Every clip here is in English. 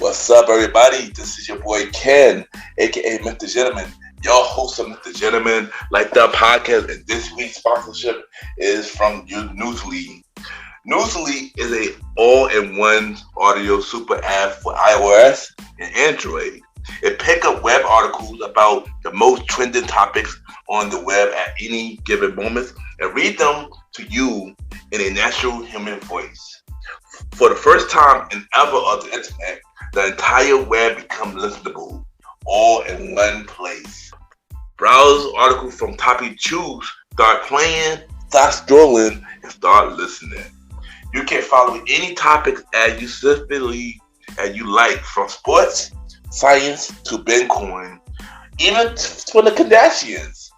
What's up, everybody? This is your boy Ken, aka MrGentleman, your host of MrGentleman Like That Podcast, and this week's sponsorship is from Newsly. Newsly is a all-in-one audio super app for iOS and Android. It picks up web articles about the most trending topics on the web at any given moment and read them to you in a natural human voice. For the first time in ever of the internet, the entire web becomes listenable, all in one place. Browse articles from topic you choose, start playing, start scrolling, and start listening. You can follow any topic as you specifically as you like, from sports, science to Bitcoin, even for the Kardashians.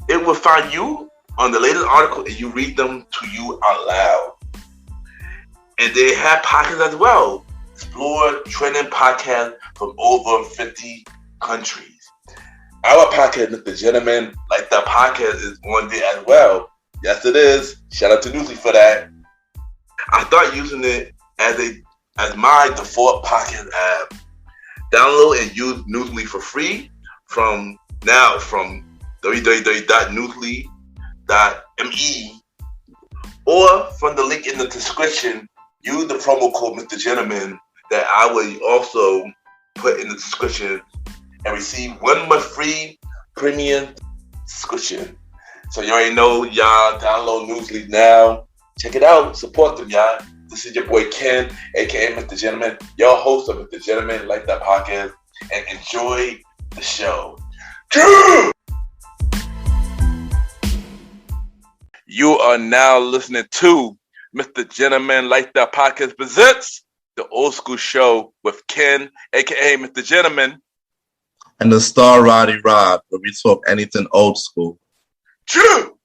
It will find you on the latest article and you read them to you out loud. And they have podcasts as well. Explore trending podcasts from over 50 countries. Our podcast, MrGentleman Like That Podcast, is on there as well. Yes, it is. Shout out to Newsly for that. I started using it as my default podcast app. Download and use Newsly for free from www.newsly.me or from the link in the description. Use the promo code MrGentleman that I will also put in the description and receive 1 month free premium subscription. So you already know, y'all, download Newsly now. Check it out. Support them, y'all. This is your boy Ken, aka MrGentleman, your host of MrGentleman Like That Podcast, and enjoy the show. You are now listening to MrGentleman Like That Podcast presents the Old School Show with Ken, aka MrGentleman, and the star Roddy Rod, where we talk anything old school. True.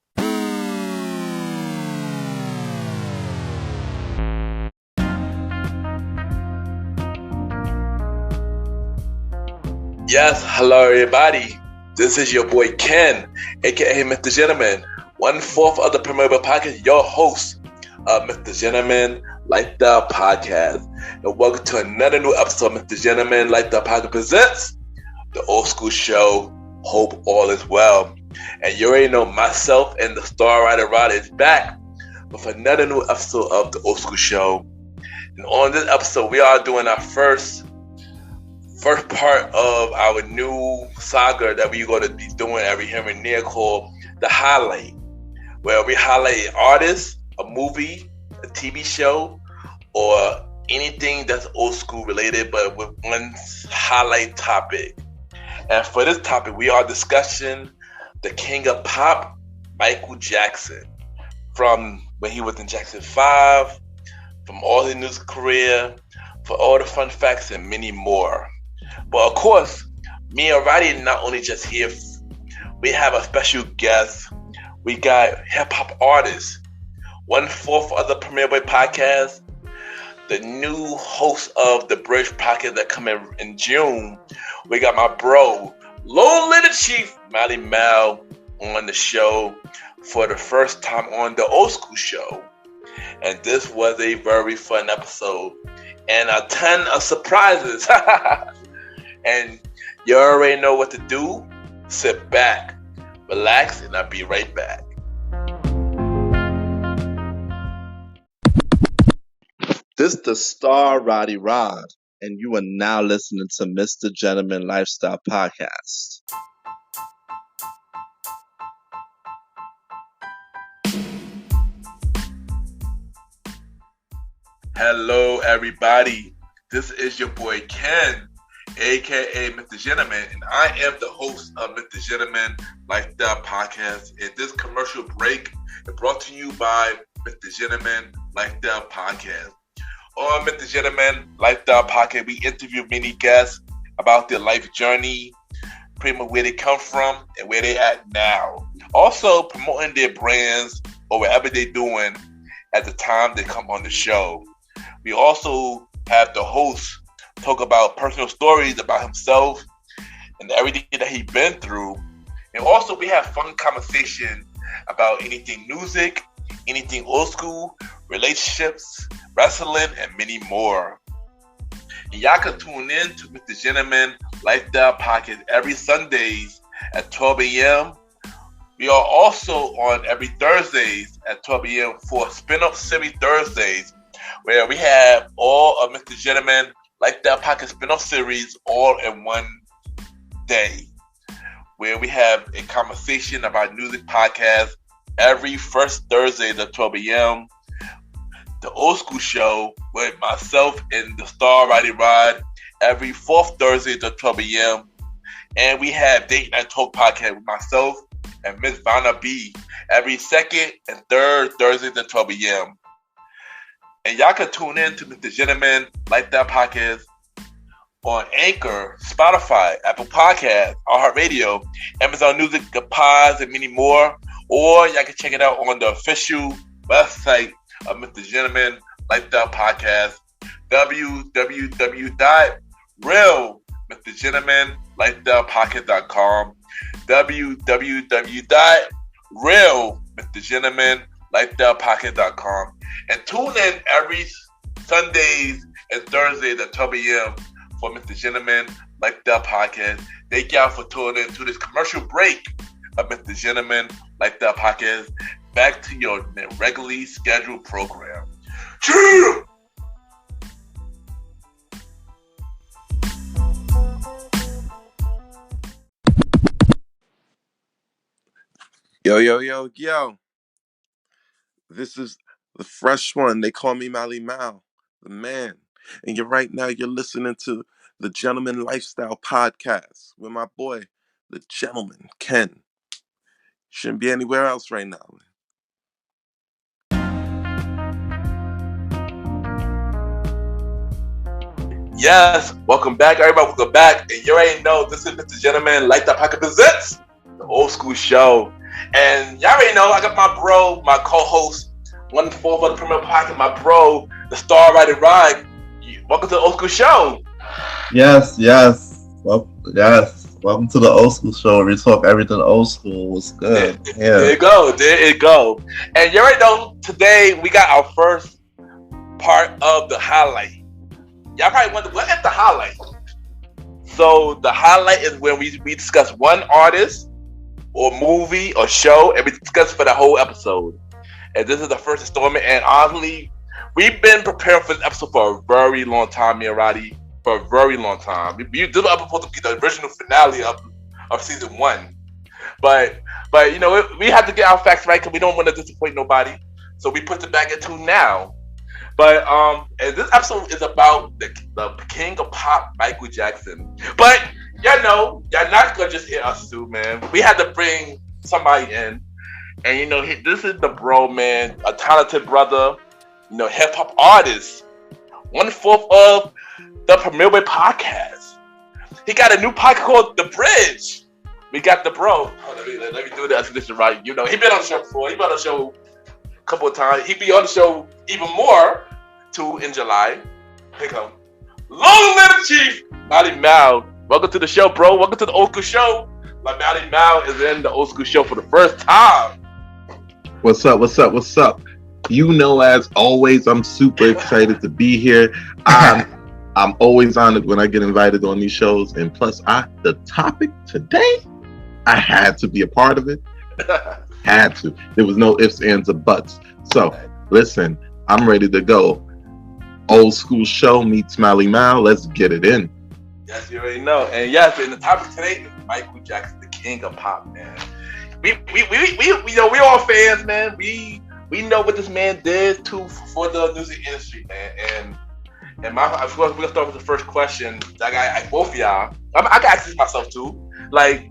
Yes, hello everybody. This is your boy Ken, aka MrGentleman, 1/4 of the Premiere Boyz Podcast, your host of MrGentleman Like That Podcast. And welcome to another new episode of MrGentleman Like That Podcast presents the Old School Show. Hope all is well. And you already know myself and the star Roddy Rod is back with another new episode of the Old School Show. And on this episode, we are doing our first part of our new saga that we're going to be doing every here and there called The Highlight, where we highlight an artist, a movie, a TV show, or anything that's old school related, but with one highlight topic. And for this topic, we are discussing the king of pop, Michael Jackson, from when he was in Jackson 5, from all his music career, for all the fun facts and many more. But of course, me and Roddy not only just here, we have a special guest. We got hip-hop artists, 1/4 of the Premiere Boyz Podcast, the new host of the Bridge Podcast that come in June. We got my bro, Lone Little Chief, Malimal, on the show for the first time on the Old School Show. And this was a very fun episode and a ton of surprises. And you already know what to do. Sit back, relax, and I'll be right back. This is the star Roddy Rod, and you are now listening to MrGentleman Lifestyle Podcast. Hello, everybody. This is your boy Ken, aka MrGentleman, and I am the host of MrGentleman Like That Podcast. And this commercial break is brought to you by MrGentleman Like That Podcast. On MrGentleman Like That Podcast, we interview many guests about their life journey, pretty much where they come from and where they at now. Also promoting their brands or whatever they're doing at the time they come on the show. We also have the host talk about personal stories about himself and everything that he's been through. And also we have fun conversation about anything music, anything old school, relationships, wrestling, and many more. And y'all can tune in to Mr. Gentleman Lifestyle Podcast every Sundays at 12 a.m. We are also on every Thursdays at 12 a.m. for Spin-Off Series Thursdays, where we have all of Mr. Gentleman Lifestyle Podcast Spin-Off Series all in one day, where we have a conversation about music podcast every first Thursday at 12 a.m. The Old School Show with myself and the star Roddy Rod every fourth Thursday at 12 a.m. And we have Date Night Talk Podcast with myself and Miss Vanna B every second and third Thursday at 12 a.m. And y'all can tune in to Mr. Gentleman Lifestyle Podcast on Anchor, Spotify, Apple Podcasts, iHeartRadio, Amazon Music, Pods, and many more. Or y'all can check it out on the official website of Mr. Gentleman Lifestyle Podcast, www.realmrgentlemanlifestylepodcast.com, www.realmrgentlemanlifestylepodcast.com, and tune in every Sundays and Thursdays at 12 a.m. for Mr. Gentleman Lifestyle Podcast. Thank y'all for tuning in to this commercial break of Mr. Gentleman Lifestyle Podcast. Back to your regularly scheduled program. Cheer! Yo. This is the fresh one. They call me Malimal, the man. And you're listening to the Gentleman Lifestyle Podcast with my boy, the gentleman, Ken. Shouldn't be anywhere else right now. Yes, welcome back, everybody. Welcome back. And you already know this is Mr. Gentleman Lifestyle Podcast presents the Old School Show. And y'all already know I got my bro, my co-host, 1/4 of the Premiere Podcast, my bro, the star Roddy Rod. Welcome to the Old School Show. Yes. Welcome to the Old School Show, where we talk everything old school. What's good? There it go. And you already know today we got our first part of the highlight. Y'all probably wonder, what is the highlight? So the highlight is when we discuss one artist or movie or show, and we discuss for the whole episode. And this is the first installment, and honestly, we've been preparing for this episode for a very long time, me and Roddy, for a very long time. This was supposed to be the original finale of season 1. But you know, we have to get our facts right because we don't want to disappoint nobody. So we put it back into now. But and this episode is about the king of pop, Michael Jackson. But y'all know, y'all not gonna just hear us two, man. We had to bring somebody in, and you know, this is the bro, man, a talented brother, you know, hip hop artist, 1/4 of the Premiere Boyz Podcast. He got a new podcast called The Bridge. We got the bro. Let me do this right. You know, he been on the show before. He been on the show a couple of times. He be on the show even more too in July. Here come Long Live the Chief, Malimal. Welcome to the show, bro. Welcome to the Old School Show. Like Malimal is in the Old School Show for the first time. What's up? You know, as always, I'm super excited to be here. I'm always honored when I get invited on these shows, and plus, the topic today, I had to be a part of it. Had to. There was no ifs, ands, or buts. So, listen, I'm ready to go. Old School Show meets Malimal. Let's get it in. Yes, you already know. And yes, and the topic today is Michael Jackson, the king of pop, man. We know we're all fans, man. We know what this man did for the music industry, man. And of course, we're gonna start with the first question. I got both of y'all. I can ask this myself too. Like,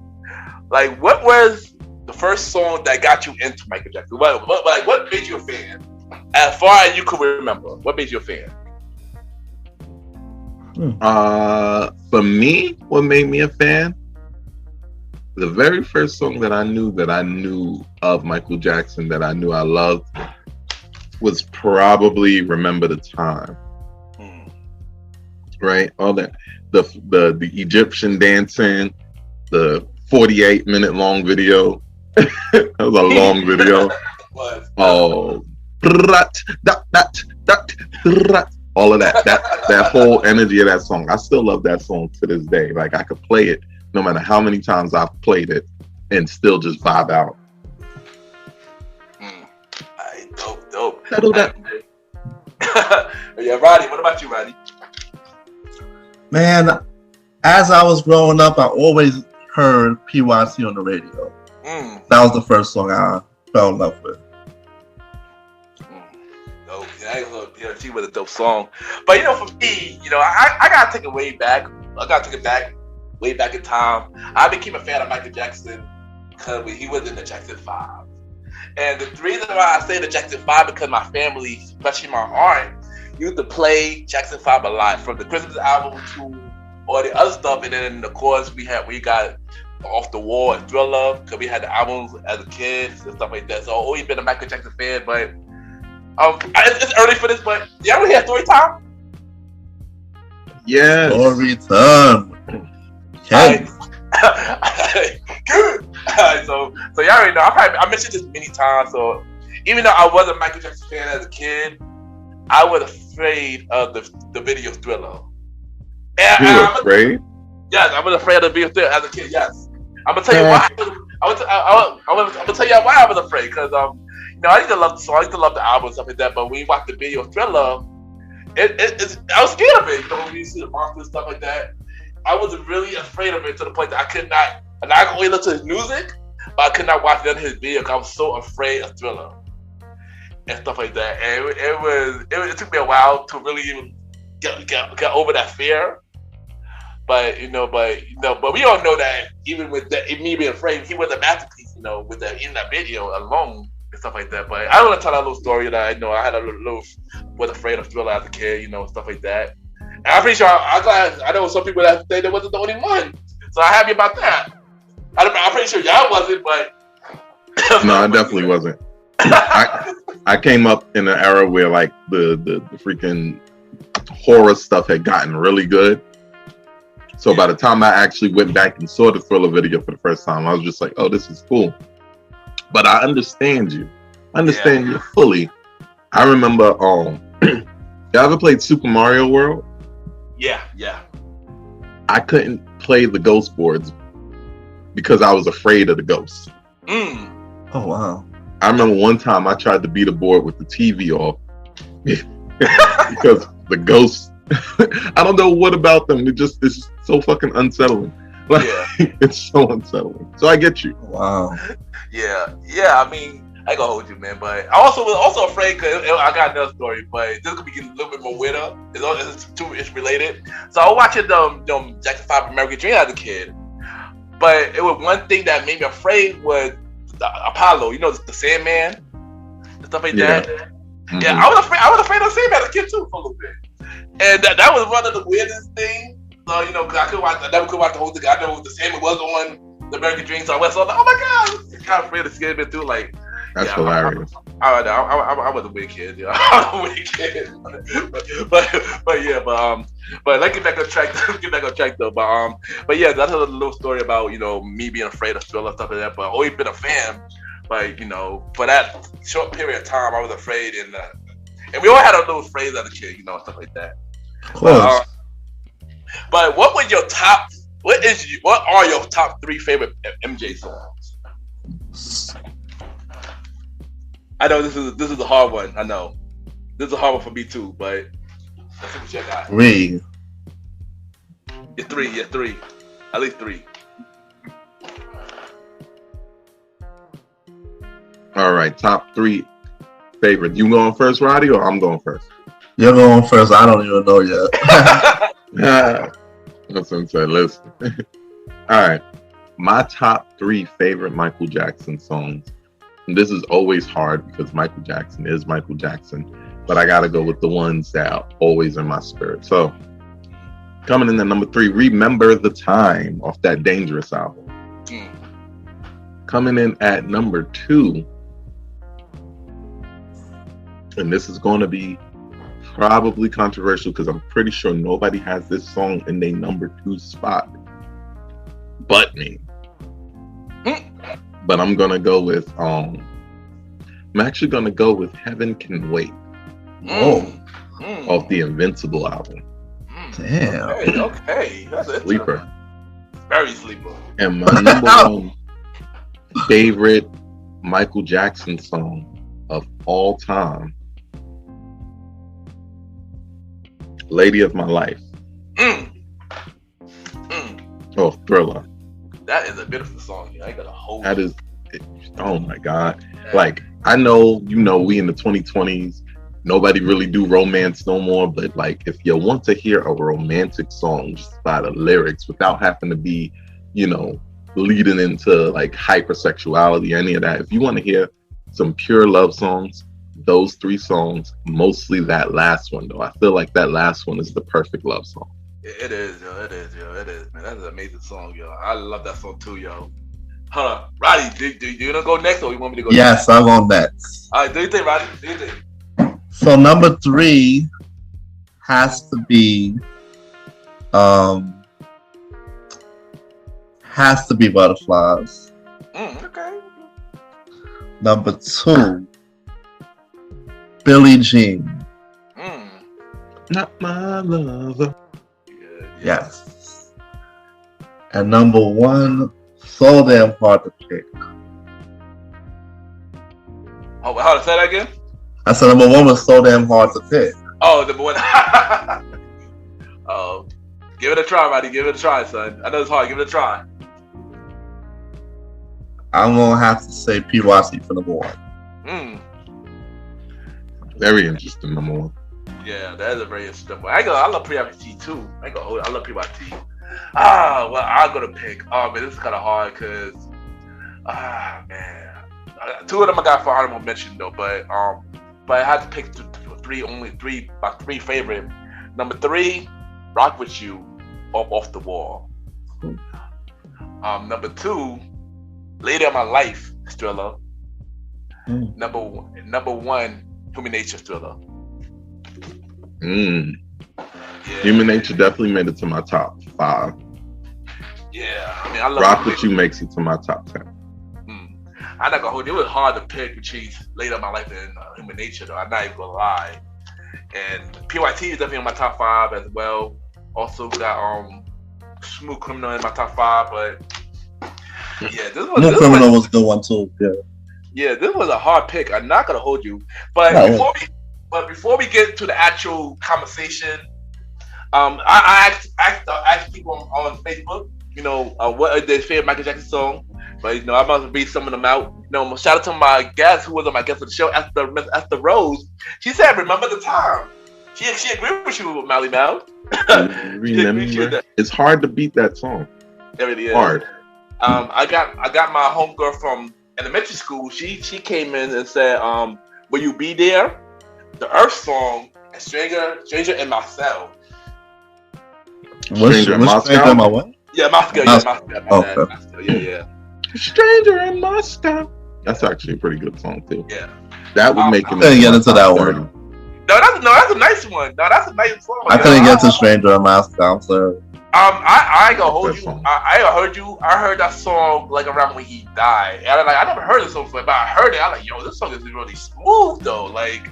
what was the first song that got you into Michael Jackson? What made you a fan? As far as you can remember, what made you a fan? For me, what made me a fan? The very first song that I knew of Michael Jackson, that I knew I loved, was probably "Remember the Time." Right, all that, the Egyptian dancing, the 48-minute long video. That was a long video. Oh, all of that whole energy of that song. I still love that song to this day. Like I could play it no matter how many times I've played it and still just vibe out. Dope. Settle that. Yeah, Roddy. What about you, Roddy? Man, as I was growing up, I always heard PYC on the radio. That was the first song I fell in love with. Dope. Yeah, she was a dope song. But for me, I gotta take it way back. I gotta take it back, way back in time. I became a fan of Michael Jackson because he was in the Jackson 5. And the reason why I say the Jackson 5 because my family, especially my aunt, used to play Jackson 5 a lot, from the Christmas album to all the other stuff. And then of course we got Off the Wall and Thriller, because we had the albums as a kid and stuff like that. So I've always been a Michael Jackson fan. But it's early for this, but you ever hear Story Time? Yes. Story Time. Okay. Good. So y'all already know. I mentioned this many times. So even though I wasn't a Michael Jackson fan as a kid, I was afraid of the video Thriller. And you were afraid? Yes, I was afraid of the video Thriller as a kid. Yes, I'm gonna tell you why. I'm gonna tell you why I was afraid. Because I used to love the song, I used to love the album and stuff like that. But when you watch the video Thriller, I was scared of it. When you see the monsters and stuff like that, I was really afraid of it to the point that I could not. And I could only listen to his music, but I could not watch none of his video because I was so afraid of Thriller and stuff like that. And it took me a while to really even get over that fear. But we all know that even with me being afraid, he was a masterpiece. With in that video alone and stuff like that. But I don't want to tell that little story that I had was afraid of Thriller as a kid, stuff like that. And I'm pretty sure I know some people that say there wasn't the only one. So I'm happy about that. I'm pretty sure y'all wasn't, but no, I definitely wasn't. I came up in an era where like the freaking horror stuff had gotten really good. So by the time I actually went back and saw the Thriller video for the first time, I was just like, "Oh, this is cool." But I understand you. I understand you fully. I remember, y'all ever played Super Mario World? Yeah. I couldn't play the ghost boards because I was afraid of the ghosts. Oh, wow. I remember one time I tried to beat a board with the TV off because the ghosts, I don't know what about them. It's just so fucking unsettling. Like, it's so unsettling. So I get you. Wow. Yeah. I mean, I ain't gonna hold you, man. But I was also afraid because I got another story, but this could be a little bit more weirder. It's related. So I was watching Jackson 5 American Dream as a kid. But it was one thing that made me afraid was Apollo, the Sandman and stuff like that. Mm-hmm. Yeah, I was afraid of Sandman as a kid too for a little bit. And that was one of the weirdest things. So, because I never could watch the whole thing. I know the Sandman was on the American Dream, so I went like, oh my God, I'm kind of afraid of Sandman too. Like, that's hilarious. I was a weird kid, I was a weird kid. But let's get back on track though. But yeah, that's a little story about me being afraid of Thriller stuff like that. But I've always been a fan. But for that short period of time, I was afraid, and we all had our little phrase as a kid, stuff like that. Of course. But what are your top 3 favorite MJ songs? I know this is a hard one. I know this is a hard one for me too. But let's see what you got. 3. Yeah, 3. At least 3. All right, top 3 favorite. You going first, Roddy, or I'm going first? You're going first. I don't even know yet. Listen. All right, my top 3 favorite Michael Jackson songs. And this is always hard because Michael Jackson is Michael Jackson, but I gotta go with the ones that are always in my spirit. So coming in at number 3, Remember the Time off that Dangerous album. Coming in at number 2, and this is going to be probably controversial because I'm pretty sure nobody has this song in their number 2 spot but me. But I'm gonna go with I'm actually gonna go with Heaven Can Wait. Oh, off the Invincible album. Damn. Okay. That's a Sleeper. Very sleeper. And my number one favorite Michael Jackson song of all time, Lady of My Life. Oh, Thriller. That is a beautiful song. I got a whole. That is, oh my God. Like, I know, we in the 2020s, nobody really do romance no more, but like, if you want to hear a romantic song just by the lyrics without having to be, leading into like hypersexuality, any of that, if you want to hear some pure love songs, those 3 songs, mostly that last one though. I feel like that last one is the perfect love song. It is, yo. It is, man. That's an amazing song, yo. I love that song too, yo. Huh, Roddy, do you want to go next, or you want me to go? Yes, I'm on next. All right, do you think, Roddy? Do you think? So number 3 has to be Butterflies. Okay. Number 2, Billie Jean. Not my lover. Yes. And number 1, so damn hard to pick. Oh, how to say that again? I said number 1 was so damn hard to pick. Oh, number 1. Oh, give it a try, Roddy. Give it a try, son. I know it's hard. Give it a try. I'm gonna have to say PYT for number 1. Very interesting, number 1. Yeah, that is a very interesting one. I love PYT too. I love PYT. Well, I'm gonna pick. Oh man, this is kind of hard because, man, 2 of them I got for honorable mention though. But I had to pick 3 my 3 favorite. Number 3, Rock With You, Off the Wall. Number 2, Lady of My Life, Thriller. Number 1, Human Nature, Thriller. Yeah. Human Nature definitely made it to my top 5. Yeah, I mean, I love Rock With You makes it to my top 10. I'm not gonna hold it. It was hard to pick between Lady of My Life and Human Nature, though. I'm not even gonna lie. And PYT is definitely in my top 5 as well. Also got Smooth Criminal in my top 5, but yeah, Smooth Criminal was a good one too. Yeah, this was a hard pick. I'm not gonna hold you, but before we get to the actual conversation, I asked people on Facebook, what are their favorite Michael Jackson song. But I'm about to read some of them out. Shout out to my guest who was on my guest for the show, Esther Rose. She said, "Remember the time." She agreed with you, Malimal. Remember, it's hard to beat that song. It really is hard. I got my homegirl from elementary school. She came in and said, "Will you be there?" The Earth song, and Stranger in My Cell. Stranger in Moscow? What? Yeah, Moscow. Moscow. Yeah. Stranger in Moscow. That's actually a pretty good song too. Yeah. That would make it. I couldn't get into that one. No, that's a nice one. No, that's a nice song. I couldn't get to Stranger in Moscow. I'm sorry. I ain't gonna hold you. I heard that song like around when he died. And I never heard the song before, but I heard it. I'm like, yo, this song is really smooth though. Like,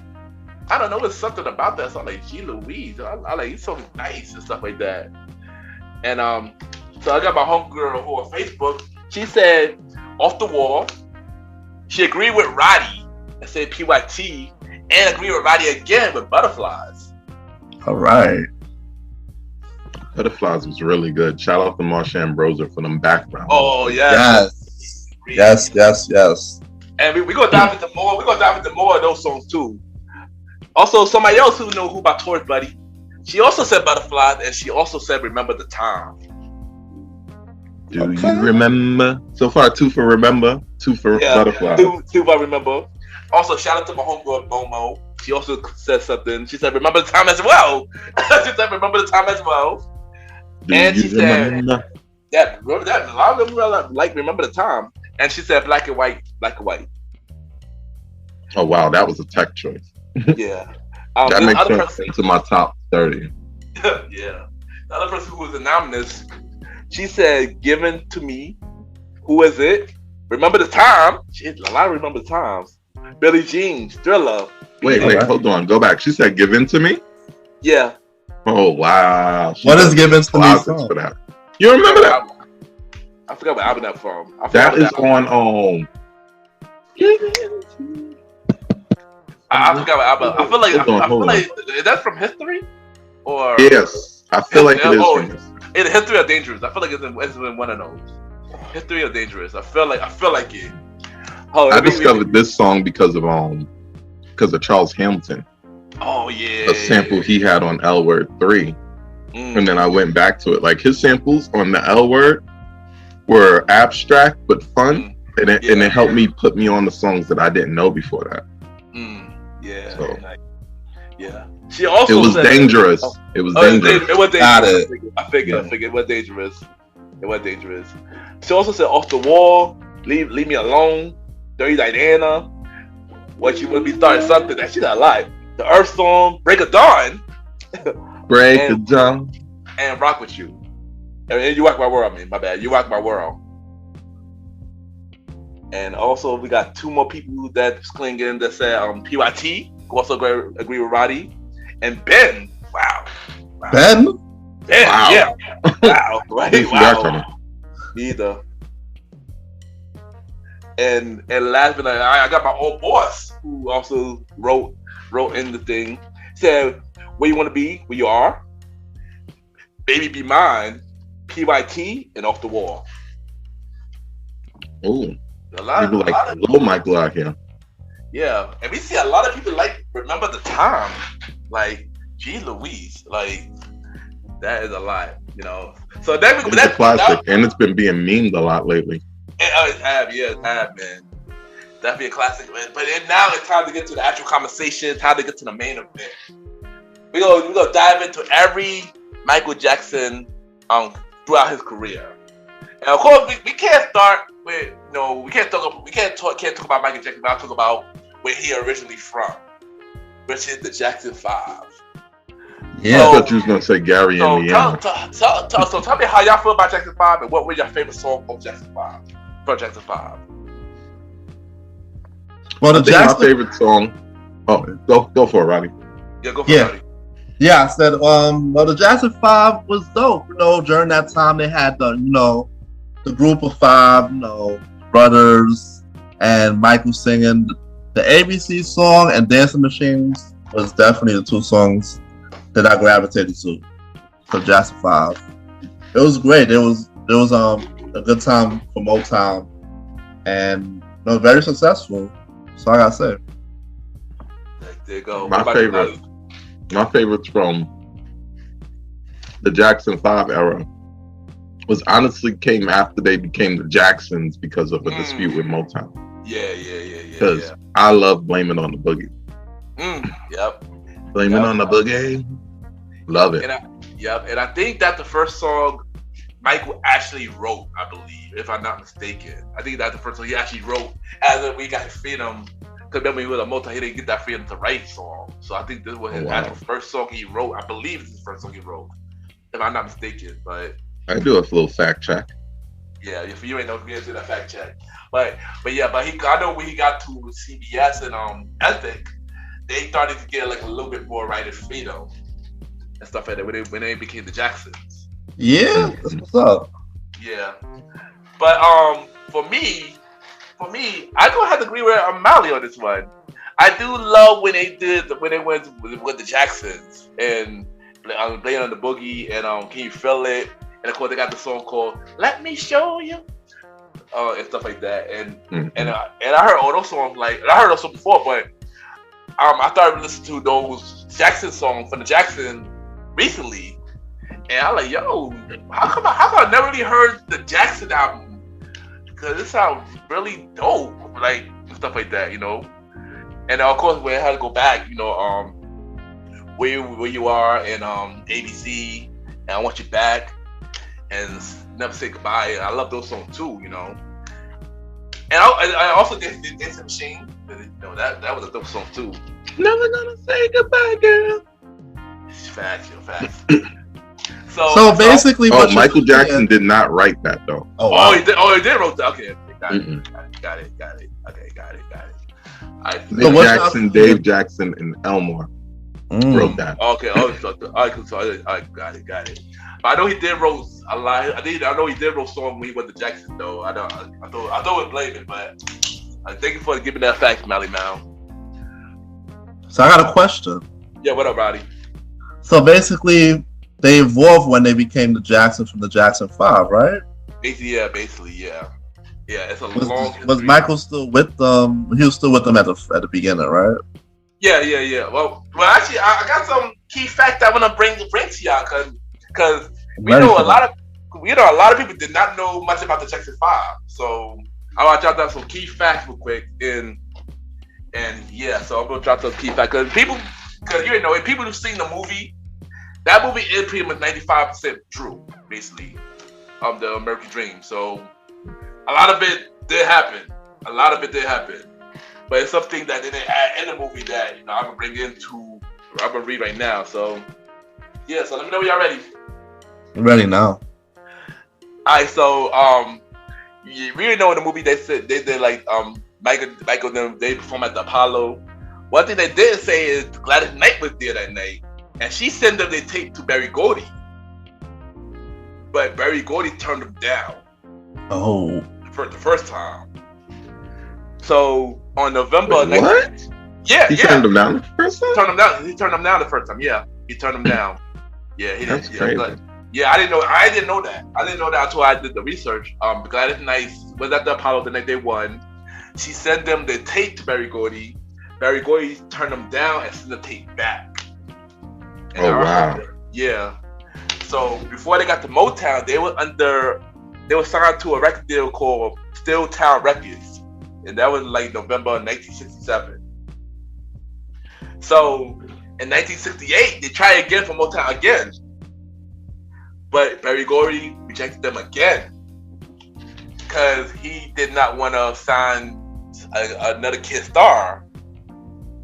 I don't know, there's something about that song. Like, gee Louise, I like, it's so nice and stuff like that. And so I got my homegirl who on Facebook. She said, Off the Wall. She agreed with Roddy and said PYT, and agreed with Roddy again with Butterflies. All right. Butterflies was really good. Shout out to Marsha Ambrosia for them background. Oh yes. Yes. And we're gonna dive into more. We're gonna dive into more of those songs too. Also, somebody else who know who my Taurus buddy. She also said Butterflies, and she also said Remember the Time. Do you remember? So far, 2 for Remember, 2 for Butterflies. 2 for Remember. Also, shout out to my homegirl Momo. She also said something. She said Remember the Time as well. She said Remember the Time as well. And she said, yeah, remember that. A lot of them like Remember the Time. And she said Black and White. Oh wow, that was a tech choice. Yeah. That makes sense into my top 30. Yeah. The other person who was anonymous, she said, Given to Me. Who is it? Remember the Time. She had a lot of Remember the Times. Billie Jean, Thriller. Wait, hold on. Go back. She said, Given to Me? Yeah. Oh wow! What is Gibbons to me classics song? for that? You remember that? I forgot what album that's from. That is on I forgot what album. I feel like hold on. is that from History? Or Yes, I feel like it is from this. It's History or Dangerous. I feel like it's in one of those. History or Dangerous. I feel like it. Oh, I discovered this song because of Charles Hamilton. Oh yeah. A sample he had on L Word 3. And then I went back to it. Like his samples on the L Word were abstract but fun. And it helped me put me on the songs that I didn't know before that. Yeah. So, yeah. She also it was dangerous. It was dangerous. It was dangerous. Got it. I figured it was dangerous. It was dangerous. She also said Off the Wall, Leave Me Alone, Dirty Diana, What You Would Be Starting Something. That shit I like. The Earth Song, Break of Dawn. Break of Dawn. And Rock With You. And You Rock My World, my bad. You Rock My World. And also we got two more people that's clinging that said PYT, who also agree with Roddy. And Ben. Wow. Ben? Wow. Yeah. Wow. Right? Wow. Neither. And last but not, I got my old boss who also wrote in the thing. Said, where you want to be, where you are. Baby Be Mine, PYT, and Off the Wall. Ooh. A lot people of low Michael out here. Yeah. And we see a lot of people remember the time. Like, gee Louise. Like, that is a lot, you know. So that's a classic, and it's been being memed a lot lately. It have, man. That'd be a classic, man. But now it's time to get to the actual conversation. Time to get to the main event. We're gonna dive into every Michael Jackson throughout his career. And of course, we can't start with we can't talk about Michael Jackson without talking about where he originally from, which is the Jackson 5. Yeah, I thought you was gonna say Gary Indiana. So tell me how y'all feel about Jackson 5 and what were your favorite song of Jackson 5? From Jackson 5. Well, my favorite song. Oh, go for it, Roddy. Yeah, go for it, Roddy. Yeah, I said, the Jackson 5 was dope. During that time they had the group of 5, brothers and Michael singing the ABC song and Dancing Machines was definitely the two songs that I gravitated to for Jackson 5. It was great. It was a good time for Motown and very successful. So I gotta say. There you go. My favorites from the Jackson 5 era was honestly came after they became the Jacksons because of a dispute with Motown. Yeah. Because I love Blame It on the Boogie. Yep. Blame It on the Boogie. Love it. And I think that's the first song Michael actually wrote, I believe, if I'm not mistaken. I think that's the first song he actually wrote as we got his freedom. Because remember, he was a Motown, he didn't get that freedom to write songs. So I think this was his actual first song he wrote. I believe it's his first song he wrote, if I'm not mistaken. But I do a little fact check. Yeah, if you ain't know, we didn't do that fact check. But I know when he got to CBS and Ethic, they started to get a little bit more writing freedom and stuff like that when they became the Jacksons. Yeah, that's what's up. Yeah, but for me, I don't have to agree with Mali on this one. I do love when they went with the Jacksons and playing on the boogie and Can You Feel It, and of course they got the song called Let Me Show You, and stuff like that. And I heard all those songs I heard those songs before, but I started listening to those Jackson songs from the Jackson recently, and I'm like, yo, how come I never really heard the Jackson album? Because it sounds really dope, stuff like that, And of course, when I had to go back, where you are and ABC, and I Want You Back, and Never Say Goodbye. And I love those songs too, And I also did Dancing Machine. That was a dope song too. Never gonna say goodbye, girl. Facts. So basically, Michael Jackson did not write that though. He did wrote that. Okay, got it. Okay, got it. Nick Jackson, Dave Jackson, and Elmore. wrote that. Okay, I got it. But I know he did wrote a lot. I know he did wrote song when he went to Jackson though. I don't blame it, but thank you for giving that fact, Malimal. So I got a question. Yeah, what up, Roddy? So basically, they evolved when they became the Jackson from the Jackson 5, right? Basically, yeah. Yeah, it's a long history. Was Michael still with them? He was still with them at the beginning, right? Yeah. Well, actually, I got some key facts I want to bring to y'all, because we know a lot of people did not know much about the Jackson 5. So I want to drop down some key facts real quick, and yeah, so I'm gonna drop those key facts because people who've seen the movie, that movie is pretty much 95% true, basically, of the American Dream. So a lot of it did happen. But it's something that they didn't add in the movie that I'm gonna I'm gonna read right now. So yeah, so let me know when y'all ready. I'm ready now. Alright, so you really know in the movie they said they did like Michael them they performed at the Apollo. One thing they didn't say is Gladys Knight was there that night, and she sent them the tape to Berry Gordy, but Berry Gordy turned them down. Oh, for the first time. So on November 19th, what? Yeah, he turned them down the first time. He turned them down the first time. Yeah, he turned them down. Yeah, he That's did. crazy. But, yeah, I didn't know that. I didn't know that until I did the research. Gladys Knight was at the Apollo the night they won. She sent them the tape to Berry Gordy. Berry Gordy turned them down and sent the tape back. And wow. Yeah. So before they got to Motown, they were signed to a record deal called Steel Town Records, and that was like November 1967. So in 1968, they tried again for Motown again, but Berry Gordy rejected them again because he did not want to sign another kid star.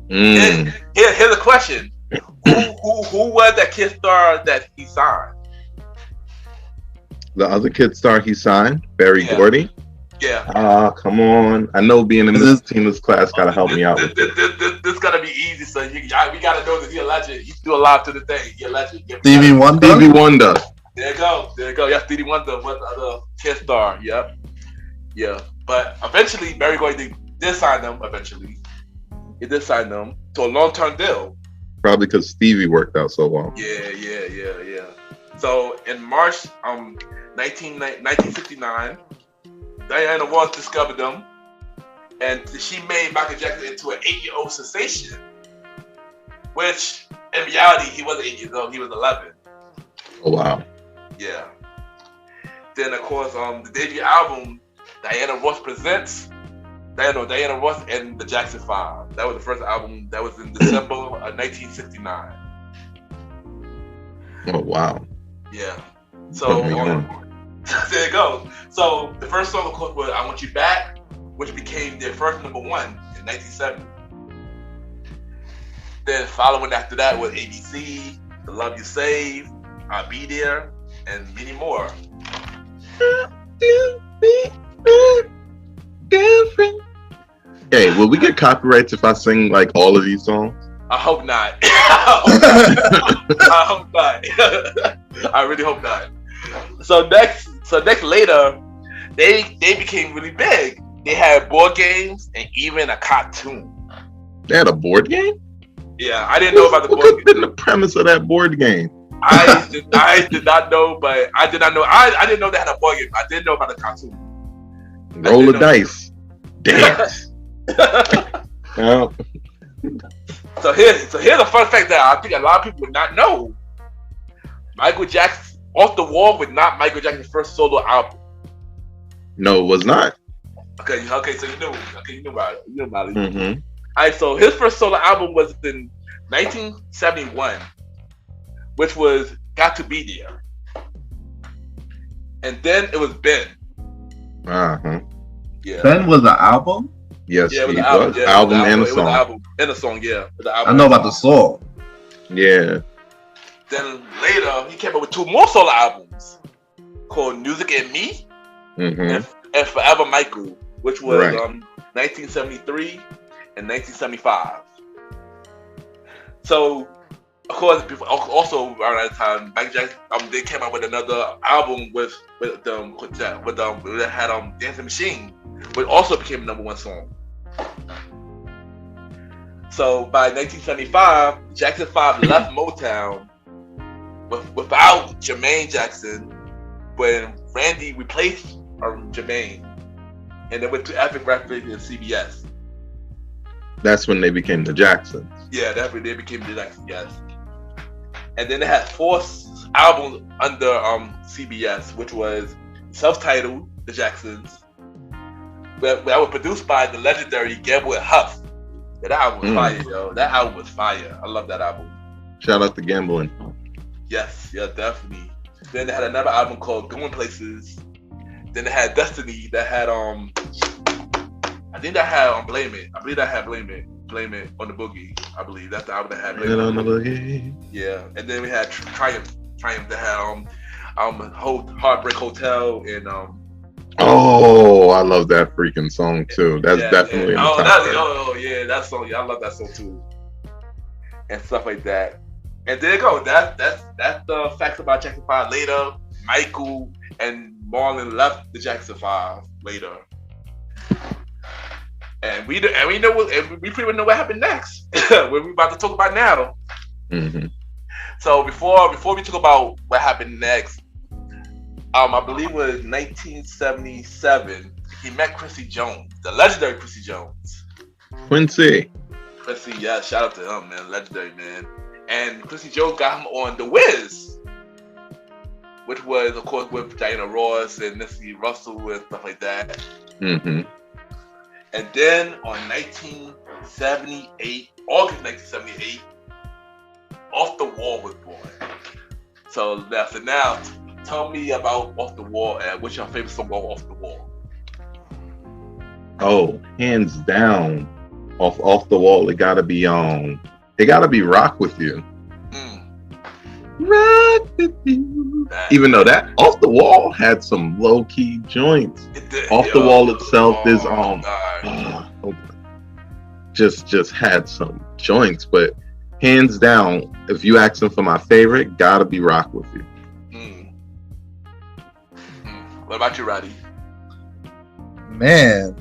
Here's a question: Who was that kid star that he signed? The other kid star he signed, Berry Gordy. Yeah. Come on. I know being in Miss Tina's class gotta help me out. This gotta be easy, so we gotta know that he's a legend. He's still alive to the day. He's a legend. Stevie Wonder. There you go. Yeah, Stevie Wonder was the other kid star. Yep. Yeah. But eventually, Berry Gordy did sign them. He did sign them to a long-term deal. Probably because Stevie worked out so well. Yeah. So in March 1969, Diana Ross discovered them, and she made Michael Jackson into an 8-year-old sensation. Which, in reality, he wasn't 8 years old; he was 11. Oh wow! Yeah. Then, of course, the debut album, Diana Ross Presents. Diana Ross and the Jackson 5. That was the first album. That was in December of 1969. Oh wow! Yeah. So there you go. So the first song, of course, was "I Want You Back," which became their first number one in 1970. Then following after that was ABC, "The Love You Save," "I'll Be There," and many more. Hey, will we get copyrights if I sing like all of these songs? I hope not. I hope not. I really hope not. So next later, they became really big. They had board games and even a cartoon. They had a board game? Yeah, I didn't know about the board game. What could have been the premise of that board game? I did not know, but I didn't know they had a board game. I didn't know about the cartoon. Roll the dice. Dance. Oh. So here's a fun fact that I think a lot of people would not know. Michael Jackson, Off the Wall was not Michael Jackson's first solo album. No, it was not. Okay, so you knew about it. You knew about it. Mm-hmm. All right, so his first solo album was in 1971, which was Got to Be There. And then it was Ben. Uh-huh. Yeah. Ben was an album? Yes, yeah, it was he an album. was. Yeah, album and a It was song. an album and a song, yeah. I know about the song. Yeah. Then later, he came up with 2 more solo albums called Music and Me Mm-hmm. and Forever Michael, which was Right. 1973 and 1975. So of course, also around that time, Michael Jackson, they came out with another album with that had Dancing Machine, which also became the #1 song. So by 1975, Jackson 5 left Motown without Jermaine Jackson when Randy replaced Jermaine, and they went to Epic Records and CBS. That's when they became the Jacksons. Yeah, that's when they became the Jacksons. Yes. And then they had 4 albums under CBS, which was self-titled The Jacksons, that was produced by the legendary Gamble and Huff. Yeah, that album was fire, yo. That album was fire. I love that album. Shout out to Gambling. Yes, yeah, definitely. Then they had another album called Going Places. Then they had Destiny that had I think that had Blame It. I believe that had Blame It on the Boogie. I believe that's the album that had Blame It on the Boogie. Yeah, and then we had Triumph that had Heartbreak Hotel and Oh, I love that freaking song too. That's definitely in the top. Yeah, that song. Yeah, I love that song too, and stuff like that. And there you go. That's the facts about Jackson 5. Later, Michael and Marlon left the Jackson 5 later. And we pretty much know what happened next. What we're about to talk about now. Mm-hmm. So before we talk about what happened next, I believe it was 1977. He met Quincy Jones, the legendary Quincy Jones. Quincy, yeah, shout out to him, man, legendary man. And Quincy Jones got him on The Wiz, which was, of course, with Diana Ross and Nipsey Russell and stuff like that. Mm-hmm. And then on August 1978, Off the Wall was born. So now, tell me about Off the Wall and what's your favorite song Off the Wall? Oh, hands down, off the Wall. It gotta be Rock With You. Rock With You. Even though that Off the Wall had some low key joints. Off the Wall itself is just had some joints, but hands down, if you asking for my favorite, gotta be Rock With You. What about you, Roddy? Man,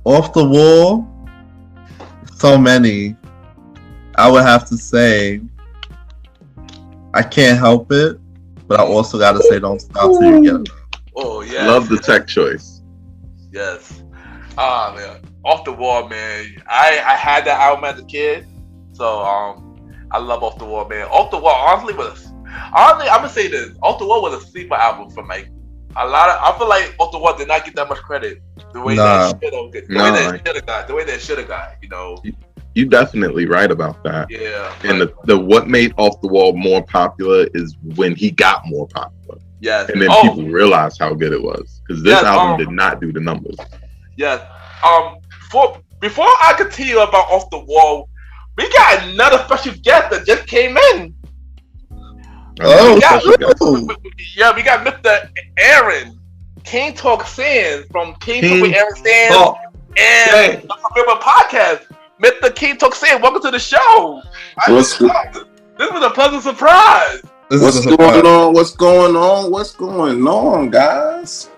Off the Wall, so many. I would have to say, I Can't Help It, but I also gotta say Don't Stop Till You Get Enough. Oh yeah, love the tech choice. Yes. Man, Off the Wall, man. I had that album as a kid, so I love Off the Wall, man. Off the Wall, honestly, I'm gonna say this: Off the Wall was a sleeper album for Mike. I feel like Off the Wall did not get that much credit the way that should have got. You know, you definitely right about that. Yeah. And the what made Off the Wall more popular is when he got more popular. Yes. And then people realized how good it was, because this album did not do the numbers. Yes. Before I continue about Off the Wall, we got another special guest that just came in. We got Mr. Aaron King Talk Sands from King Talk with Aaron Sands and the Premiere Podcast. Mr. King Talk Sands, welcome to the show. This was a pleasant surprise. What's going on, guys?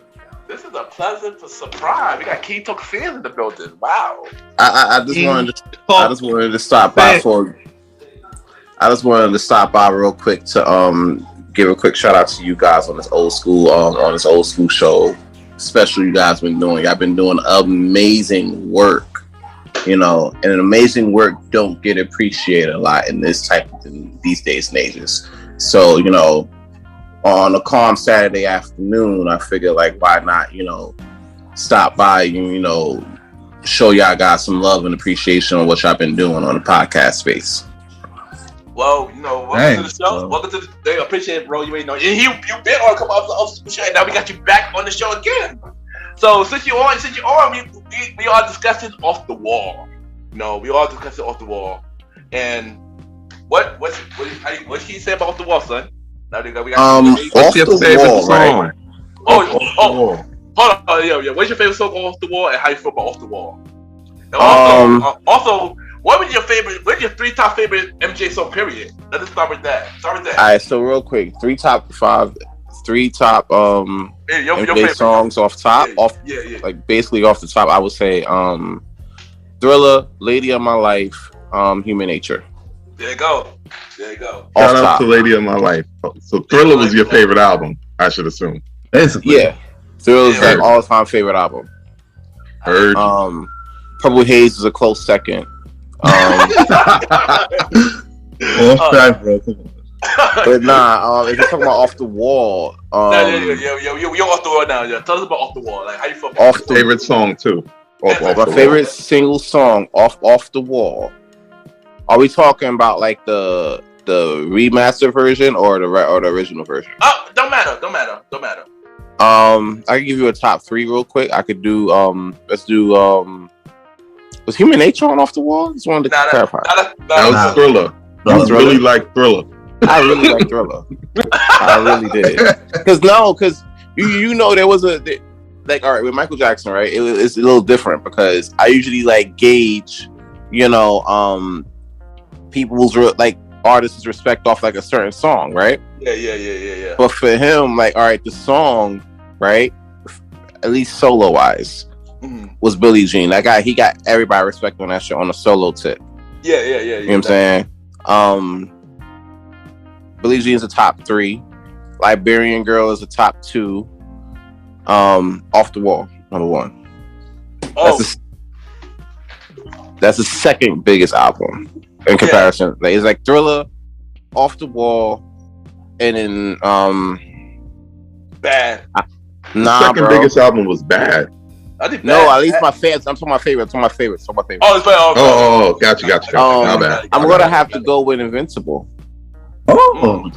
This is a pleasant surprise. We got King Talk Sands in the building. Wow. I just wanted to stop by real quick to give a quick shout out to you guys on this old school show. Especially you guys been doing. Y'all been doing amazing work. You know, and an amazing work don't get appreciated a lot in these days and ages. So, you know, on a calm Saturday afternoon, I figure why not, stop by and, show y'all guys some love and appreciation on what y'all been doing on the podcast space. Well, welcome to the show. Welcome to the day. I appreciate it, bro. You ain't know. You've been on a couple of the show, and now we got you back on the show again. So since you're on, we are discussing Off the Wall. We are discussing Off the Wall. And what can you say about Off the Wall, son? Now we got Off the Wall, right? Hold on. Yeah. What's your favorite song on Off the Wall, and how you feel about Off the Wall? And also, What was your favorite? What's your 3 top favorite MJ song? Period. Let's start with that. All right, so real quick, 3 top MJ songs off top, like basically off the top. I would say Thriller, Lady of My Life, Human Nature. There you go. Shout out to Lady of My Life. So Thriller was your favorite album, I should assume. Basically. Yeah. Thriller's like all-time favorite album. Heard. Purple Haze is a close second. Bro, but nah, if you're talking about Off the Wall, you're off the wall now. Yeah, tell us about Off the Wall. Like, how you feel? Off the favorite song too. My favorite single song, Off the Wall. Are we talking about like the remastered version or the original version? Don't matter. I can give you a top 3 real quick. I could do let's do was Human Nature on Off the Wall? Just wanted to clarify. That was Thriller. I really like Thriller. I really like Thriller. I really did. Because you know there was all right, with Michael Jackson, right? It's a little different because I usually like gauge, people's like artists' respect off like a certain song, right? Yeah. But for him, like, all right, the song, right, at least solo wise, was Billie Jean. That guy, he got everybody respect on that shit on a solo tip. Yeah. You know what I'm saying? Billie Jean's a top 3. Liberian Girl is a top 2. Off the Wall, number 1. That's the second biggest album in comparison. Like, it's like Thriller, Off the Wall, and then Bad. The second biggest album was Bad. I think no, at least my fans. I'm talking my favorites. Oh, it's bad. Oh, got you. My bad. I'm gonna have to go with Invincible. Oh,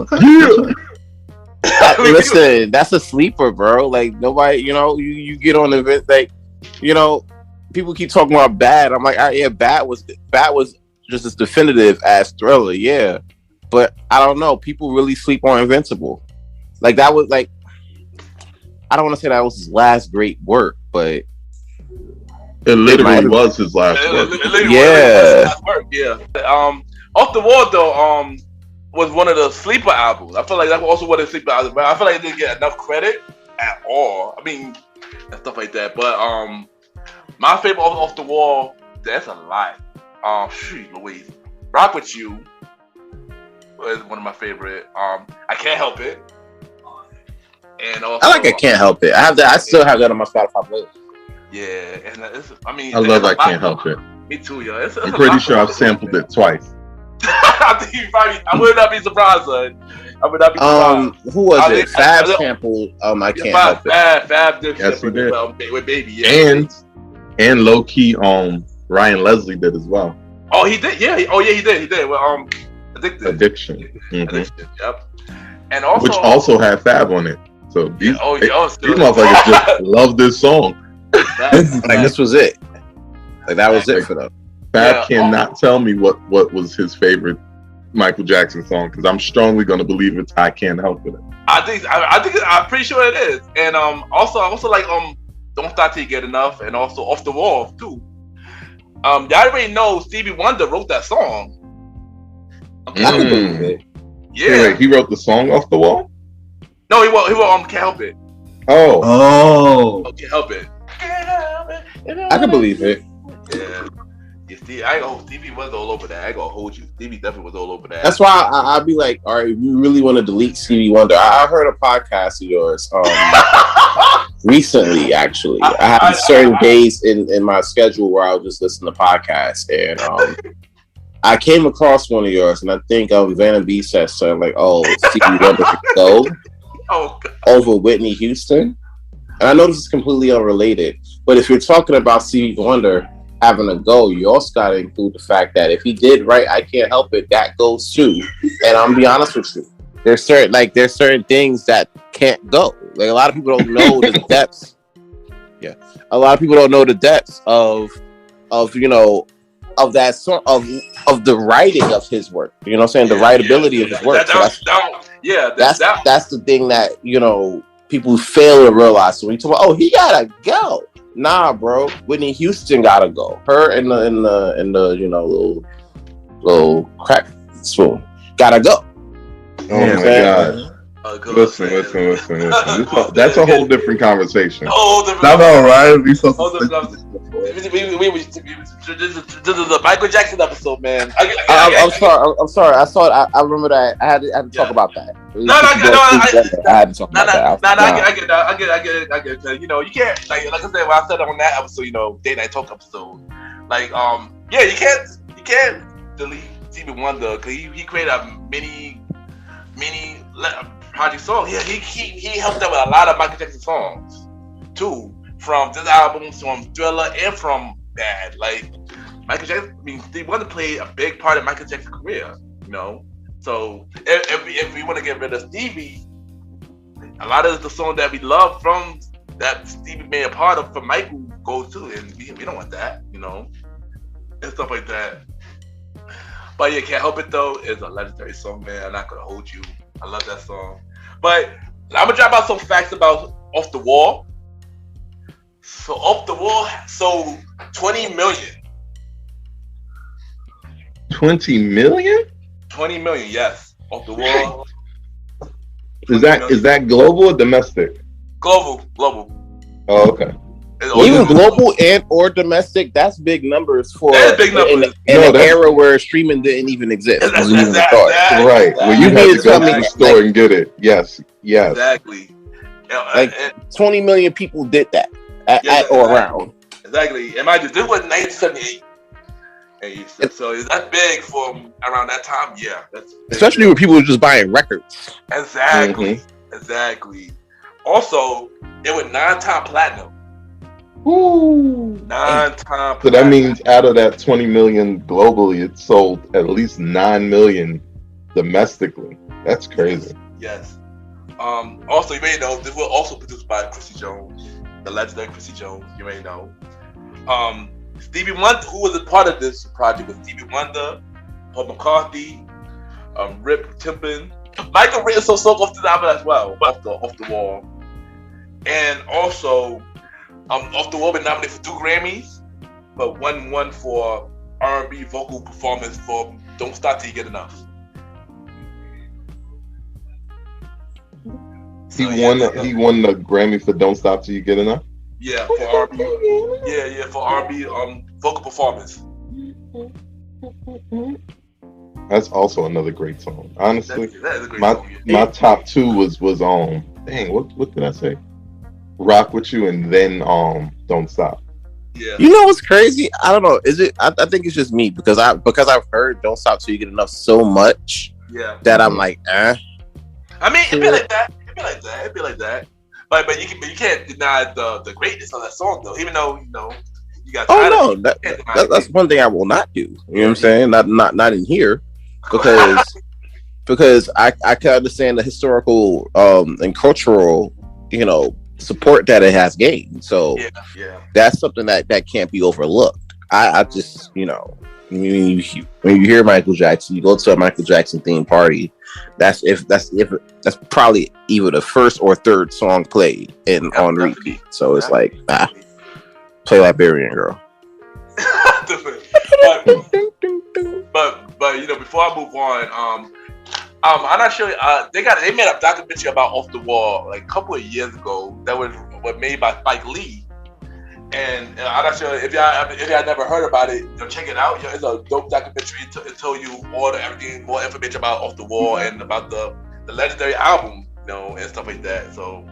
listen, that's a sleeper, bro. Like nobody, you get on the event, like, people keep talking about Bad. I'm like, Bad was just as definitive as Thriller, yeah. But I don't know. People really sleep on Invincible. Like that was like, I don't want to say that was his last great work, but it literally was his last work. Off the Wall though, was one of the sleeper albums. I feel like that was also one of the sleeper albums, but I feel like it didn't get enough credit at all. I mean, and stuff like that. But my favorite Off the Wall, that's a lot. Louise, Rock With You was one of my favorite. I Can't Help It. And also, I Can't Help It. I still have that on my Spotify playlist. Yeah, and I love I Can't Help It. Me too, yo. I'm pretty sure I've sampled it twice. I think I would not be surprised, son. I would not be surprised. Who was it? Fab sampled I Can't Help It. Fab did. Yes, he did. With Baby, yeah. And low key, Ryan Leslie did as well. Oh, he did. Yeah. He did. Well, Addiction. Mm-hmm. Addiction. Yep. And also, which also had Fab on it. So these motherfuckers just love this song. This was it. Like that was it for them. Fab cannot tell me what was his favorite Michael Jackson song, because I'm strongly gonna believe it's I Can't Help It. I'm pretty sure it is. And also like Don't Stop Till You Get Enough, and also Off the Wall too. Y'all already know Stevie Wonder wrote that song. Yeah. Wait, he wrote the song Off the Wall? No, he wrote Can't Help It. Oh, Can't Help It. I can believe it. Yeah. Stevie was all over that. I gonna hold you. Stevie definitely was all over that. That's why I'd be like, all right, if you really want to delete Stevie Wonder, I heard a podcast of yours recently, actually. I had certain days in my schedule where I would just listen to podcasts, and I came across one of yours, and I think Vanna B said something like, "Oh, Stevie Wonder could go over Whitney Houston." And I know this is completely unrelated, but if you're talking about Stevie Wonder having a go, you also got to include the fact that if he did write I Can't Help It, that goes too. And I'm gonna be honest with you, there's certain things that can't go. Like a lot of people don't know the depths. Yeah, a lot of people don't know the depths of that sort of the writing of his work. You know what I'm saying? The writability of his work. That's the thing that people fail to realize. So we talk about, oh, he gotta go. Nah, bro. Whitney Houston gotta go. Her and the you know little crack spoon gotta go. Oh my God. Listen. That's a whole different conversation. I know, right? This is a Michael Jackson episode, man. I'm sorry. I saw it. I remember that. I had to talk about that. I had to talk about that. I get it. You know, you can't like I said when I said on that episode, you know, Day Night Talk episode. Like, yeah, you can't delete Stevie Wonder because he created a mini project song. Yeah, he helped out with a lot of Michael Jackson songs too, from this album, from Thriller, and from Bad. Like Michael Jackson, I mean, Stevie Wonder played a big part of Michael Jackson's career. You know, so if we want to get rid of Stevie, a lot of the songs that we love from that Stevie made a part of for Michael goes too, and we don't want that, you know, and stuff like that. But yeah, Can't Help It Though is a legendary song, man. I'm not gonna hold you. I love that song. But I'm gonna drop out some facts about Off the Wall. So Off the Wall sold 20 million. 20 million? 20 million, yes. Off the Wall. Is that global or domestic? Global. Oh, okay. Even global and or domestic, that's big numbers for big numbers. in an era where streaming didn't even exist. Right. Well, you had to go to the store and get it. Yes. Exactly. Like 20 million people did that at or around. Exactly. And mind you, this was 1978. So is that big for around that time? Yeah. Especially when people were just buying records. Exactly. Mm-hmm. Exactly. Also, it was 9-time platinum. Woo. 9-time platinum. So that means out of that 20 million globally, it sold at least 9 million domestically. That's crazy. Yes. Also, you may know this was also produced by Quincy Jones, the legendary Quincy Jones. You may know. Stevie Wonder, who was a part of this project, was Stevie Wonder, Paul McCartney, Rip Timpin, Michael written some songs off the album as well, off the Wall, and also Off the Wall been nominated for 2 Grammys, but won for R&B vocal performance for Don't Stop Till You Get Enough. He won the Grammy for Don't Stop Till You Get Enough? Yeah, for R&B. Yeah, for R&B vocal performance. That's also another great song. Honestly, that is a great song, yeah. My top 2 was dang, what did I say? Rock With You and then Don't Stop. Yeah. You know what's crazy? I don't know. Is it? I think it's just me because I've heard Don't Stop Till You Get Enough so much. Yeah. That I'm like, I mean, it'd be like that. But you can't deny the greatness of that song though. Even though you got. Oh no, that's one thing I will not do. You know what I'm saying? Not in here, because I can understand the historical and cultural support that it has gained. So that's something that can't be overlooked. I just when you hear Michael Jackson, you go to a Michael Jackson themed party. That's probably either the first or third song played on repeat. So it's like play Liberian Girl. but before I move on, I'm not sure. They made a documentary about Off the Wall like a couple of years ago that was made by Spike Lee, and I'm not sure if y'all never heard about it. Check it out. It's a dope documentary. It tell you more information about Off the Wall and about the legendary album, and stuff like that. So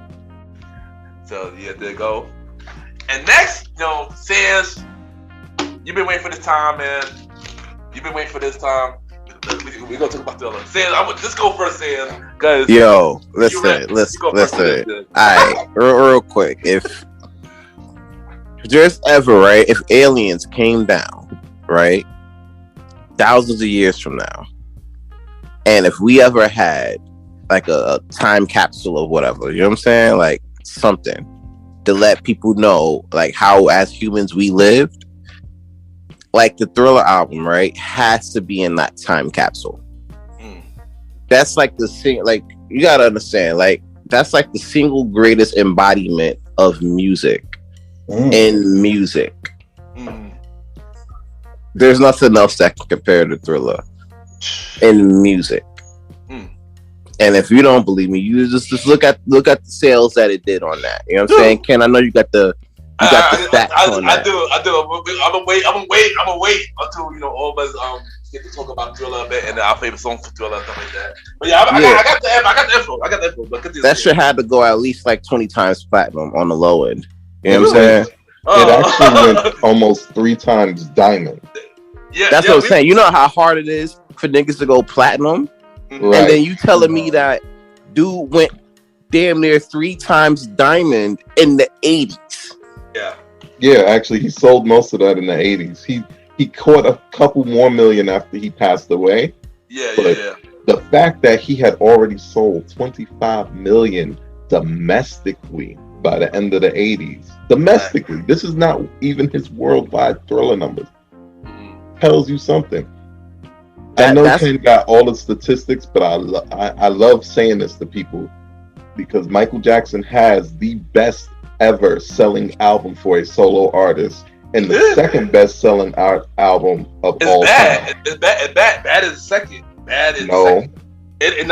yeah, there you go. And next, Sans, you've been waiting for this time, man. You've been waiting for this time. We're gonna talk about the other. Sans, I would just go first, Sans. Yo, listen. All right, real quick. If there's ever, right, if aliens came down, right, thousands of years from now, and if we ever had like a time capsule of whatever, you know what I'm saying, like something to let people know like how as humans we lived, like the Thriller album, right, has to be in that time capsule. That's like the thing. Like you gotta understand, like that's like the single greatest embodiment of music in music. There's nothing else that can compare to Thriller in music. And if you don't believe me, you just look at the sales that it did on that. You know what I'm saying? Ken, I know you got the stats on that. I do. I'm gonna wait until all of us get to talk about Thriller a bit and our favorite songs for Thriller and stuff like that. But yeah, I got the info. But that shit had to go at least like 20 times platinum on the low end. You know what I'm saying? It actually went almost 3 times diamond. Yeah, that's what I'm saying. You know how hard it is for niggas to go platinum? Right. And then you telling me that dude went damn near 3 times diamond in the 80s. Yeah, actually, he sold most of that in the 80s. He caught a couple more million after he passed away. The fact that he had already sold 25 million domestically by the end of the 80s. Domestically. This is not even his worldwide Thriller numbers. Tells you something. I know Ken got all the statistics, but I love saying this to people because Michael Jackson has the best ever selling album for a solo artist and the second best selling album of all time. It's bad. Bad is second. Bad is second.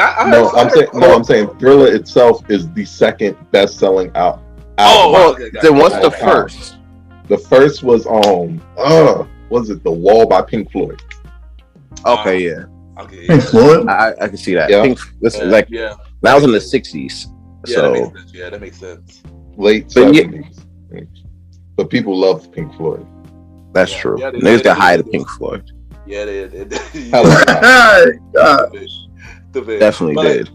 I'm saying Thriller itself is the second best selling album. Then what's the first? The first was was it The Wall by Pink Floyd? Okay, yeah. Okay, Pink Floyd? I can see that. Yeah. That was in the 60s. So that makes sense. Late 70s. But people loved Pink Floyd. That's true. Niggas got high to Pink Floyd. Yeah, they did. Definitely did.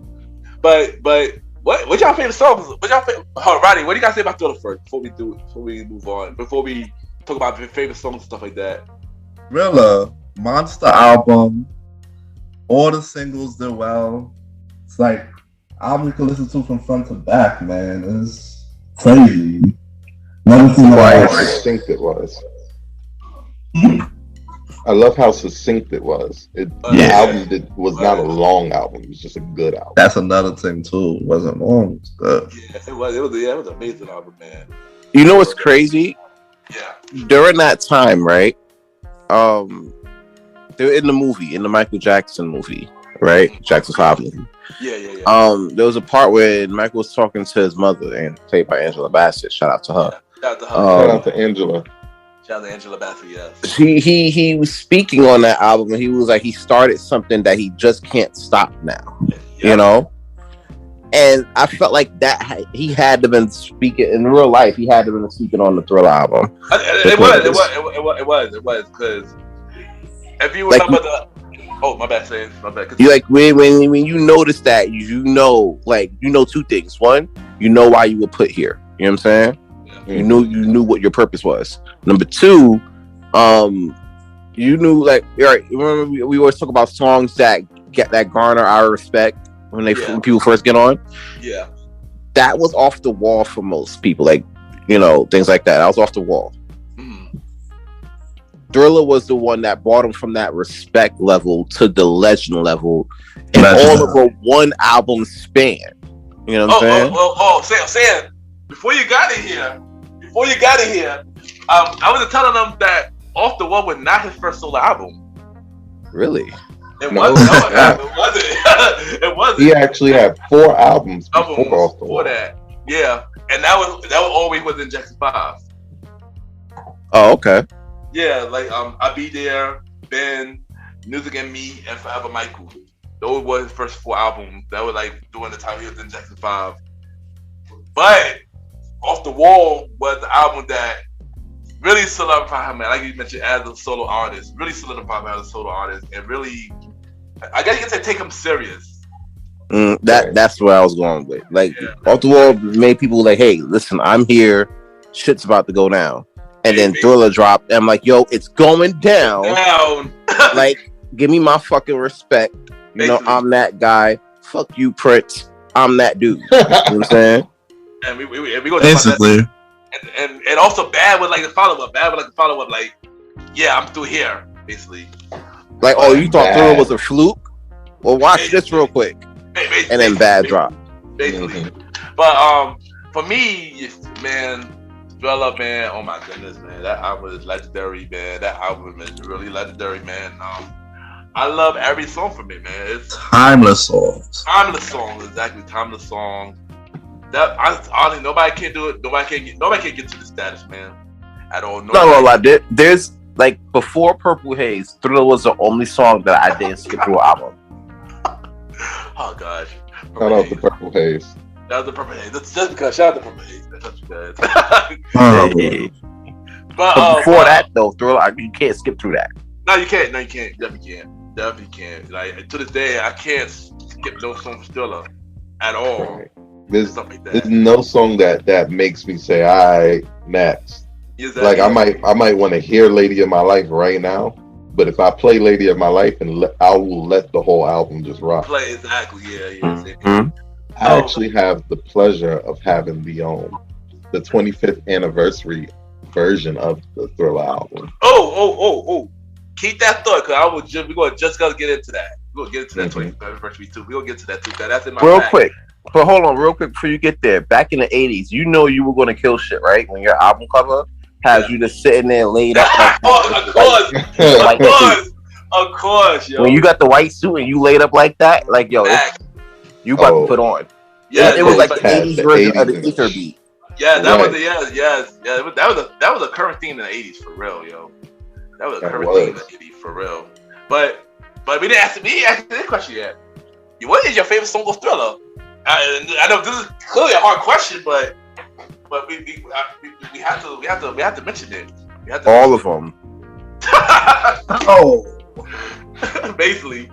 But what y'all favorite songs? Roddy, what do you guys say about Thriller first before we move on? Before we talk about your favorite songs and stuff like that. Thriller, monster album. All the singles did well. It's like album you can listen to from front to back, man. It's crazy. Never seen how succinct it was. I love how succinct it was. The album was not a long album. It was just a good album. That's another thing too. It wasn't long. It was good. Yeah, it was an amazing album, man. You know what's crazy? Yeah. During that time, right? They were in the Michael Jackson movie, right? Jackson 5 movie. Yeah. There was a part where Michael was talking to his mother, and played by Angela Bassett. Shout out to her. Shout out to Angela. Shout out to Angela Bassett, yes. He was speaking on that album, and he was like, he started something that he just can't stop now. You know? And I felt like that he had to been speaking in real life. He had to been speaking on the Thriller album. It was because if you remember my bad. You like when you notice that you know 2 things. One, you know why you were put here. You know what I'm saying? Yeah. You knew what your purpose was. Number 2, you knew remember we always talk about songs that garner our respect. When people first get on, that was off the wall for most people. Things like that. I was off the wall. Thriller was the one that brought him from that respect level to the legend level in all of a 1 album span. You know what I'm saying? Sam, before you got in here, I was telling them that Off the Wall was not his first solo album. Really? It wasn't. He actually had 4 albums before that. Yeah, and that was always within Jackson 5. Oh, okay. Yeah, I'll Be There, Ben, Music and Me, and Forever Michael. Those were his first 4 albums. That was during the time he was in Jackson 5. But Off the Wall was the album that really solidified him, man. Like you mentioned, as a solo artist, and really, I guess you can say, take him serious. That's where I was going with. Off the Wall made people hey, listen, I'm here. Shit's about to go down. And then Thriller dropped, and I'm like, yo, it's going down. Give me my fucking respect. You know, I'm that guy. Fuck you, Prince. I'm that dude. You know what I'm saying? And we go basically. And also Bad was the follow up. Yeah, I'm through here, basically. You thought Thriller was a fluke? Well, watch this real quick. And then Bad drop. Basically. But for me, man, Thriller, man. Oh my goodness, man. That album is legendary, man. That album is really legendary, man. I love every song from it, man. It's timeless songs. Timeless songs, exactly. Timeless songs. That honestly, nobody can do it. Nobody can get to the status, man. At all. There's like before Purple Haze, Thriller was the only song that I didn't skip through an album. Oh gosh. Shout out to Purple Haze. That was the Purple Haze. That's just because shout out to Purple Haze. That's what you guys. But before that though, Thriller, you can't skip through that. No, you can't. Definitely can't. Like to this day, I can't skip no song from Thriller at all. Right. There's no song that makes me say, "All right, next." Exactly. Like I might want to hear "Lady of My Life" right now, but if I play "Lady of My Life" I will let the whole album just rock. Play exactly, yeah. Mm-hmm. I actually have the pleasure of having the 25th anniversary version of the Thriller album. Oh! Keep that thought, because we're gonna get into that. We're gonna get into that 25th anniversary too. We're gonna get to that too. That's in my real bag. Quick. But hold on, real quick before you get there. Back in the 80s, you know you were gonna kill shit, right? When your album cover has you just sitting there laid up. Of course, yo. When you got the white suit and you laid up like that, like yo, you about to put on. Yeah, it was like the 80s version of the ether beat. Yeah, that was that was a current theme in the 80s for real, yo. That was a current theme in the 80s for real. But we didn't ask this question yet. What is your favorite song of Thriller? I know this is clearly a hard question, but we have to mention it. All of them. Basically.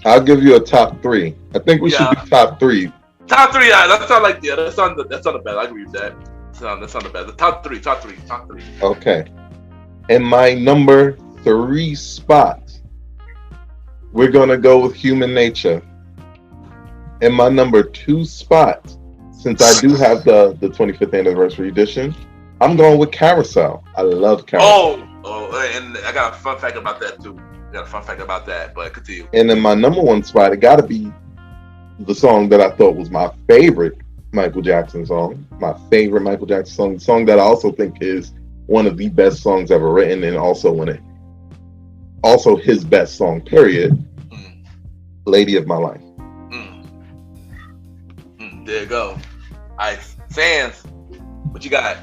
I'll give you a top 3. I think we should do top 3. Top 3, that's not like that's on the bad. I agree with that. That's on the bad. The top 3. Okay. In my number 3 spot, we're gonna go with Human Nature. In my number 2 spot, since I do have the 25th anniversary edition, I'm going with Carousel. I love Carousel. Oh, and I got a fun fact about that too. But continue. And in my number 1 spot, it got to be the song that I thought was my favorite Michael Jackson song. My favorite Michael Jackson song. The song that I also think is one of the best songs ever written, and also his best song, period. Lady of My Life. There you go. All right, Sans, what you got?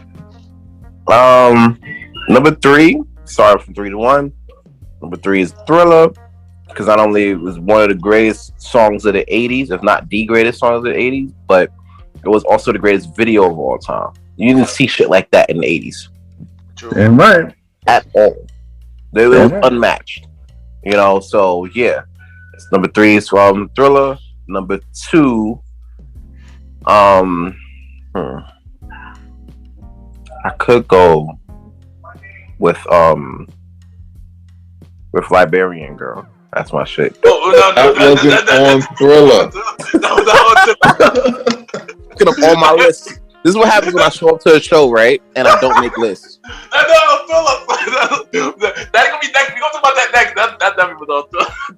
Number 3, sorry from 3 to 1. Number 3 is Thriller, because not only it was one of the greatest songs of the 80s, if not the greatest song of the 80s, but it was also the greatest video of all time. You didn't see shit like that in the 80s. True. Damn right. At all. They were unmatched. You know, so yeah. It's number 3 is from Thriller. Number 2, I could go with Liberian Girl. That's my shit. That wasn't on Thriller. Look up all my lists. This is what happens when I show up to a show, right? And I don't make lists. That we gonna talk about that next. That definitely was on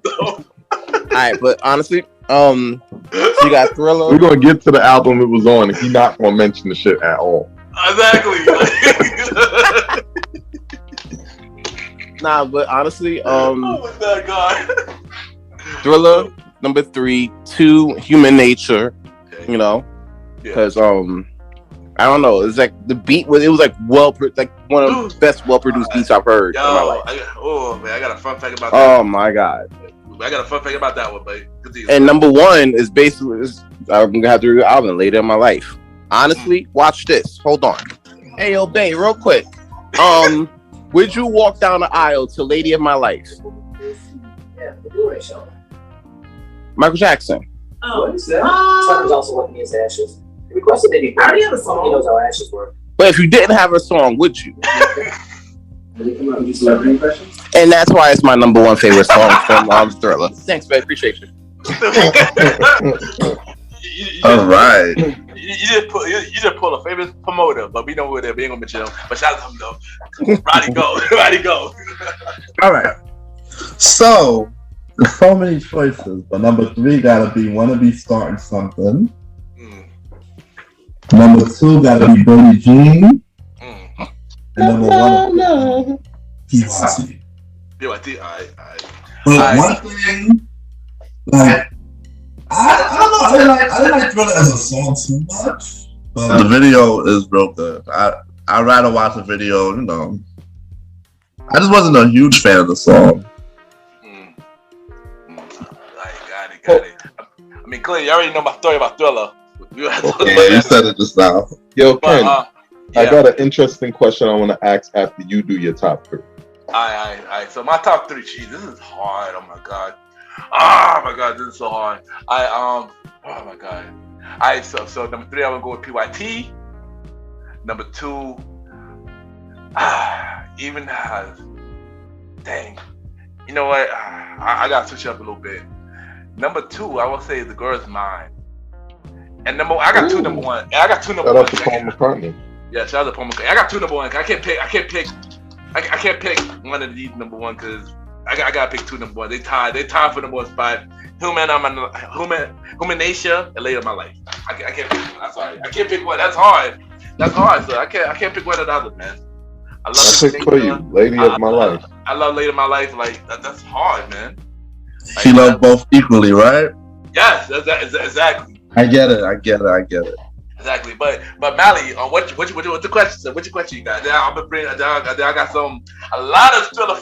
Thriller. Alright, but honestly, so you got Thriller. We're gonna get to the album it was on if you're not gonna mention the shit at all. Exactly. Nah, but honestly, oh my God. Thriller, number 3, 2, Human Nature. Okay. You know, because I don't know. It's like the beat was. It was like one of the best well-produced beats I've heard in my life. I got a fun fact about that. Oh my God. I got a fun fact about that one, but and number 1 is basically I'm gonna have to review the album Later in My Life. Honestly, watch this. Hold on. Hey, yo, Bay, real quick. Would you walk down the aisle to Lady of My Life? Yeah, the Blu-ray show. Michael Jackson. Oh, what is that? Trump was also looking at his ashes. He requested that he have a song. He knows how ashes work. But if you didn't have a song, would you? And that's why it's my number 1 favorite song from Thriller. Thanks, man. Appreciate you. All right. You just pull a favorite promoter, but we know who they're being gonna mention them. But shout out to them though. Roddy go. All right. So there's so many choices, but number 3 gotta be "Wanna Be Starting Something." Number 2 gotta be Billie Jean. And number 1, PYT. PYT, alright. But one thing, like, I don't know, I didn't like Thriller as a song too much. But the video is real good. I'd rather watch the video, you know. I just wasn't a huge fan of the song. Got it. I mean, clearly, you already know my story about Thriller. Yeah, you said it just now. Yo, Ken, I got an interesting question I want to ask after you do your top 3. Alright. So my top 3, geez, this is hard. Oh my god, this is so hard. Oh my god. Alright, so number 3, I'm gonna go with PYT. Number 2, dang. You know what? I gotta switch up a little bit. Number 2, I will say The Girl Is Mine. And I got 2 number 1. I got 2 number 1. Shout out to Paul McCartney. Yeah, shout out to Paul McCartney. I got 2 number 1. I can't pick one of these number 1 because I gotta pick 2 number 1. They tied for number 1 spot. Human Nature and Later in My Life. I can't pick one. I'm sorry. I can't pick one. That's hard. So I can't pick one or the other, man. I pick for you, Lady of My Life. I love Later in My Life. Like that's hard, man. Like, she loved both equally, right? Yes, exactly. I get it. Exactly, but Mally, what's the question? What's your question you got? I got a lot of Thriller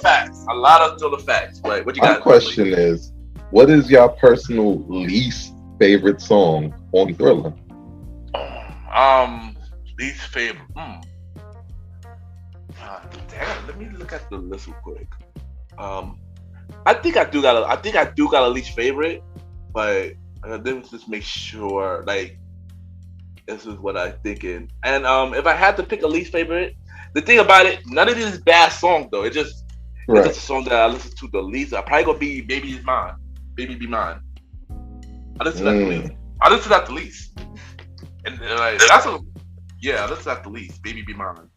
facts. Right, what you got? My question is, what is your personal least favorite song on Thriller? Least favorite. Let me look at the list real quick. I think I do got a least favorite, but let me just make sure. Like, this is what I'm thinking. And if I had to pick a least favorite, the thing about it, none of these is bad songs though. It's just a song that I listen to the least. I probably gonna be Baby Be Mine. I listen to that the least. And like I listen to that the least. Baby Be Mine.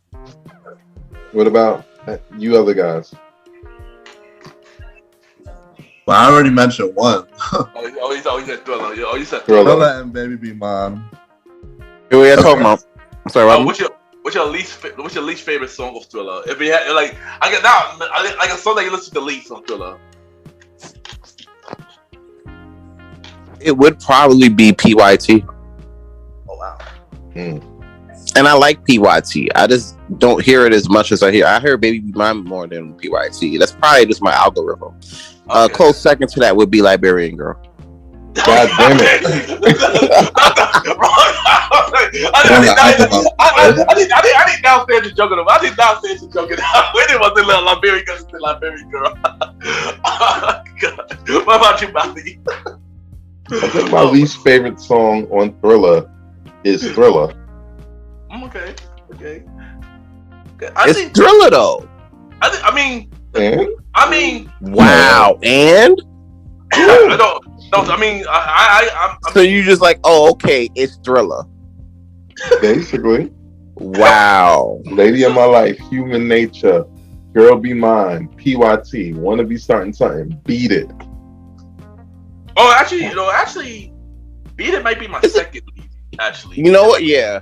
What about you other guys? Well, I already mentioned one. You said Thriller. You said Thriller and Baby Be Mine. What are you talking about? I'm sorry, what's your least favorite song of Thriller? If you had like a song that you listen to the least on Thriller. It would probably be PYT. Oh wow. And I like PYT. I just don't hear it as much as I hear. I hear Baby Be Mine more than PYT. That's probably just my algorithm. Okay. Close second to that would be Liberian Girl. God damn it. I did not say you're joking. I did not say you're joking. We didn't want to let Liberian Girl say Liberian Girl. Oh, God. What about you, Bobby? I think my least favorite song on Thriller is Thriller. Okay. It's Thriller though. I mean, wow. And I don't. No, I mean, I'm so you just like, oh, okay, it's Thriller. Basically. Wow. Lady of My Life, Human Nature, Girl Be Mine, PYT, Wanna Be Something, Beat It. Oh, actually, Beat It might be my second lead. Actually, you know what? Yeah.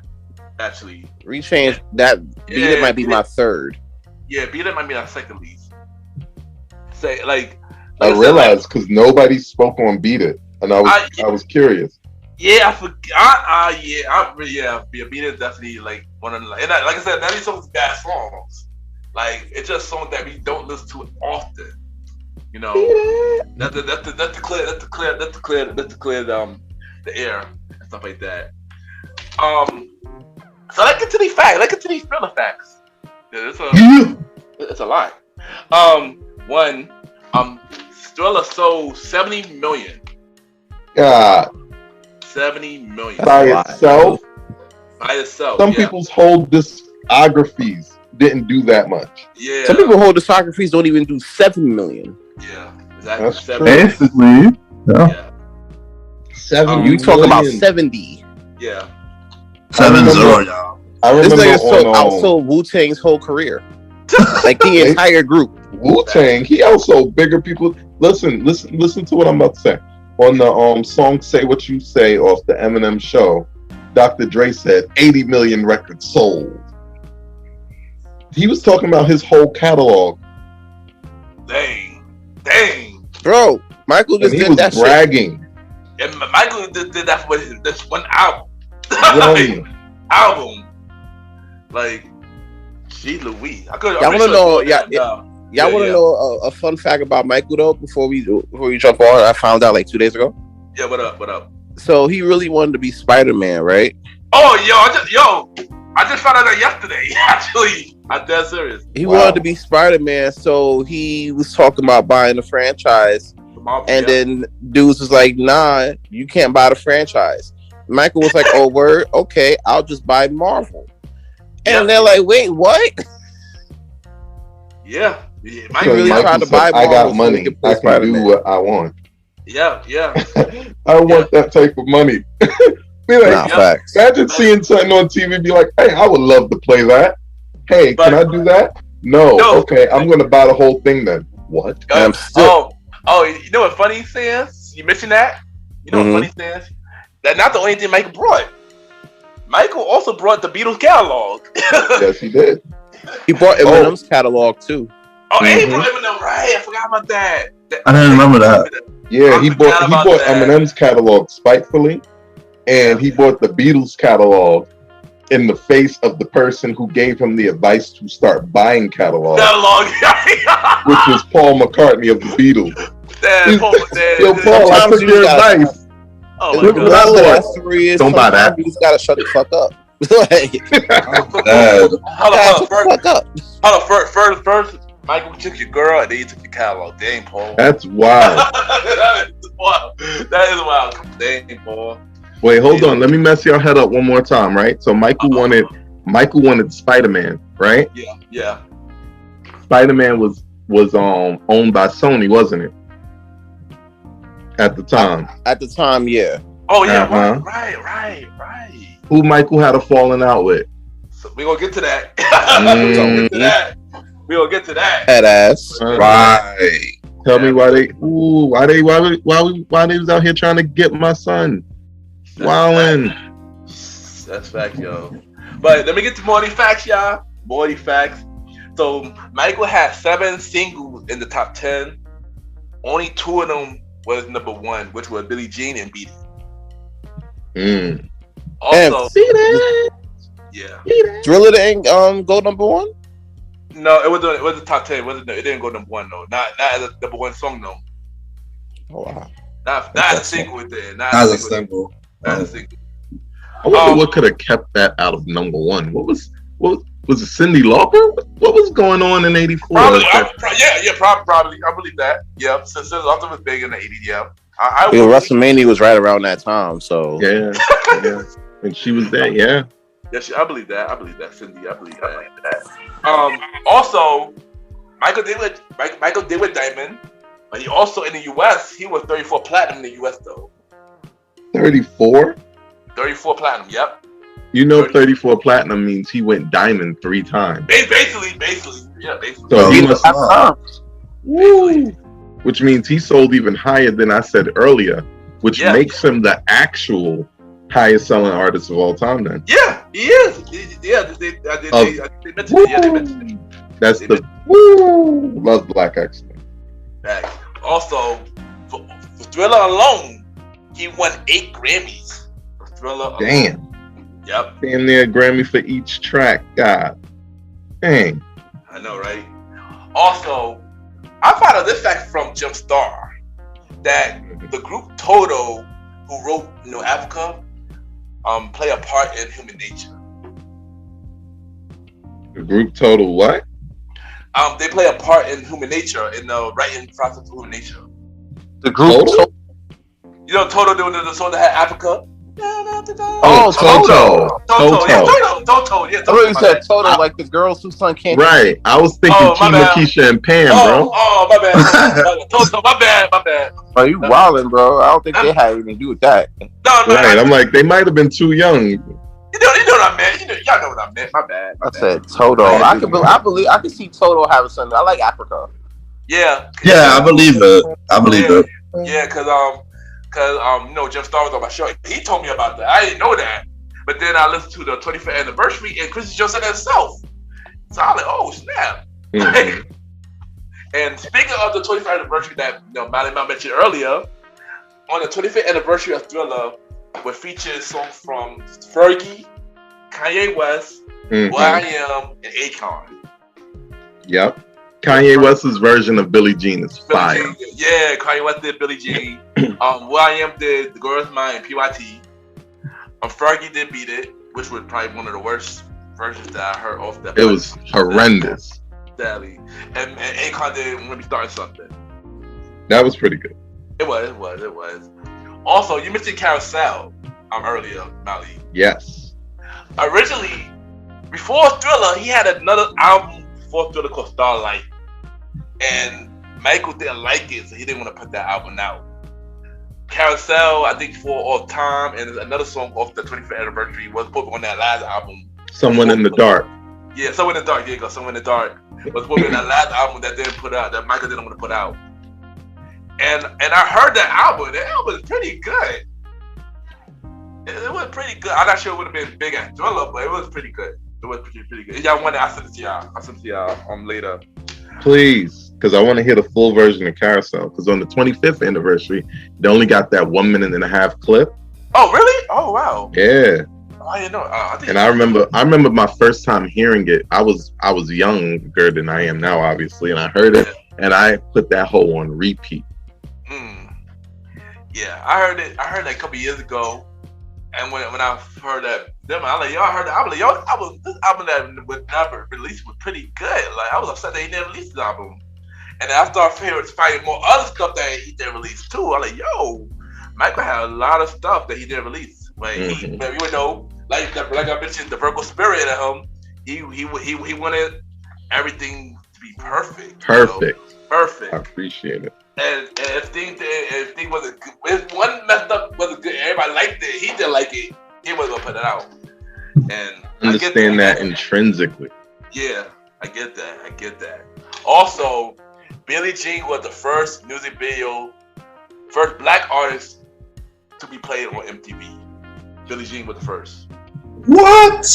Actually, rechange that. Beat It might be my third. Yeah, Beat It might be my second lead. Say like. I realized because nobody spoke on Beat It, and I was curious. Yeah, I forgot. Beat It definitely like one of the, and like I said, none of these songs are bad songs. Like it's just songs that we don't listen to often. You know, that's to clear the air and stuff like that. So let's get to these facts. Let's get to these Thriller facts. Yeah, it's a lot. One. Thriller sold 70 million. God. 70 million. By itself? By itself. Some people's whole discographies didn't do that much. Yeah. Some people hold discographies don't even do 7 million. Yeah, exactly. That's 7 basically. Yeah. 7 you talk about 70. Yeah. 7-0, y'all. I remember this nigga outsold Wu-Tang's whole career. Like the entire group. Wu-Tang, he also bigger people. Listen to what I'm about to say. On the song "Say What You Say" off the Eminem show, Dr. Dre said 80 million records sold. He was talking about his whole catalog. Dang. Bro, Michael just did that bragging. Shit. And Michael did that for this one album. Album. Like, gee Louise. Y'all want to know? Y'all want to know a fun fact about Michael though? Before we jump on, I found out like 2 days ago. Yeah, what up? So he really wanted to be Spider-Man, right? Oh, I just found out that yesterday. Actually, I'm dead serious. He wanted to be Spider-Man, so he was talking about buying the franchise, then dudes was like, "Nah, you can't buy the franchise." Michael was like, "Oh, word, okay, I'll just buy Marvel." And they're like, "Wait, what?" Yeah. Michael really tried to buy Marvel. I got money. So I can do what I want. Yeah. I want that type of money. Be like, imagine seeing something on TV and be like, "Hey, I would love to play that. Hey, can I do that?" No. Okay, I'm going to buy the whole thing then. What? You know what funny says? You mentioned that? You know what funny says? That's not the only thing Michael brought. Michael also brought the Beatles catalog. Yes, he did. He brought Eminem's catalog too. Oh, and he brought Eminem, right? I forgot about that. I didn't remember that. Yeah, he bought Eminem's catalog spitefully, and he bought the Beatles catalog in the face of the person who gave him the advice to start buying catalogs, which was Paul McCartney of the Beatles. Yo, Paul, I took your advice. Oh my God. Don't buy that. You just gotta shut the fuck up. First, Michael took your girl, and then you took your catalog. Dang, Paul. That's wild. That is wild. Dang, Paul. Wait, hold on. Let me mess your head up one more time, right? So Michael wanted Spider-Man, right? Yeah. Spider-Man was owned by Sony, wasn't it? At the time. Yeah. Oh yeah, right. Who Michael had a falling out with? So we gonna get to that. We gonna get to that. Head ass. Right. Tell me why they was out here trying to get my son. Wildin'. That's fact, yo. But let me get to more of these facts, y'all. More of these facts. So Michael had 7 singles in the top 10. Only 2 of them was number 1, which was Billie Jean and Beat It. Also, yeah. Thriller didn't go number 1? No, it was the top 10. It didn't go number 1 though. Not as a number 1 song though. Oh wow. Not as a single with it. Not as a single. Not as a single. I wonder what could have kept that out of number 1. What was it? Cindy Lauper? What was going on in '84? Probably. Probably. I believe that. Yeah. Since Lauper was big in the '80s. Yeah. WrestleMania was right around that time. So yeah. And she was there. Yeah. Yeah. I believe that. Cindy. I believe that. Also, Michael did with Diamond, but he also in the U.S. he was 34 platinum in the U.S. though. 34? 34 platinum. Yep. You know, 34 platinum means he went diamond 3 times. Basically. Yeah, basically. So he must have. Woo! Which means he sold even higher than I said earlier, which makes him the actual highest selling artist of all time then. Yeah, he is. They mentioned it. That's the woo! Love Black Excellence. Also, for Thriller alone, he won 8 Grammys. For Thriller alone. Damn. Yep. Damn near a Grammy for each track. God. Dang. I know, right? Also, I found out this fact from Jumpstar that the group Toto, who wrote Africa, play a part in Human Nature. The group Total what? They play a part in Human Nature, in the writing process of Human Nature. The group Toto? You know Toto doing the song that had Africa? Oh, Toto. Toto. Yeah, I thought you said Toto, like the girls whose son can't. Right. I was thinking Keisha and Pam, bro. Oh, my bad. Toto, my bad. Bro, you wildin', bro. I don't think they had anything to do with that. No. Right. I'm like, they might have been too young. You know what I meant. Y'all know what I meant. My bad. I said Toto. I can see Toto having something. I like Africa. Yeah. Yeah, I believe it. Yeah, because Jumpstar was on my show. He told me about that. I didn't know that. But then I listened to the 25th anniversary, and Quincy Jones said that himself. So I'm like, oh snap! Mm-hmm. And speaking of the 25th anniversary that Malimal mentioned earlier, on the 25th anniversary of Thriller, would feature songs from Fergie, Kanye West, Y.M, and Akon. Yep. Kanye West's version of Billie Jean is fire. Yeah, Kanye West did Billie Jean. Y.M did The Girl's Mind and PYT. Fergie did Beat It, which was probably one of the worst versions that I heard off that. It was horrendous. Sadly. And Akon did When We Started Something. That was pretty good. It was. Also, you mentioned Carousel earlier, Mali. Yes. Originally, before Thriller, he had another album before Thriller called Starlight. And Michael didn't like it, so he didn't want to put that album out. Carousel, I think, For All Time, and another song off the 25th anniversary was put on that last album. Someone in the Dark. Yeah, Someone in the Dark. There you go. Someone in the Dark was put on that last album that didn't put out, that Michael didn't want to put out. And I heard that album. That album was pretty good. It was pretty good. I'm not sure it would have been big as Thriller, but it was pretty good. It was pretty good. If y'all want it, I'll send it to y'all. I'll send it to y'all later. Please, because I want to hear the full version of Carousel. Because on the 25th anniversary, they only got that 1.5 minute clip. Oh, really? Oh, wow. Yeah. Oh, I didn't know. And I remember my first time hearing it. I was younger than I am now, obviously, and I heard it, and I put that whole on repeat. Yeah, I heard it like a couple years ago, and when I heard that, I was like, yo, I heard the album. Like, this album that was never released was pretty good. Like, I was upset that he didn't release the album. And then I started finding more other stuff that he didn't release too. I was like, yo, Michael had a lot of stuff that he didn't release. Like, you would know, like I mentioned, the Virgo spirit in him. He wanted everything to be perfect. Perfect. Perfect. I appreciate it. And if thing wasn't good, if one messed up wasn't good, everybody liked it. He didn't like it. He wasn't gonna put it out. And understand that intrinsically. Yeah, I get that. Also, Billie Jean was the first music video, first black artist to be played on MTV. Billie Jean was the first. What?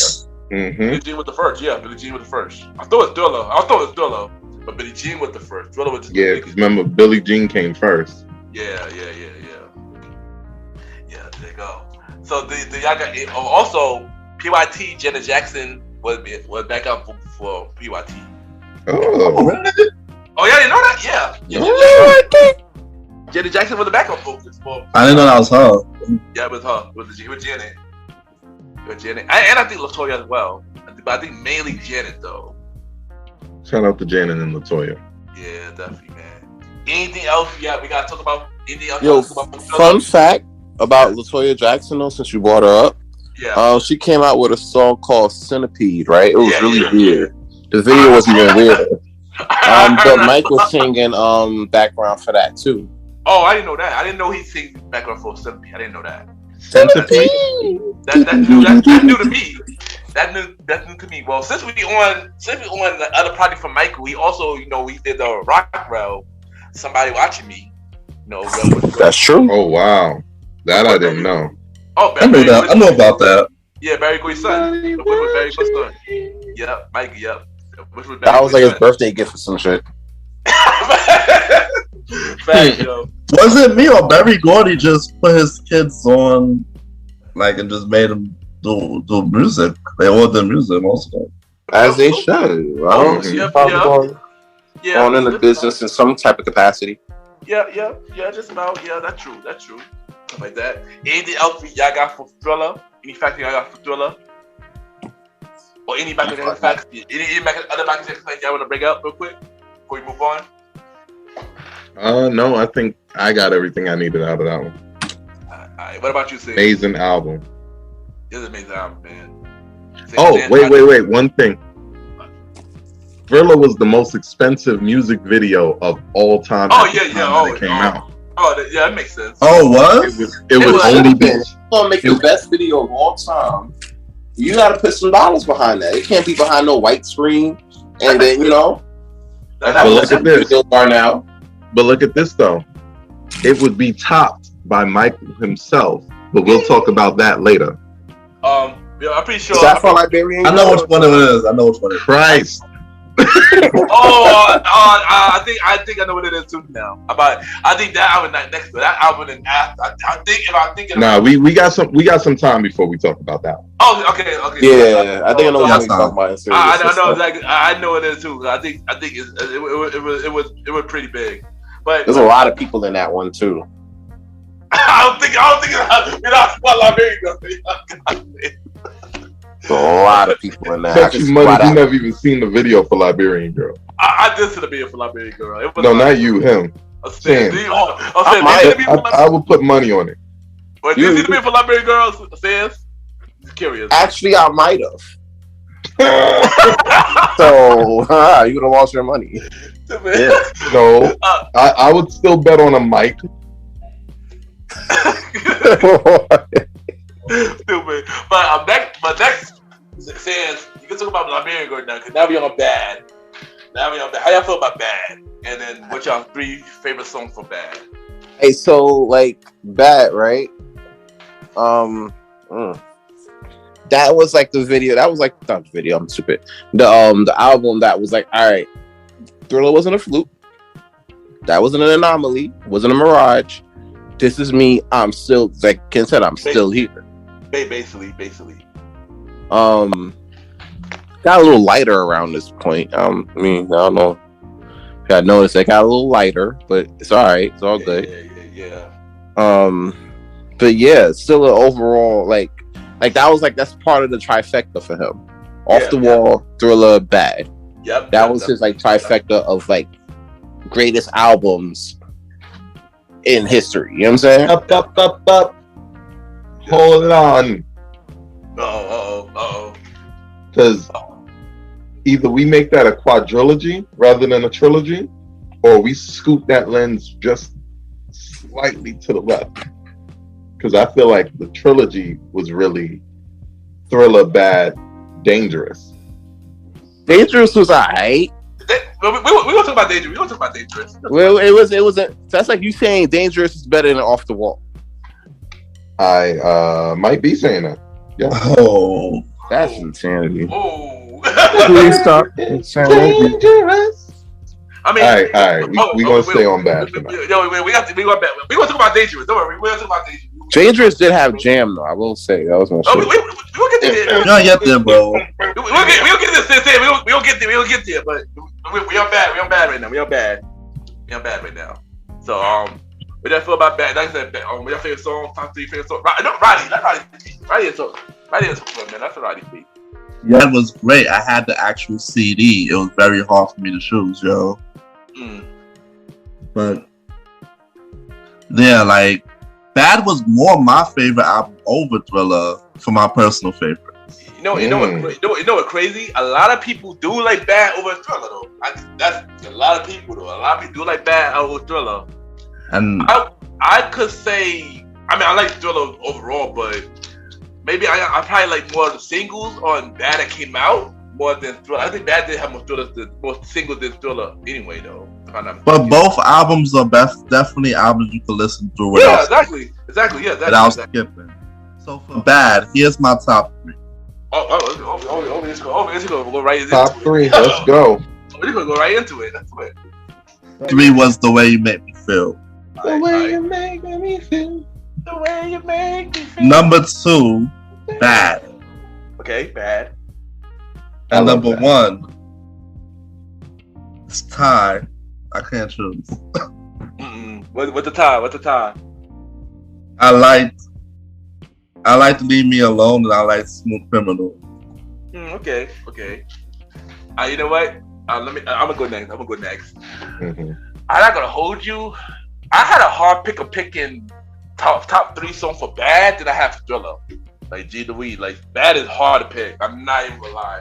Mm-hmm. Billie Jean was the first. Yeah, Billie Jean was the first. I thought it was Thriller. But Billie Jean was the first. Thriller was just because remember, Billie Jean came first. Yeah. Yeah, there you go. So the y'all got also PYT. Janet Jackson was back up for PYT. Oh, really? Oh yeah, you know that? Yeah. Janet Jackson was the backup vocalist for. I didn't know that was her. Yeah, it was her. With Janet. And I think LaToya as well. But I think mainly Janet though. Shout out to Janet and LaToya. Yeah, definitely, man. Anything else we gotta talk about? Anything else? Yo, fun fact about LaToya Jackson, though, since you brought her up. Yeah. She came out with a song called Centipede, right? It was really weird. The video was even weirder. But Mike was singing background for that too. Oh, I didn't know that. I didn't know he sings background for Centipede. I didn't know that. Centipede? That's new to me. That's new to me. Well, since we on the other project from Michael, we also, we did the Rockwell, Somebody Watching Me. That's true. Oh wow, that I didn't know. Oh, I know that. I know about that. Yeah, Barry Goy's son. Which was Barry Goy's son. Yep, Mike. Yep. That was like his birthday gift or some shit. Fact, yo. Was it me or Barry Gordy just put his kids on, and just made them do music? They all did music most of them. As they should. Probably going in the business in some type of capacity. Yeah, just about. Yeah, that's true. Something like that. Anything else y'all got for Thriller? Any facts y'all got for Thriller? Or any back of facts? Any other back of facts y'all want to bring up real quick before we move on? No, I think I got everything I needed out of that one. Alright, what about you, Sid? Amazing album. It's an amazing album, man. Wait. One thing. Thriller was the most expensive music video of all time. It came out. Oh, yeah, that makes sense. Oh, what? It was only been. Gonna make the best video of all time. You gotta put some dollars behind that. It can't be behind no white screen. And then But look at this. But look at this though. It would be topped by Michael himself. But we'll talk about that later. I'm pretty sure. Is that for Liberian? I know which one it is. Christ. I think I know what it is too now. I think that album next to that album and after. I think. Nah, we got some time before we talk about that one. Oh, okay. Yeah, I think I know what you're talking about. I know exactly. I know it is too. I think it was pretty big. But there's a lot of people in that one too. I don't think about Liberian Girl. There's a lot of people in that. Bet you money you never even seen the video for Liberian Girl. I did see the video for Liberian Girl. It was not you, him. Sam. I would put money on it. But did you see the video for Liberian Girl, Sam? Curious. Actually, I might have. So you would have lost your money. Yeah. No, I would still bet on a mic. Stupid. But next says you can talk about Liberian Girl now because now we on Bad. How y'all feel about Bad? And then what y'all 3 favorite songs for Bad? Hey, so like Bad, right? That was like the video. That was like not the video. I'm stupid. The album that was like, all right, Thriller wasn't a fluke. That wasn't an anomaly. Wasn't a mirage. This is me. I'm still, like Ken said, I'm still here. Basically. Got a little lighter around this point. I mean, I don't know. I noticed it got a little lighter, but it's all right. It's all good. Yeah. But yeah, still an overall like that was like that's part of the trifecta for him. Off the Wall, Thriller, Bad. Yep. That was his like trifecta of like greatest albums in history. You know what I'm saying? Up. Hold on. Uh-oh. Because either we make that a quadrilogy rather than a trilogy, or we scoot that lens just slightly to the left. Because I feel like the trilogy was really Thriller, Bad, Dangerous. Dangerous was alright. We gonna talk about Dangerous. Well, it was. That's like you saying Dangerous is better than Off the Wall. I might be saying that. Yeah. Oh, that's insanity. Oh. Please stop. Dangerous. I mean, all right. We gonna stay on Bad. Yo, we gonna talk about Dangerous. Don't worry, we gonna talk about Dangerous. Dangerous did have Jam though. I will say that was my shit. We'll get there. you don't get there, bro. We'll get there. We'll get there. But we are bad. We are bad right now. We are bad right now. So what do you feel about Bad? Like I said, what your favorite song? Top 3 favorite songs? Roddy is so man. That's a Roddy beat. Yeah, it was great. I had the actual CD. It was very hard for me to choose, yo. But yeah, like Bad was more my favorite album over Thriller for my personal favorite. You know what crazy? A lot of people do like Bad over Thriller though. That's a lot of people though. A lot of people do like Bad over Thriller. And I could say, I mean, I like Thriller overall, but maybe I probably like more of the singles on Bad that came out more than Thriller. I think Bad did have more singles than Thriller anyway though. But both albums are definitely albums you can listen through without exactly. Yeah, without skipping. So for Bad, here's my top 3. Let's go right into top 3. Let's go. We're gonna go right into it. That's it. 3 was The Way You Make Me Feel. The way you make me feel. The way you make me feel. Number 2, Bad. Okay, Bad. And number 1, it's tied. I can't choose. What's the tie? I like Leave Me Alone, and I like Smooth Criminal. Okay. You know what? I'm gonna go next. I'm not gonna hold you. I had a hard picking top 3 songs for Bad that I have for Thriller. Like G the Weed. Like Bad is hard to pick. I'm not even gonna lie.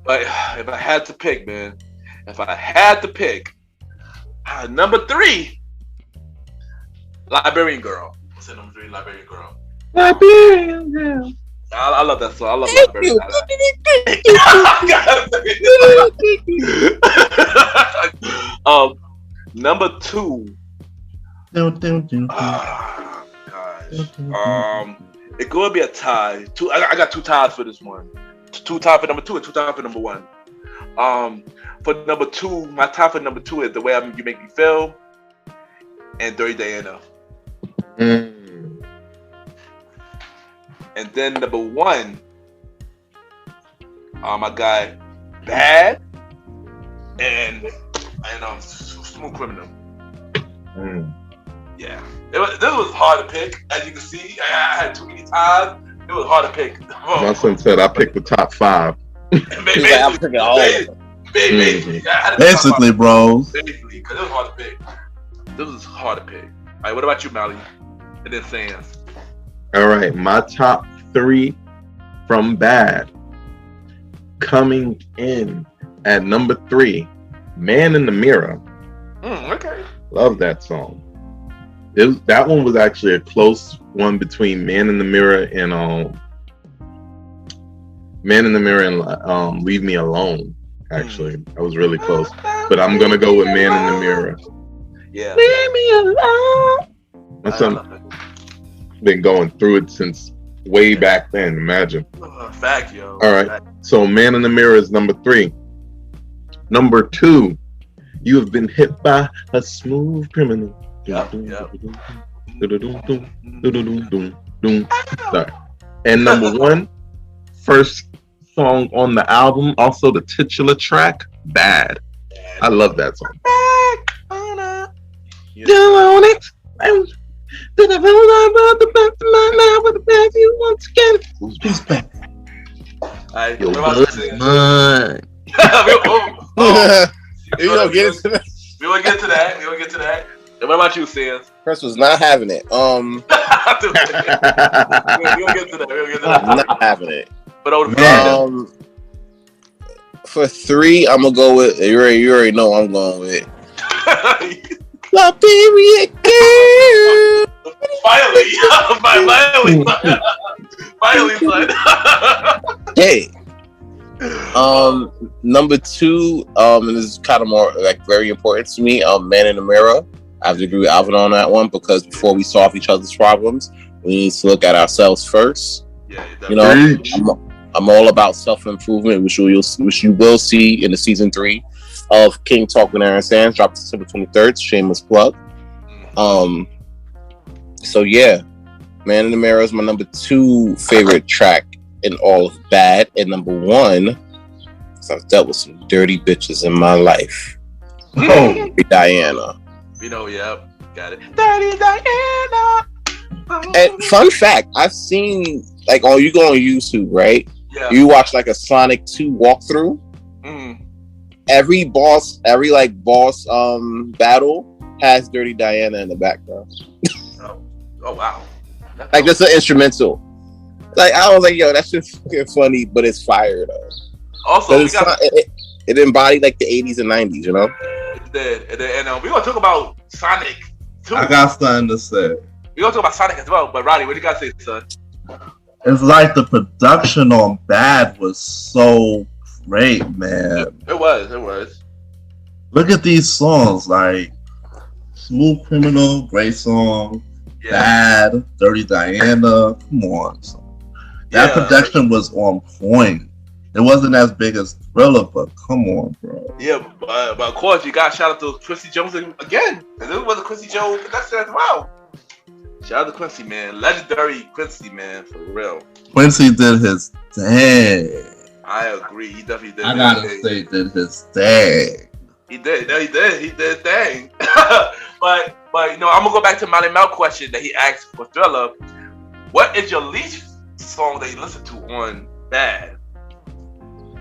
But if I had to pick, man. Number 3, Liberian Girl. What's number 3? Liberian Girl. I love that song. I love Liberian Girl. Number 2. God. It could be a tie. I got 2 ties for this one. 2 ties for number 2 and 2 ties for number 1. For number 2, my tie for number 2 is The Way You Make Me Feel and Dirty Diana. And then number 1, I got Bad and Smooth Criminal. Yeah, this was hard to pick. As you can see, I had too many ties. It was hard to pick. My son said I picked the top 5. Basically, bro. Basically, because it was hard to pick. This was hard to pick. All right, what about you, Mally? And then Sands. All right, my top 3 from Bad. Coming in at number 3, Man in the Mirror. Okay. Love that song. That one was actually a close one between Man in the Mirror and Leave Me Alone. Actually, I was really close, but I'm gonna go with Man in the Mirror. Yeah. Leave me alone. My son been going through it since way back then. Imagine. Fact, yo. All right. So Man in the Mirror is number 3. Number 2, You Have Been Hit by a Smooth Criminal. Sorry. And number 1, first song on the album, also the titular track, Bad. I love that song. You want it? Did I feel like about the back of my mind with the back you once again? Who's back? Yo, mine. We don't get into that. We won't get to that. And what about you, Sands? Chris was not having it. We won't get to that. Not having it. But for 3, I'm gonna go with. You already know I'm going with. La period girl. Finally, son. Hey. Number 2, and this is kind of more like very important to me. Man in the Mirror. I have to agree with Alvin on that one because before we solve each other's problems, we need to look at ourselves first. Yeah, you know, I'm all about self-improvement, which you will see in the season 3 of King Talk with Aaron Sands, dropped December 23rd. Shameless plug. So yeah, Man in the Mirror is my number 2 favorite track in all of Bad, and number 1, because I've dealt with some dirty bitches in my life. Diana. You know, got it. Dirty Diana. And fun fact, I've seen you go on YouTube, right? Yeah. You watch like a Sonic 2 walkthrough. Every boss battle has Dirty Diana in the background. Oh wow. That's an instrumental. I was like, yo, that's just funny, but it's fire though. Also, it embodied like the 80s and 90s, you know? It did. And we're gonna talk about Sonic too. I got something to say. We're gonna talk about Sonic as well, but Roddy, what you gotta say, son? It's like the production on Bad was so great, man. It was. Look at these songs, like Smooth Criminal, great song. Yeah. Bad, Dirty Diana, come on. That production was on point. It wasn't as big as Thriller, but come on, bro. Yeah, but of course, you got to shout out to Quincy Jones again. And this was a Quincy Jones production as well. Shout out to Quincy, man. Legendary Quincy, man, for real. Quincy did his thing. I agree. He definitely did. I gotta say, did his thing. He did. No, he did. He did his thing. but I'm gonna go back to Malimal question that he asked for Thriller. What is your least song that you listen to on Bad?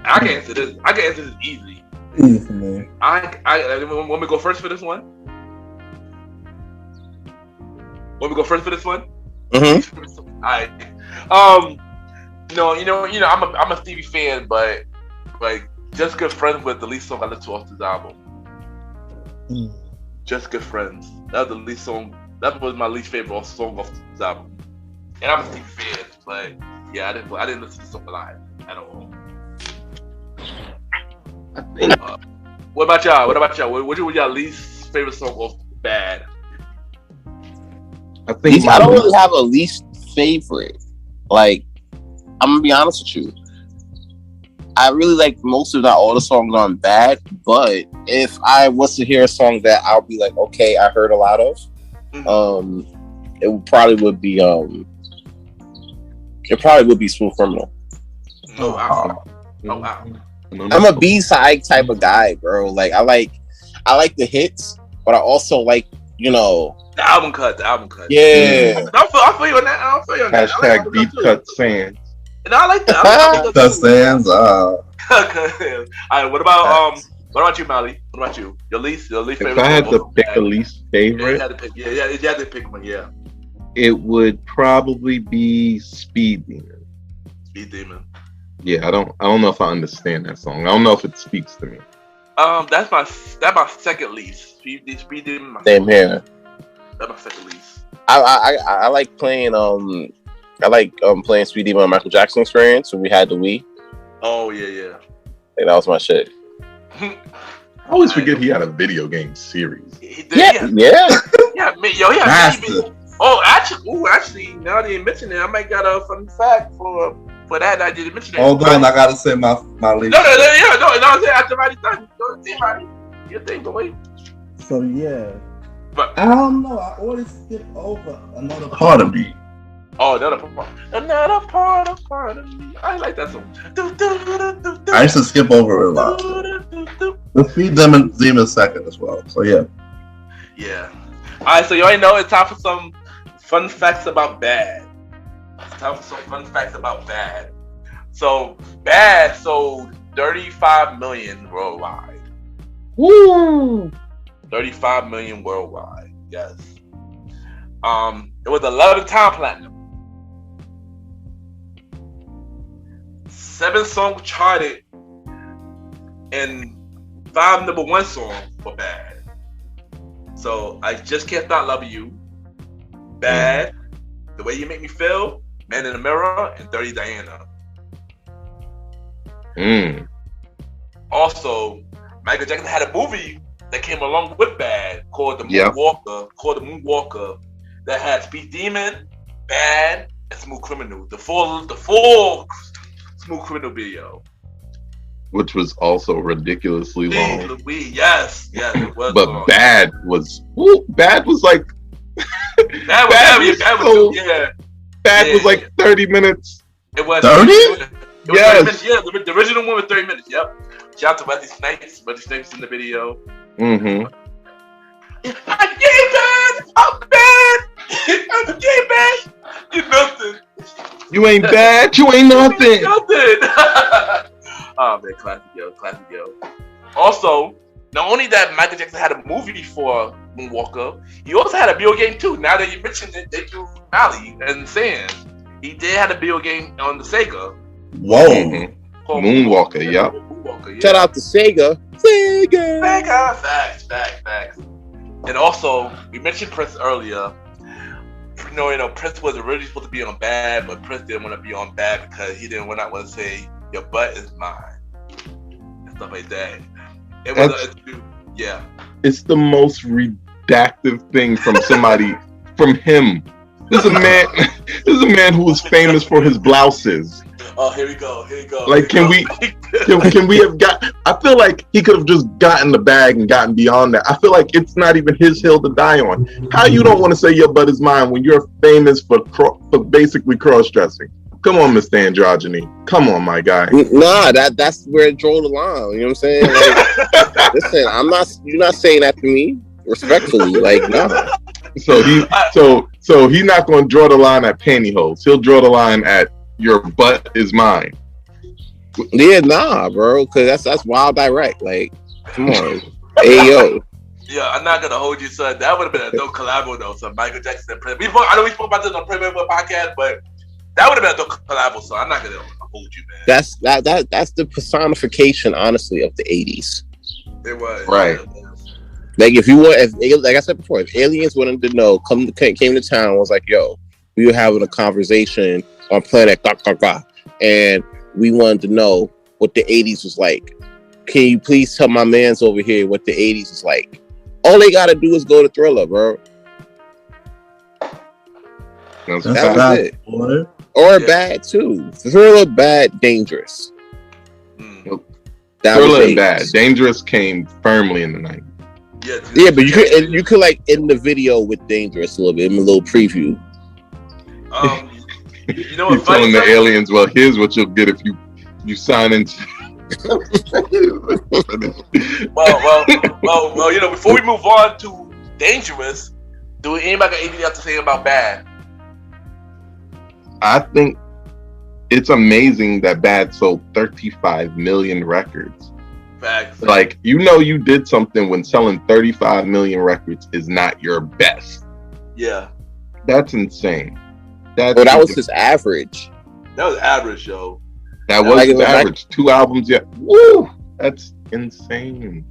I can answer this. I can answer this easily. Mm-hmm. I want me to go first for this one? Want me to go first for this one? Mm-hmm. Alright. I'm a Stevie fan, but like Just Good Friends was the least song I listened to off this album. Just Good Friends. That was the least song. That was my least favorite song off this album. And I'm a Stevie fan, but yeah, I didn't listen to the song live at all. I think. What about y'all? What was your least favorite song of Bad? I think I don't really have a least favorite. Like, I'm gonna be honest with you. I really like most of not all the songs aren't bad, but if I was to hear a song that I'll be like, okay, I heard a lot of, it probably would be Smooth Criminal. Oh wow. Oh wow. I'm a B-side type of guy, bro. Like I like the hits, but I also like, you know, the album cut. Yeah. I feel you on that. Hashtag deep cut sands. And I like that. I like that sands. All right. What about you, Mali? What about you? Your least favorite. If I had to pick a least favorite, you had to pick one. Yeah. It would probably be Speed Demon. Speed Demon. Yeah, I don't know if I understand that song. I don't know if it speaks to me. That's my second least. Speed Demon. Same here. That's my second least. I like playing playing Speed Demon on Michael Jackson Experience when we had the Wii. Oh yeah. Like, that was my shit. I always forget he had a video game series. Yeah. Actually, now that you mention it, I might got a fun fact for that. I didn't mention it. Hold on, I gotta say my least. No. After Roddy's done. Go see Roddy. Your thing, but wait. So yeah, but I don't know. I always skip over another part of me. Oh, another part of me. I like that song. I used to skip over it a lot. The Speed Demon second as well. So yeah. Yeah. All right. So you already know it's time for some fun facts about Bad. So Bad sold 35 million worldwide. Woo! 35 million worldwide. Yes. It was 11-time platinum. 7 songs charted, and 5 number 1 songs for Bad. So I Just Can't Stop Loving You, Bad, The Way You Make Me Feel, Man in the Mirror, and Dirty Diana. Also, Michael Jackson had a movie that came along with Bad called The Moonwalker, that had Speed Demon, Bad, and Smooth Criminal. The full Smooth Criminal video, which was also ridiculously long. Yes, it was. But long. Bad was like Bad was like 30 minutes. It was 30? Yes. 30 minutes, yeah, the original one was 30 minutes. Yep. Shout out to Wesley Snipes. Wesley Snipes in the video. Mm-hmm. I'm bad. You nothing. You ain't bad. You ain't nothing. Oh man, classic yo. Also, not only that Michael Jackson had a movie for Moonwalker, he also had a video game too. Now that you mentioned it, they do Mali and Sands. He did have a video game on the Sega. Whoa. Mm-hmm. Moonwalker, yeah. Shout out to Sega. Facts. And also, we mentioned Prince earlier. You know, Prince was originally supposed to be on Bad, but Prince didn't want to be on Bad because he didn't want to say, your butt is mine. And stuff like that. It's the most redactive thing from somebody, from him. This is a man who was famous for his blouses. Oh, here we go. Like, can we have got? I feel like he could have just gotten the bag and gotten beyond that. I feel like it's not even his hill to die on. How you don't want to say your butt is mine when you're famous for basically cross-dressing? Come on, Mr. Androgyny. Come on, my guy. Nah, that's where it drew the line. You know what I'm saying? Like, listen, you're not saying that to me respectfully. Like, no. So he's not going to draw the line at pantyhose. He'll draw the line at your butt is mine. Yeah, nah, bro, because that's wild direct. Like, come on. Hey, yo. Yeah, I'm not gonna hold you, son. That would have been a dope collabo though. So Michael Jackson and Prince. I know we spoke about this on Premiere Boyz Podcast, but that would have been a dope collabo. So I'm not gonna hold you, man. That's the personification, honestly, of the '80s. It was right. Like, like I said before, if aliens wanted to know, came to town, and was like, yo, we were having a conversation on planet and we wanted to know what the 80s was like. Can you please tell my mans over here what the 80s was like? All they gotta do is go to Thriller, bro. That's That was bad. it. Boy. Or Yeah. bad too. Thriller, bad, dangerous. Mm. That was Thriller and it. bad. Dangerous came firmly in the 90s. Yeah, Yeah, but you could like end the video with dangerous a little bit, a little preview. You know what? He's telling the aliens, well, here's what you'll get if you sign into. Well, you know, before we move on to dangerous, do anybody got anything else to say about bad? I think it's amazing that Bad sold 35 million records. Facts. Like, you did something when selling 35 million records is not your best. Yeah, That's insane. But that was his average. that was average, yo. That was Like, his like- average. 2 albums yet. Woo! That's insane.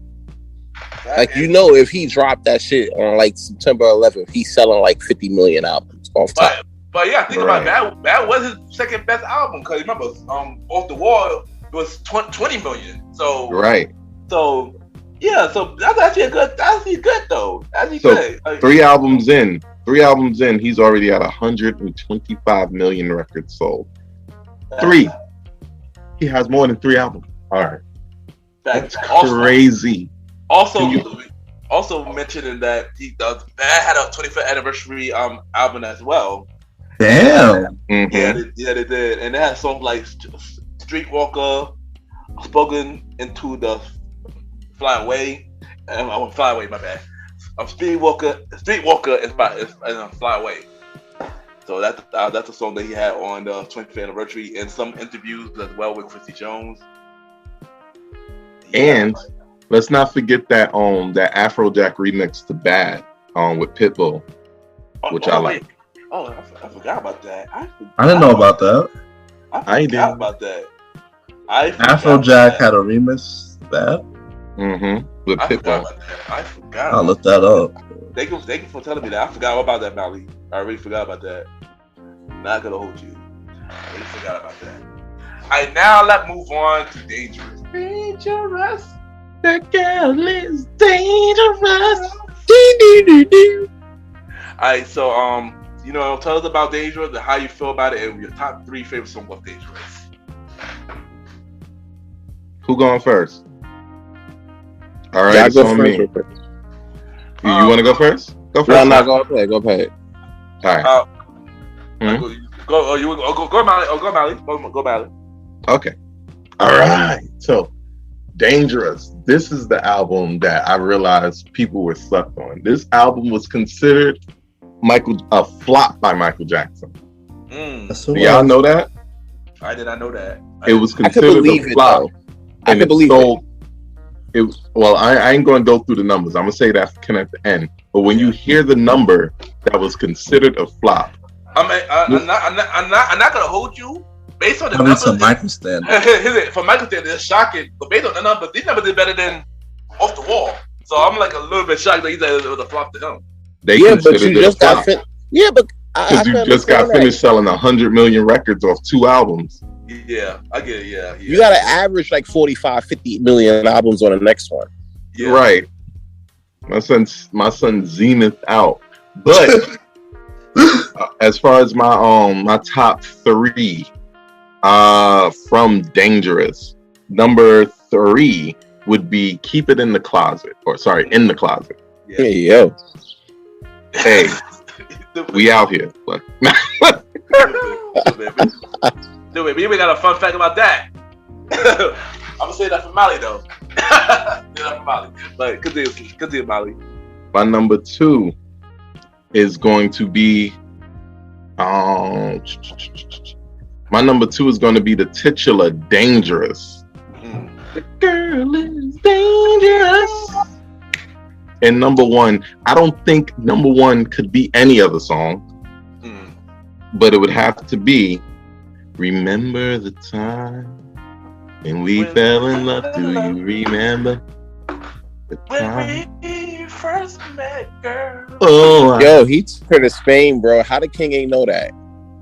Like, if he dropped that shit on like September 11th, he's selling like 50 million albums off top. But yeah, think Right. about that was his second best album because remember, Off the Wall was 20 million. So Right. So yeah, so that's actually good. That's actually good though. That's actually So, good. Like, 3 albums in, he's already at 125 million records sold. 3. He has more than 3 albums. All right. That's Crazy. Also mentioning that Bad had a 25th anniversary album as well. Damn. Mhm. Yeah, they did, and they had songs like Streetwalker, Spoken into the Fly Away. I want Fly Away. My bad. Streetwalker, and Fly Away. So that's a song that he had on the 25th anniversary, and some interviews as well with Quincy Jones. And let's not forget that Afrojack remix to Bad with Pitbull, which I like. Oh, I forgot about that. I didn't know about that. I didn't. forgot about that. Afrojack had a remix. Bad. With I forgot Pitbull. about that. I forgot. I'll look that up. Thank you for telling me that. I forgot about that, Mally. I really forgot about that. Not gonna hold you. I really forgot about that. Alright, now let's move on to dangerous. Dangerous. That girl is dangerous. Alright, so tell us about Dangerous and how you feel about it and your top 3 favorite songs of Dangerous. Who going first? All right, Yeah, it's go on first. me. You want to go first? Go first. No, go ahead. Go ahead. All right. Go Mally. Go Mally. Okay. All right. So, Dangerous. This is the album that I realized people were slept on. This album was considered a flop by Michael Jackson. That's Do y'all know that? I did not know that. It was I could considered believe a it, flop. though. I could believe it. Well, I ain't going to go through the numbers. I'm going to say that at the end. But when you hear the number that was considered a flop, I'm not gonna hold you based on the Coming numbers. to Michael standard. For Michael standard, it's shocking. But based on the numbers, these numbers did better than Off the Wall. So I'm like a little bit shocked that he said it was a flop to him. they Yeah, but considered you it just a flop. got but Because you just got finished selling 100 million records off 2 albums. Yeah, I get it. Yeah. You got to average like 45, 50 million albums on the next one. Yeah. Right. My son zenith out. But as far as my top 3 from Dangerous, number 3 would be Keep It in the Closet. In the Closet. Yeah. Hey, yo. Hey, we out here. Look. Dude, we even got a fun fact about that. I'm gonna say that for Molly though. That for Molly. But continue, Molly. My number 2 is going to be my number 2 is going to be the titular Dangerous. The girl is dangerous. And number 1, I don't think number 1 could be any other song, but it would have to be Remember the Time when we fell in love. Do you remember the time? When we first met, girl. Oh, Yo, he took her to Spain, bro. How the king ain't know that?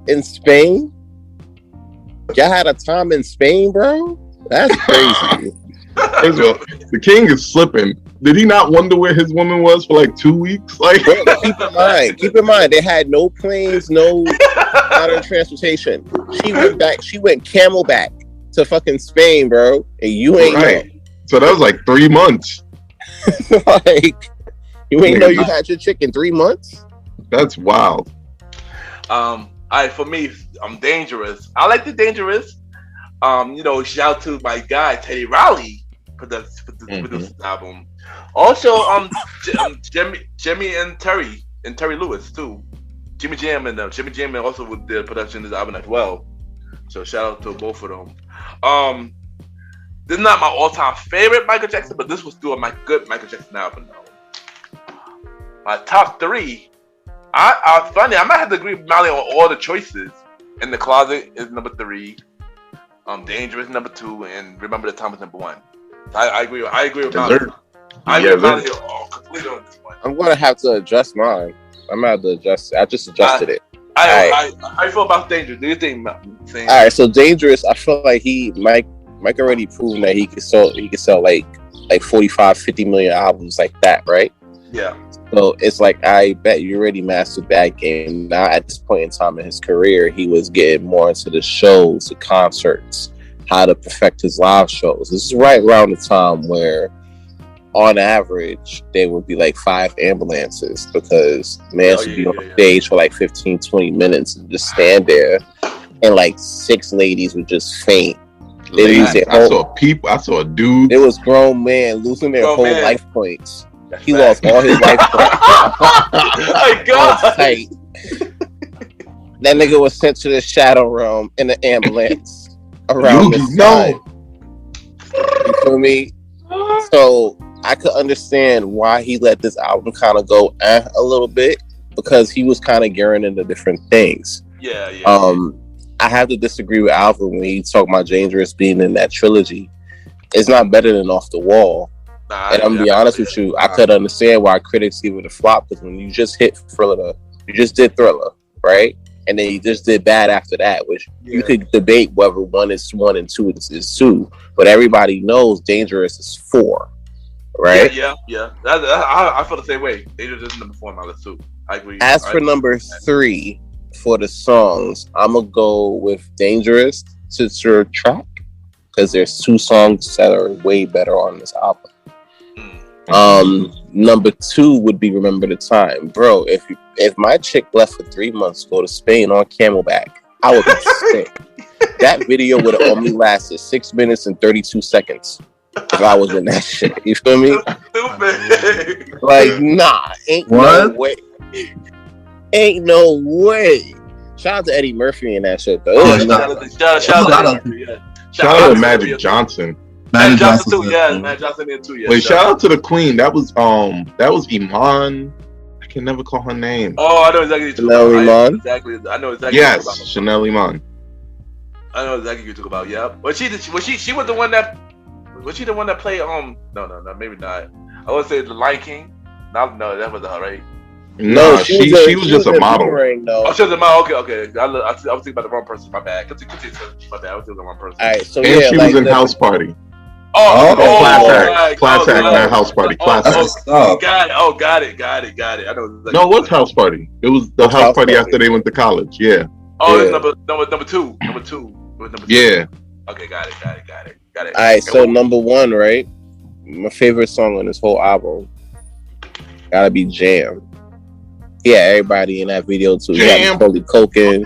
In Spain? Y'all had a time in Spain, bro? That's crazy. First of all, the king is slipping Did he not wonder where his woman was for like 2 weeks? Like, Bro, keep in mind, they had no planes, no modern transportation. She went camelback to fucking Spain, bro, and you ain't right. know. So that was like 3 months. Like, you ain't know you had your chick in 3 months? That's wild. All right, for me, I'm Dangerous. I like the Dangerous. Shout out to my guy Teddy Riley for this album. Also, Jimmy and Terry Lewis too. Jimmy Jam and also with the production of this album as well. So shout out to both of them. This is not my all-time favorite Michael Jackson, but this was still my good Michael Jackson album though. My top 3. Funny, I might have to agree with Mali on all the choices. In the Closet is number 3. Dangerous number 2, and Remember the Time was number 1. I agree with Mali. I agree with Mali completely on this one. I'm gonna have to adjust mine. I'm gonna have to adjust it. I just adjusted it. I feel about Dangerous. Do you think? All right, so Dangerous. I feel like Mike already proven that he could sell like 45, 50 million albums like that, right? Yeah. So it's like, I bet you already mastered that game. Now at this point in time in his career, he was getting more into the shows, the concerts, how to perfect his live shows. This is right around the time where, on average, there would be like 5 ambulances because man would be on stage for like 15, 20 minutes and just stand there, and like 6 ladies would just faint. I saw a dude. It was grown men losing their whole life points. He lost all his life points. Oh my God! That nigga was sent to the shadow realm in the ambulance around this time. You feel me? So I could understand why he let this album kind of go a little bit, because he was kind of gearing into different things. Yeah. I have to disagree with Alvin when he talked about Dangerous being in that trilogy. It's not better than Off the Wall. And I'm gonna be honest with you, I could understand why critics give it a flop, because when you just hit Thriller, you just did Thriller, right? And then you just did Bad after that, which you could debate whether 1 is 1 and 2 is 2, but everybody knows Dangerous is 4, right? Yeah. I feel the same way. Dangerous is number 4 on my list too. I agree. As for number 3 for the songs, I'm gonna go with Dangerous, Sister Track, because there's 2 songs that are way better on this album. Number 2 would be Remember the Time. Bro, if my chick left for 3 months to go to Spain on camelback, I would be sick. That video would have only lasted 6 minutes and 32 seconds if I was in that shit. You feel me? Like, nah, ain't no way. Ain't no way. Shout out to Eddie Murphy in that shit though. Shout out to Magic Johnson. Magic Johnson too, yeah. Magic Johnson in too, yeah. Wait, shout out to the Queen. That was Iman. I can never call her name. Oh, I know exactly what you're talking about. Exactly. I know exactly. Yes, Chanel Iman. I know exactly what you're talking about. Yeah. Was she the one that? Was she the one that played? No, maybe not. I would say the Lion King. No, that wasn't her, right? No, she was just a model. Oh, she was a model. Okay. I was thinking about the wrong person. My bad. My bad. I was thinking about the wrong person. All right. So and she was in House Party. Class act, not House Party. Class act. Got it. I know. Exactly. No, it was House Party. It was the house party after they went to college. Yeah. Oh, yeah. Number two. Yeah. Okay, got it. All right, so number 1, right? My favorite song on this whole album gotta be Jam. Yeah, everybody in that video too. Jam. You got Macaulay Culkin.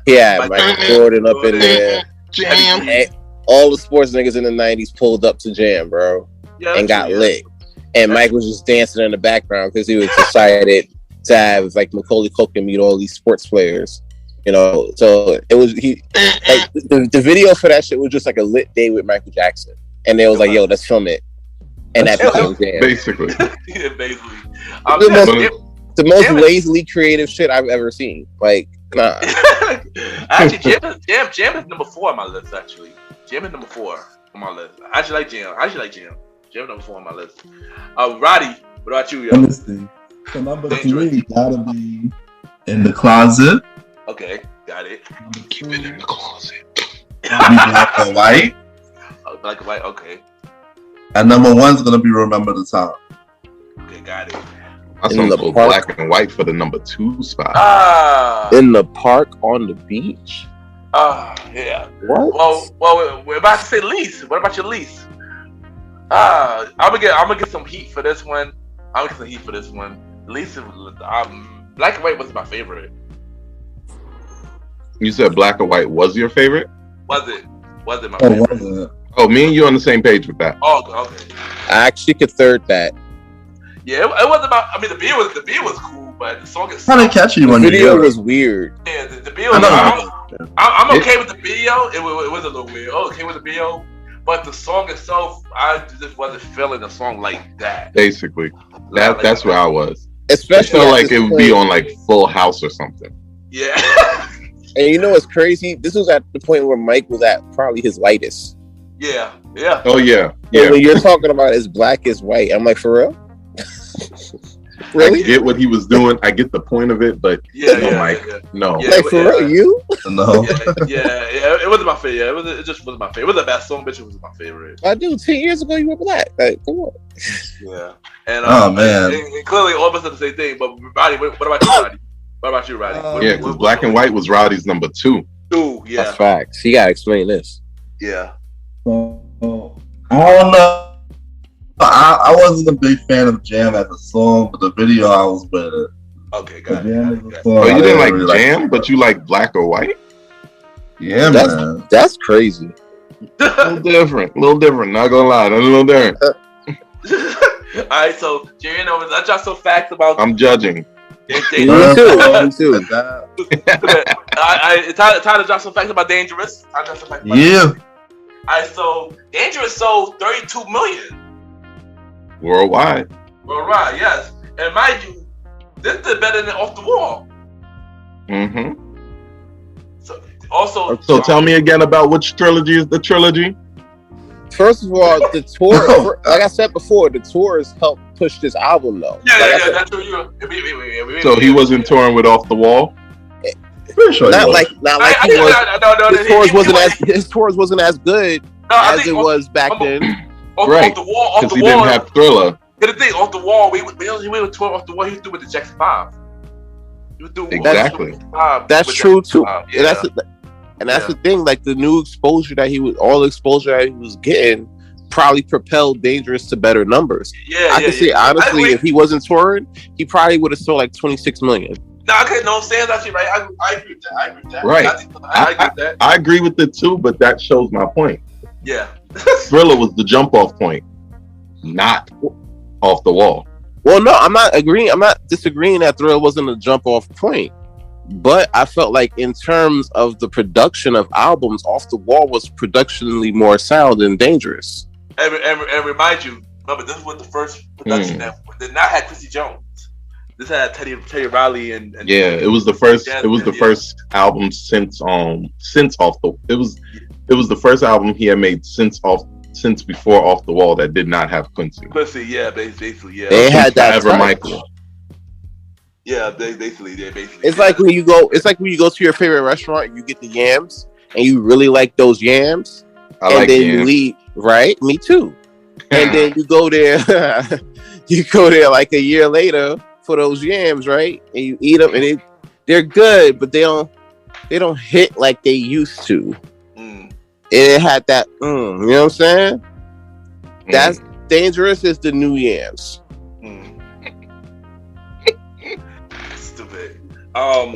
Yeah, Michael Jordan up in there. Jam. And all the sports niggas in the 90s pulled up to Jam, bro, and got lit. And Mike was just dancing in the background because he was excited to have like Macaulay Culkin meet all these sports players. You know, so it was the video for that shit was just like a lit day with Michael Jackson, and they was like, "Yo, let's film it," and that became Jam. Basically. Yeah, basically. The most lazily creative shit I've ever seen. Like, nah. Actually, Jam is number 4 on my list. Actually, Jam is number 4 on my list. I actually like Jam. Jam number 4 on my list. Roddy, what about you, yo? Let me see. So number 3 gotta be In the Closet. Okay, got it. Keep it in the closet. Black and White. Black and White, okay. And number 1's gonna be Remember the Time. Okay, got it. My song goes Black and White for the number 2 spot. In the park on the beach. Yeah. What? Well, we're about to say least. What about your least? I'm gonna get some heat for this one. Least, Black and White was my favorite. You said Black and White was your favorite? Was it my favorite? Was it? Oh, me and you on the same page with that. Oh, okay. I actually could third that. Yeah, it was about. I mean, the beat was cool, but the song is kind of catchy the when you video hear it. was weird. Yeah, the video. I'm okay with the video. It was a little weird. Okay with the video, but the song itself, I just wasn't feeling the song like that. Basically, that's where I was. Especially I felt like it would be on like Full House or something. Yeah. And you know what's crazy? This was at the point where Mike was at probably his lightest. Yeah. Oh yeah. So when you're talking about as black as white, I'm like, for real? Really? I get what he was doing. I get the point of it, but Mike. No. Yeah, like for real, you? No. Yeah. It wasn't my favorite. It just wasn't my favorite. It was the best song, bitch. It was my favorite. I do. 10 years ago, you were black. Like, come on. Yeah. And oh man. And clearly, all of us said the same thing. But Roddy, what about you, Roddy? What about you, Roddy? Yeah, because Black and White was Roddy's number 2. Yeah. That's facts. You gotta explain this. Yeah. I don't know. I wasn't a big fan of Jam as a song, but the video I was with it. Okay, got it. Oh, you didn't like Jam, but you like Black or White? Yeah, man. That's crazy. A little different. Not gonna lie, that's a little different. All right, so Jerry, I dropped some facts about. I'm judging. Me too. It's time to drop some facts about Dangerous. Yeah. All right, so Dangerous sold 32 million. Worldwide, yes. And mind you, this did better than Off the Wall. Mm-hmm. So tell me again about which trilogy is the trilogy? First of all, the tour, like I said before, the tours helped push this album, though. Yeah, that's true. So he wasn't touring with Off the Wall? Sure not like he was. His tours wasn't as good as it was back then. Right, because he didn't have Thriller. The thing, Off the Wall, we were touring Off the Wall. He was doing with the Jackson 5. He was doing exactly. That's true too. Yeah. And that's the thing. Like the new exposure that he was getting, probably propelled Dangerous to better numbers. I can say honestly, if he wasn't touring, he probably would have sold like 26 million. No, okay, no, Sam's actually right. I agree with that. Right. I agree with that. I agree with it too, but that shows my point. Yeah. Thriller was the jump off point, not Off the Wall. Well, no, I'm not disagreeing that Thriller wasn't a jump off point. But I felt like in terms of the production of albums, Off the Wall was productionally more sound than Dangerous. And remind you, remember, this was the first production that did not have Quincy Jones. This had Teddy Riley and yeah, it was the first. It was the first album since Off the. It was the first album he had made since before Off the Wall that did not have Quincy. Yeah, basically, yeah. They had that Michael. Yeah, basically. It's like when you go. It's like when you go to your favorite restaurant and you get the yams and you really like those yams, and then you leave. Right, me too. And then you go there. You go there like a year later for those yams, right? And you eat them, and they're good, but they don't hit like they used to. And it had that, you know what I'm saying? That's Dangerous is the new yams. Stupid. No.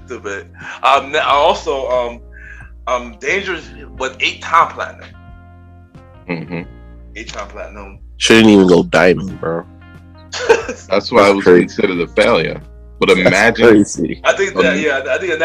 Stupid. Also, Dangerous was 8-time platinum. 8-time platinum. Shouldn't even go diamond, bro. That's why it was considered a failure. But imagine, I think that,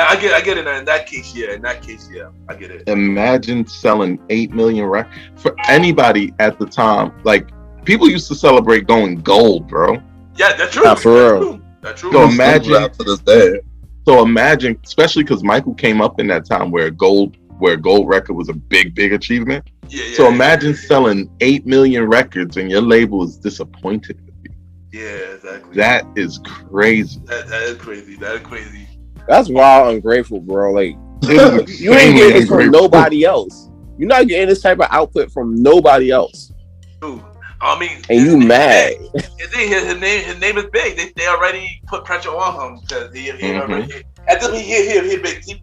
I get it in that case, yeah, I get it. Imagine selling 8 million records for anybody at the time. Like people used to celebrate going gold, bro. Yeah, that's true. For real. That's true. So imagine to this day. So imagine, especially because Michael came up in that time where gold record was a big achievement. So imagine selling 8 million records and your label is disappointed. Yeah, exactly. That is crazy. That is crazy. That's wild, ungrateful, bro. Like you ain't getting this from nobody else. You're not getting this type of output from nobody else. Dude, I mean, and you mad? His name is big. They already put pressure on him because he already. At this he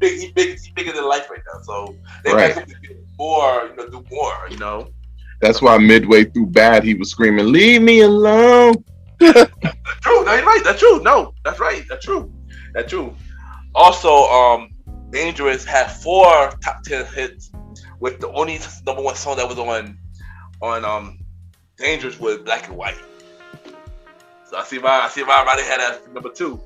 bigger than life right now. So they Right. have to do more, do more. That's why midway through Bad, he was screaming, "Leave me alone." That's true. No, you're right. That's true. No, that's right. That's true. That's true. Also, Dangerous had 4 top 10 hits, with the only number 1 song that was on Dangerous was Black and White. So I see why everybody had that number 2.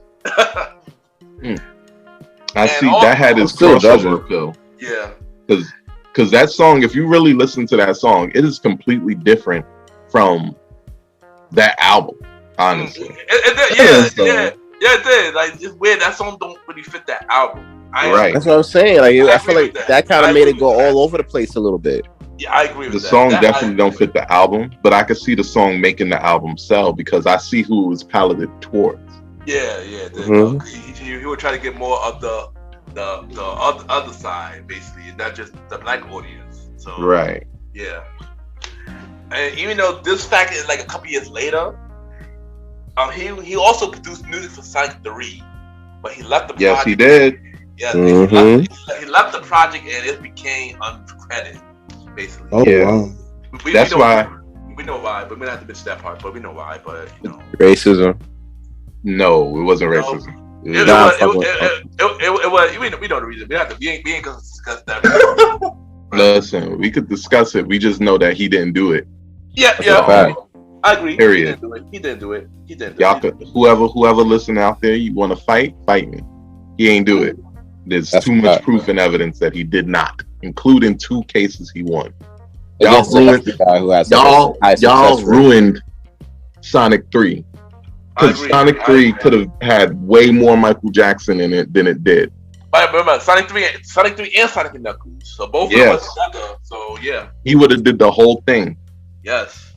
I see also, that had his still crossover appeal. Yeah. Because that song, if you really listen to that song, it is completely different from that album, honestly. It did. Like, it's weird. That song don't really fit that album. Right. That's what I'm saying. Like, I feel like that kind I of made it agree go with all over the place a little bit. Yeah, I agree with The that. song That definitely don't fit the album, but I could see the song making the album sell because I see who it was piloted towards. Yeah. Mhm. He would try to get more of the other side, basically, and not just the black audience. So Right. yeah. And even though this fact is like a couple years later, he also produced music for Sonic 3, but he left the project. Yes, he did. Yes, Mhm. he left the project and it became uncredited, basically. Oh Yeah. wow, That's why. We know why, but we don't have to bitch that part. But we know why. But racism. No, it wasn't No. racism. it Nah, was. We know the reason. We have to. We ain't gonna discuss that. Listen, we could discuss it. We just know that he didn't do it. Yeah. a fact. I agree. Period. He didn't do it. Y'all could, whoever listen out there, you want to fight me. He ain't do it. There's That's too a much fact, proof and evidence that he did not, including 2 cases he won. Against the ruined- hefty guy who has Y'all high success rate. ruined Sonic 3. I Because agree. Sonic 3 could have had way more Michael Jackson in it than it did. But remember, Sonic 3 and Sonic and Knuckles. So both of Yes. us together. So yeah. He would have did the whole thing. Yes.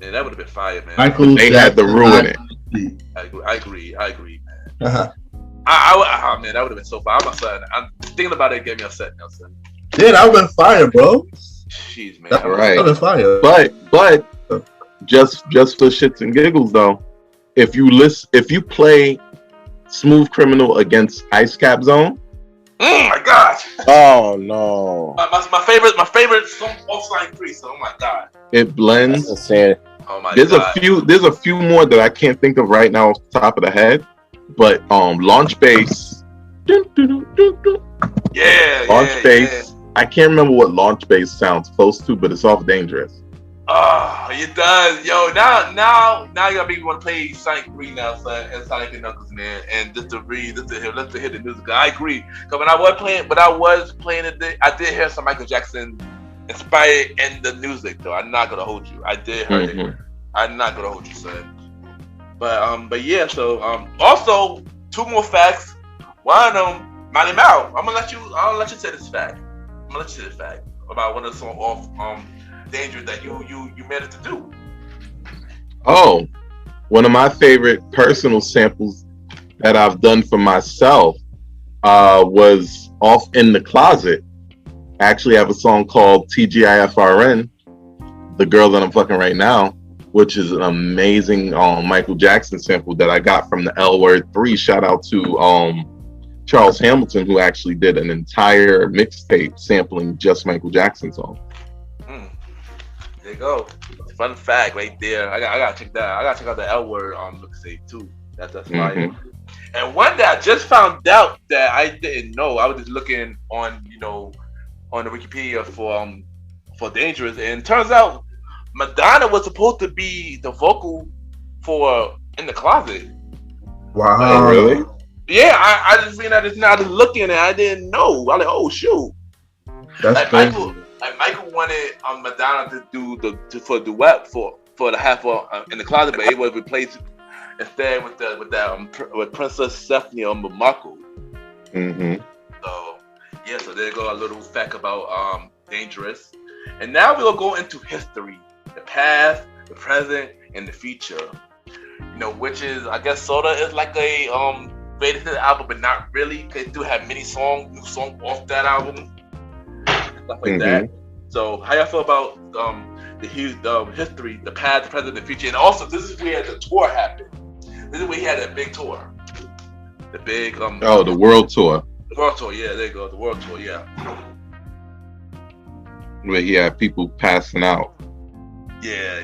Yeah, that would have been fire, man. Michael They had to ruin it. I agree, man. Uh-huh. Man, that would have been so fire. I'm thinking about it, get me upset, Nelson. Yeah, that would have been fire, bro. Jeez, man. That Right. would have been fire. But just for shits and giggles though, if you play Smooth Criminal against Ice Cap Zone, Oh my gosh. Oh no, My favorite song off Sonic 3, so oh my god. it blends. that's insane. Oh my There's god. a few more that I can't think of right now off the top of the head, but Launch Bass, Launch Bass. I can't remember what Launch Bass sounds close to, but it's off Dangerous. Oh, it does. Yo, now you gotta make me want to play Sonic 3 now, son, and Sonic and Knuckles, man, and just to hear the music. I agree. Cause when I was playing it, I did hear some Michael Jackson inspired in the music, though. I'm not gonna hold you. I did hear it. Mhm. I'm not gonna hold you, son. But yeah. So also 2 more facts. One of them, Malimal. I'll let you say this fact. About one of the songs off Dangerous that you managed to do. Oh, one of my favorite personal samples that I've done for myself was off In the Closet. I actually have a song called TGIFRN, The Girl That I'm Fucking Right Now, which is an amazing Michael Jackson sample that I got from the L Word 3. Shout out to Charles Hamilton, who actually did an entire mixtape sampling just Michael Jackson song. There you go. Fun fact right there. I gotta check that out. I gotta check out the L Word mixtape too. That's fire. Mhm. And one that I just found out that I didn't know. I was just looking on the Wikipedia for Dangerous, and it turns out Madonna was supposed to be the vocal for In the Closet. Wow. Oh, really? Yeah, I just mean I just looking and I didn't know. I was like, oh shoot. That's crazy. Michael wanted Madonna to do for the duet for the half In the Closet, but it was replaced instead with Princess Stephanie or Marco. Mm-hmm. So yeah, so there you go, a little fact about Dangerous. And now we'll go into history, the past, the present, and the future. Which is, I guess, sorta is like a greatest hit album, but not really. They do have many new songs off that album, stuff like that. So how y'all feel about history, the past, the present, the future, and also this is where the tour happened. This is where he had that big tour, the big the world tour. The world tour, yeah, there you go, the world tour, yeah. Where he had people passing out. Yeah.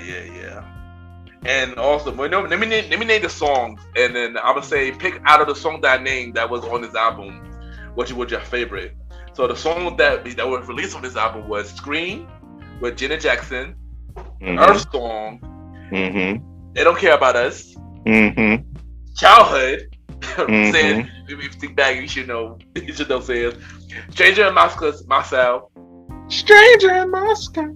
And also, let me name the songs, and then I'm gonna say pick out of the song that I named that was on this album, what was your favorite. So the song that was released on this album was "Scream" with Janet Jackson, Earth Song, They Don't Care About Us, Childhood, saying if you think back, you should know saying Stranger in Moscow, Stranger in Moscow.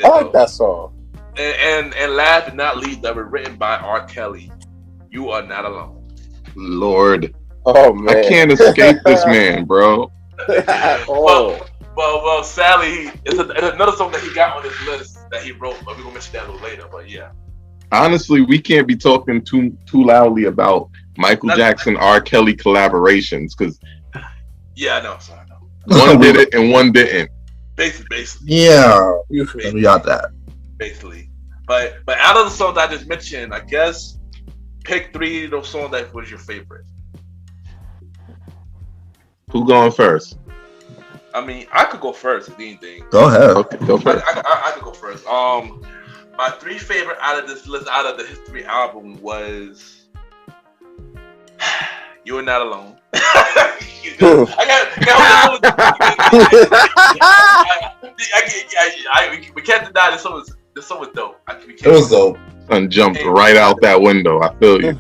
I like that song. And last but not least, that was written by R. Kelly. You Are Not Alone. Lord. Oh man, I can't escape this man, bro. Well, sadly, it's another song that he got on his list that he wrote, but we're gonna mention that a little later. But yeah. Honestly, we can't be talking too loudly about Michael Jackson R. Kelly collaborations because I know. One did it and one didn't. Basically. Yeah, we got that. Basically, but out of the songs I just mentioned, I guess pick 3 of those songs that was your favorite. Who going first? I mean, I could go first if anything. Go ahead. Okay, go first. I could go first. My 3 favorite out of this list, out of the history album, was "You Are Not Alone." We can't deny this song was dope. It was dope. Son jumped right out that window. I feel you.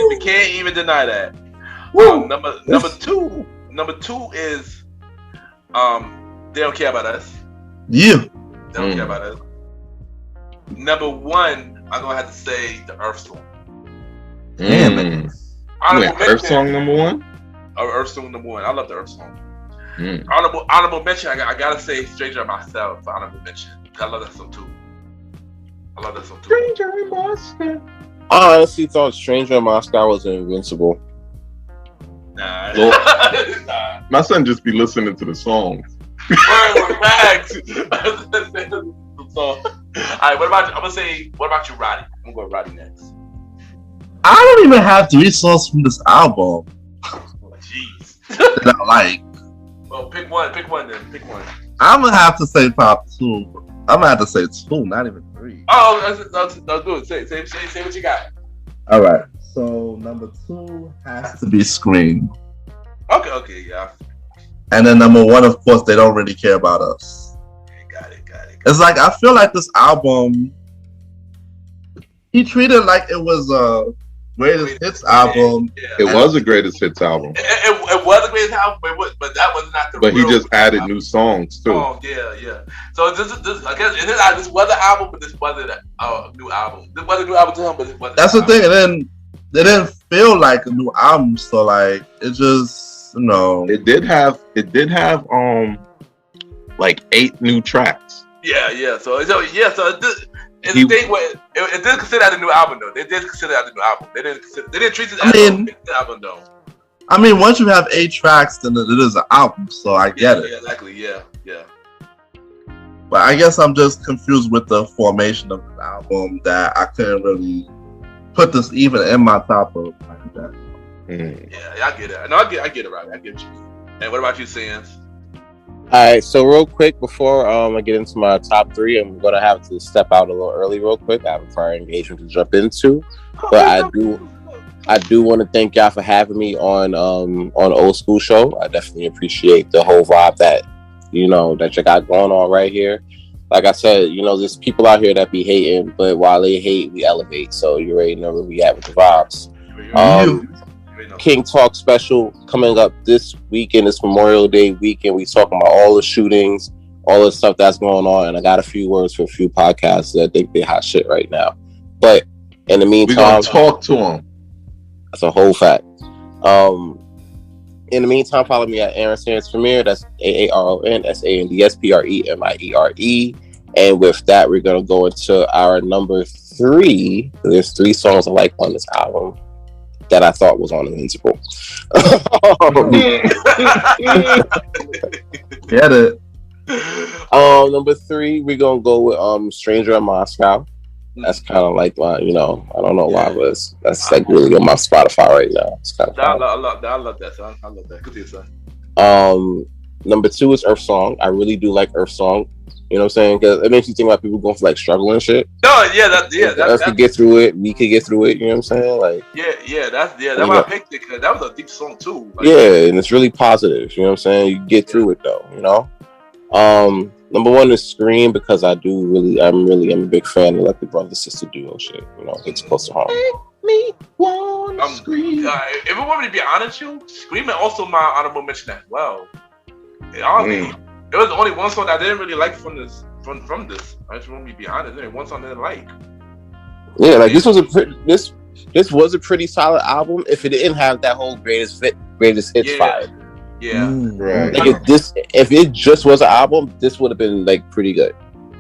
We can't even deny that. Number two is "They Don't Care About Us." Yeah. They don't care about us. Number 1, I'm gonna have to say the Earth Song. Wait, Earth Song number 1? Earth Song number 1. I love the Earth Song. Honorable mention. I gotta say "Stranger in Myself" for honorable mention. I love that song too. Stranger in Moscow. I honestly thought "Stranger in Moscow" was Invincible. Nah. My son just be listening to the songs. Facts. All right, what about you, Roddy? I'm gonna go with Roddy next. I don't even have 3 songs from this album. Jeez. That I like. Well, pick one then. Pick one. I'm gonna have to say top 2. I'm gonna have to say 2, not even 3. Oh, that's good. Say what you got. All right. So number 2 has to be "Scream." Okay, yeah. And then number 1, of course, "They Don't Really Care About Us." Got it. It's like I feel like this album, he treated it like it was a greatest hits album. Yeah. It was a greatest hits album. It was a greatest album, but that was not the. But he just added new songs too. Oh yeah. So this I guess this was an album, but this wasn't a new album. This wasn't a new album to him, but it wasn't. That's the thing, and then it didn't feel like a new album. So like it just It did have like 8 new tracks. Yeah. So it did consider that a new album though. They did consider that a new album. They didn't treat it as an album though. I mean, once you have 8 tracks, then it is an album. So I get it. Yeah, exactly. Yeah. But I guess I'm just confused with the formation of the album that I couldn't really put this even in my top of like that. Yeah, I get it. No, I get it, right. I get you. And what about you, Sans? Alright, so real quick before I get into my top 3, I'm gonna have to step out a little early real quick. I have a prior engagement to jump into. But I do want to thank y'all for having me on Old School Show. I definitely appreciate the whole vibe that you got going on right here. Like I said, there's people out here that be hating, but while they hate, we elevate. So you already know where we at with the vibes. King Talk special coming up this weekend. It's Memorial Day weekend. We talking about all the shootings, all the stuff that's going on, and I got a few words for a few podcasts that think they hot shit right now. But in the meantime, we're gonna talk to them. That's a whole fact. In the meantime, follow me at Aaron Sands Premiere. That's AARONSANDSPREMIERE. And with that, we're gonna go into our number 3. There's 3 songs I like on this album that I thought was on Invincible. Get it. Number 3, we're gonna go with Stranger in Moscow. That's kind of like my, I don't know why, but that's like really on my Spotify right now. It's kind of I love that song. I love that. Good son. Number 2 is Earth Song. I really do like Earth Song. You know what I'm saying? Because it makes you think about people going for like struggle and shit. No, that could get through it. We could get through it. You know what I'm saying? Like, that's why I picked it, because that was a deep song too. Like, and it's really positive. You know what I'm saying? You get through it though. Number 1 is Scream, because I'm a big fan of like the brother sister duo shit. It's close to home. Me wanna scream. If you want me to be honest, Scream is also my honorable mention as well. It was only one song I didn't really like from this. I just want me to be honest. There was one song I didn't like. Yeah, like this was a pretty solid album. If it didn't have that whole greatest hits vibe. Yeah. Right. Like if it just was an album, this would have been like pretty good.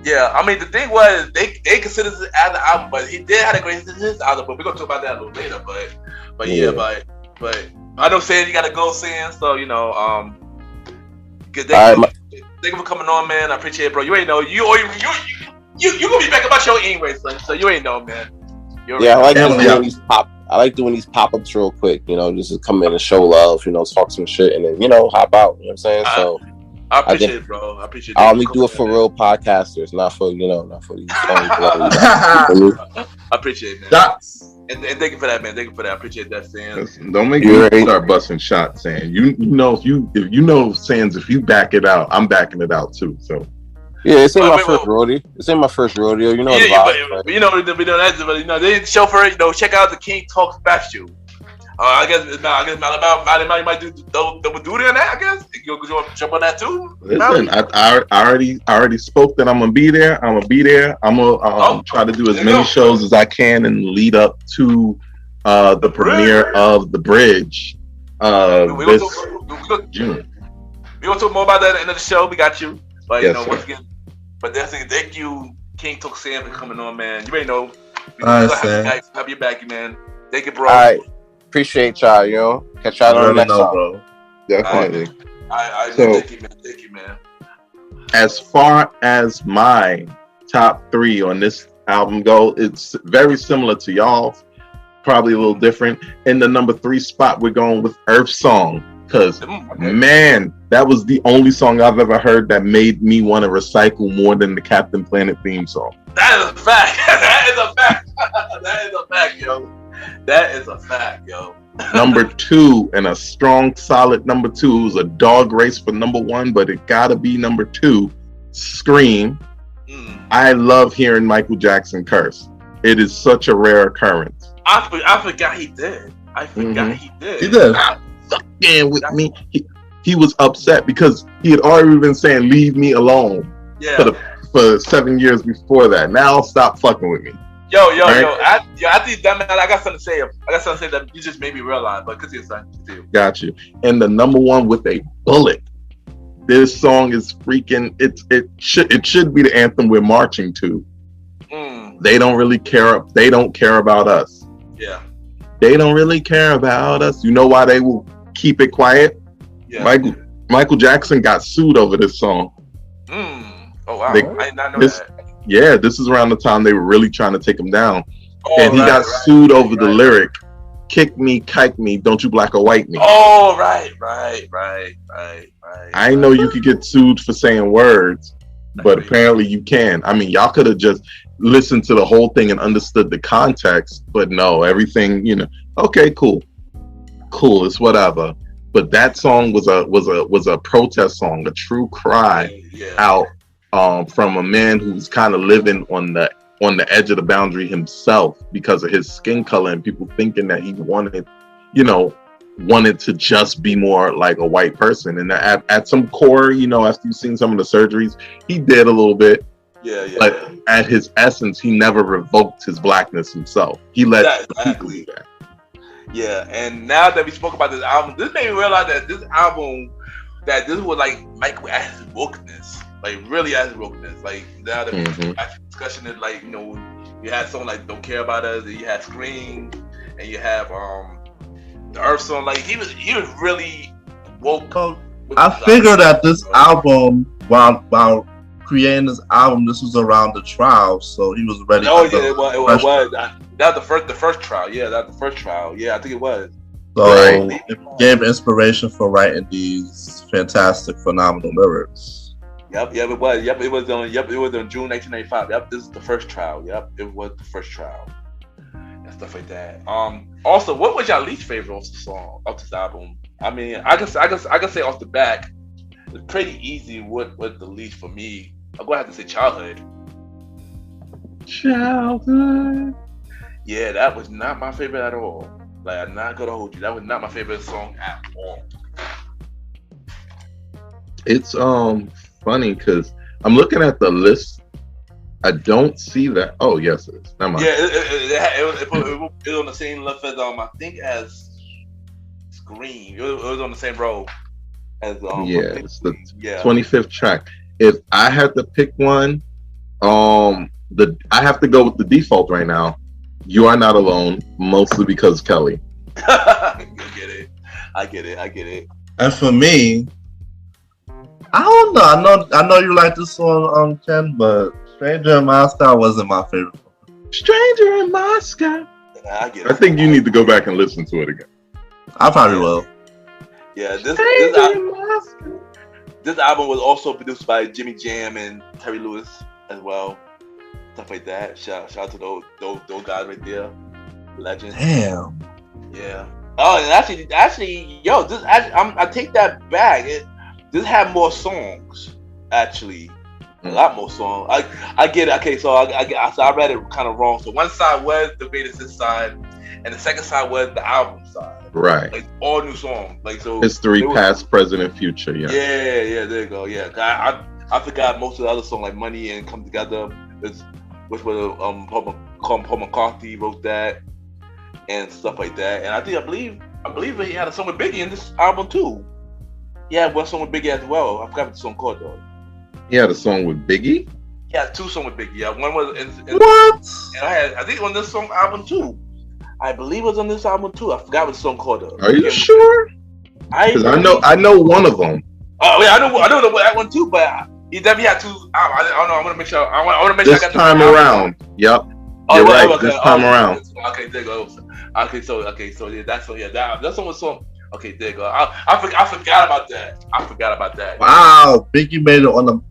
Yeah, I mean the thing was they considered it as an album, but he did have a greatest hits album. But we're gonna talk about that a little later. But I know saying you gotta go saying so thank you for coming on, man. I appreciate it, bro. You ain't know you gonna be back about your anyway, son. So you ain't know, man. I like doing these pop-ups real quick, just to come in and show love, talk some shit, and then hop out. You know what I'm saying? So I appreciate it, bro. I appreciate it. I only do it for real podcasters, not for these. I appreciate it, man. And thank you for that, man. Thank you for that. I appreciate that, Sans. Don't make me start busting shots, Sans. You know, Sans, if you back it out, I'm backing it out too. So yeah, this ain't my first rodeo. This ain't my first rodeo. You know the vibe, but we know that. They show for it. Check out the King Talk special. I guess Malimal might do that. I guess you want to jump on that too. Listen, I already spoke that I'm gonna be there. I'm gonna try to do as many shows as I can and lead up to the premiere of The Bridge this June. We're gonna talk more about that at the end of the show. We got you, but once again, but thank you, King Talk Sam, for coming on, man. You already know. Have you back, man. Thank you, bro. All right. Appreciate y'all, Catch y'all on the next time. Bro. Definitely. Thank you, man. As far as my top 3 on this album go, it's very similar to y'all's, probably a little different. In the number 3 spot, we're going with Earth Song, because man, that was the only song I've ever heard that made me want to recycle more than the Captain Planet theme song. That is a fact. That is a fact. That is a fact, yo. That is a fact, yo. Number 2, and a strong, solid number 2. It was a dog race for number 1, but it gotta be number 2. Scream. I love hearing Michael Jackson curse. It is such a rare occurrence. I forgot he did. He did. He did. Fucking with me. He was upset because he had already been saying "leave me alone" for 7 years before that. Now stop fucking with me. Yo, I think that, man, I got something to say. That you just made me realize, but continue, son. Got you. And the number 1 with a bullet. This song is freaking. It should be the anthem we're marching to. They don't really care. They don't care about us. Yeah. They don't really care about us. You know why they will keep it quiet? Yeah. Michael Jackson got sued over this song. Oh wow! I did not know that. Yeah, this is around the time they were really trying to take him down. And he got sued over the lyric, "Kick me, kike me, don't you black or white me." Oh, right. I know you could get sued for saying words, but apparently you can. I mean, y'all could have just listened to the whole thing and understood the context, but no, everything, okay, cool, it's whatever. But that song was a protest song, a true cry out from a man who's kind of living on the edge of the boundary himself because of his skin color and people thinking that he wanted to just be more like a white person. And at some core, after you've seen some of the surgeries, he did a little bit. Yeah. But at his essence, he never revoked his blackness himself. He let people do that. Yeah, and now that we spoke about this album, this made me realize that this was like Michael at his wokeness. Like really as wokeness. Like now that we're actually discussing it, like you had something like "Don't Care About Us," and you had "Scream," and you have the Earth Song. Like he was really woke. I figured that this album while creating this album, this was around the trial, so he was ready. Oh yeah, it was. That was the first trial. Yeah, that was the first trial. Yeah, I think it was. So it gave inspiration for writing these fantastic, phenomenal lyrics. Yep, it was. It was on June 1995. Yep, this is the first trial. Yep, it was the first trial. And stuff like that. Also, what was your least favorite of the song of this album? I mean, I can say off the back, it's pretty easy what the least for me. I'm gonna have to say Childhood. Childhood. Yeah, that was not my favorite at all. Like, I'm not gonna hold you. That was not my favorite song at all. It's funny because I'm looking at the list. I don't see that. Oh yes, it is. Never mind. Yeah, it was on the same list as I think as Scream. It was on the same row as it's the 25th track. If I had to pick one, I have to go with the default right now. You Are Not Alone, mostly because Kelly. I get it. And for me, I don't know. I know you like this song, Ken, but Stranger in Moscow wasn't my favorite. Stranger in Moscow. I get it. I think you need to go back and listen to it again. I probably will. Yeah, this album was also produced by Jimmy Jam and Terry Lewis as well. Stuff like that. Shout out to those guys right there. Legends. Damn. Yeah. Oh, and actually, yo, I take that back. This had more songs. Actually, a lot more songs. I get it. Okay, so I read it kind of wrong. So one side was the greatest hits side, and the second side was the album side. Right. Like all new songs. Like so. History, past, present, and future. Yeah. Yeah. There you go. Yeah. I forgot most of the other songs like Money and Come Together. Which was Paul McCartney wrote that and stuff like that. And I believe he had a song with Biggie in this album too. Yeah, one song with Biggie as well. I forgot what the song called though. He had a song with Biggie? Yeah, two songs with Biggie. Yeah, one was in what? And I think on this song album too. I believe it was on this album too. I forgot what the song called though. Are you sure? Because I know one of them. Oh yeah, I know that one too, but he definitely had two. I don't know. I want to make sure. I want to make sure. This time around. Yep. You're right. Okay. This time around. Okay, there you go. Okay, so yeah, that song was song. Okay, there you go. I forgot about that. Wow, Biggie made it on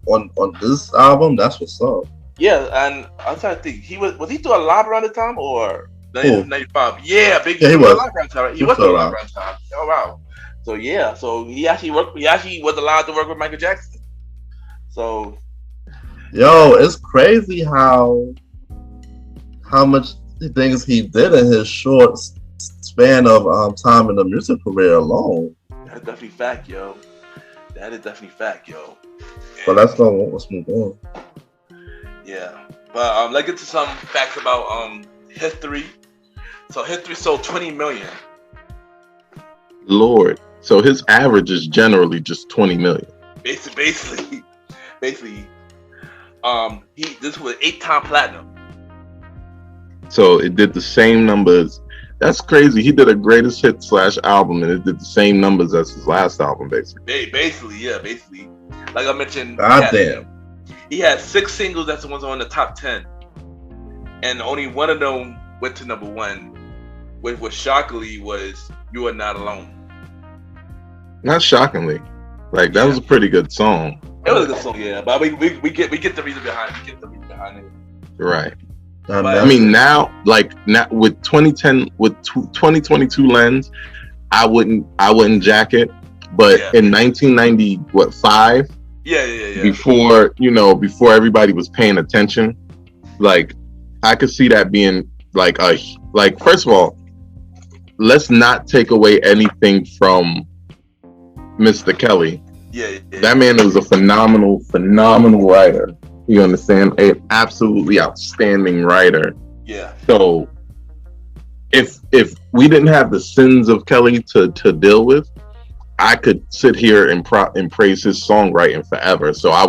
this album. That's what's up. Yeah, and I'm trying to think. Was he still alive around the time or 95? Yeah, Biggie. Yeah, he was alive around the time. He was still alive around the time. Oh wow. So yeah, so he actually was allowed to work with Michael Jackson. So, yo, it's crazy how much things he did in his short span of time in the music career alone. That's definitely fact, yo. But let's move on. Yeah, but let's get to some facts about History. So History sold 20 million. Lord, so his average is generally just 20 million. Basically. This was 8-time platinum. So it did the same numbers. That's crazy. He did a greatest hit / album, and it did the same numbers as his last album, basically. Basically. Like I mentioned, he had 6 singles that's the ones on the top 10, and only one of them went to number 1. Which shockingly was "You Are Not Alone." Not shockingly, like that was a pretty good song. It was a good song, yeah. But we get the reason behind it. Right. I mean, now with 2010, with 2022 lens, I wouldn't jack it. But in 1995, before everybody was paying attention, like I could see that being like first of all, let's not take away anything from Mr. Kelly. Yeah. That man was a phenomenal writer. You understand? An absolutely outstanding writer. Yeah. So if we didn't have the sins of Kelly to deal with, I could sit here and praise his songwriting forever. So I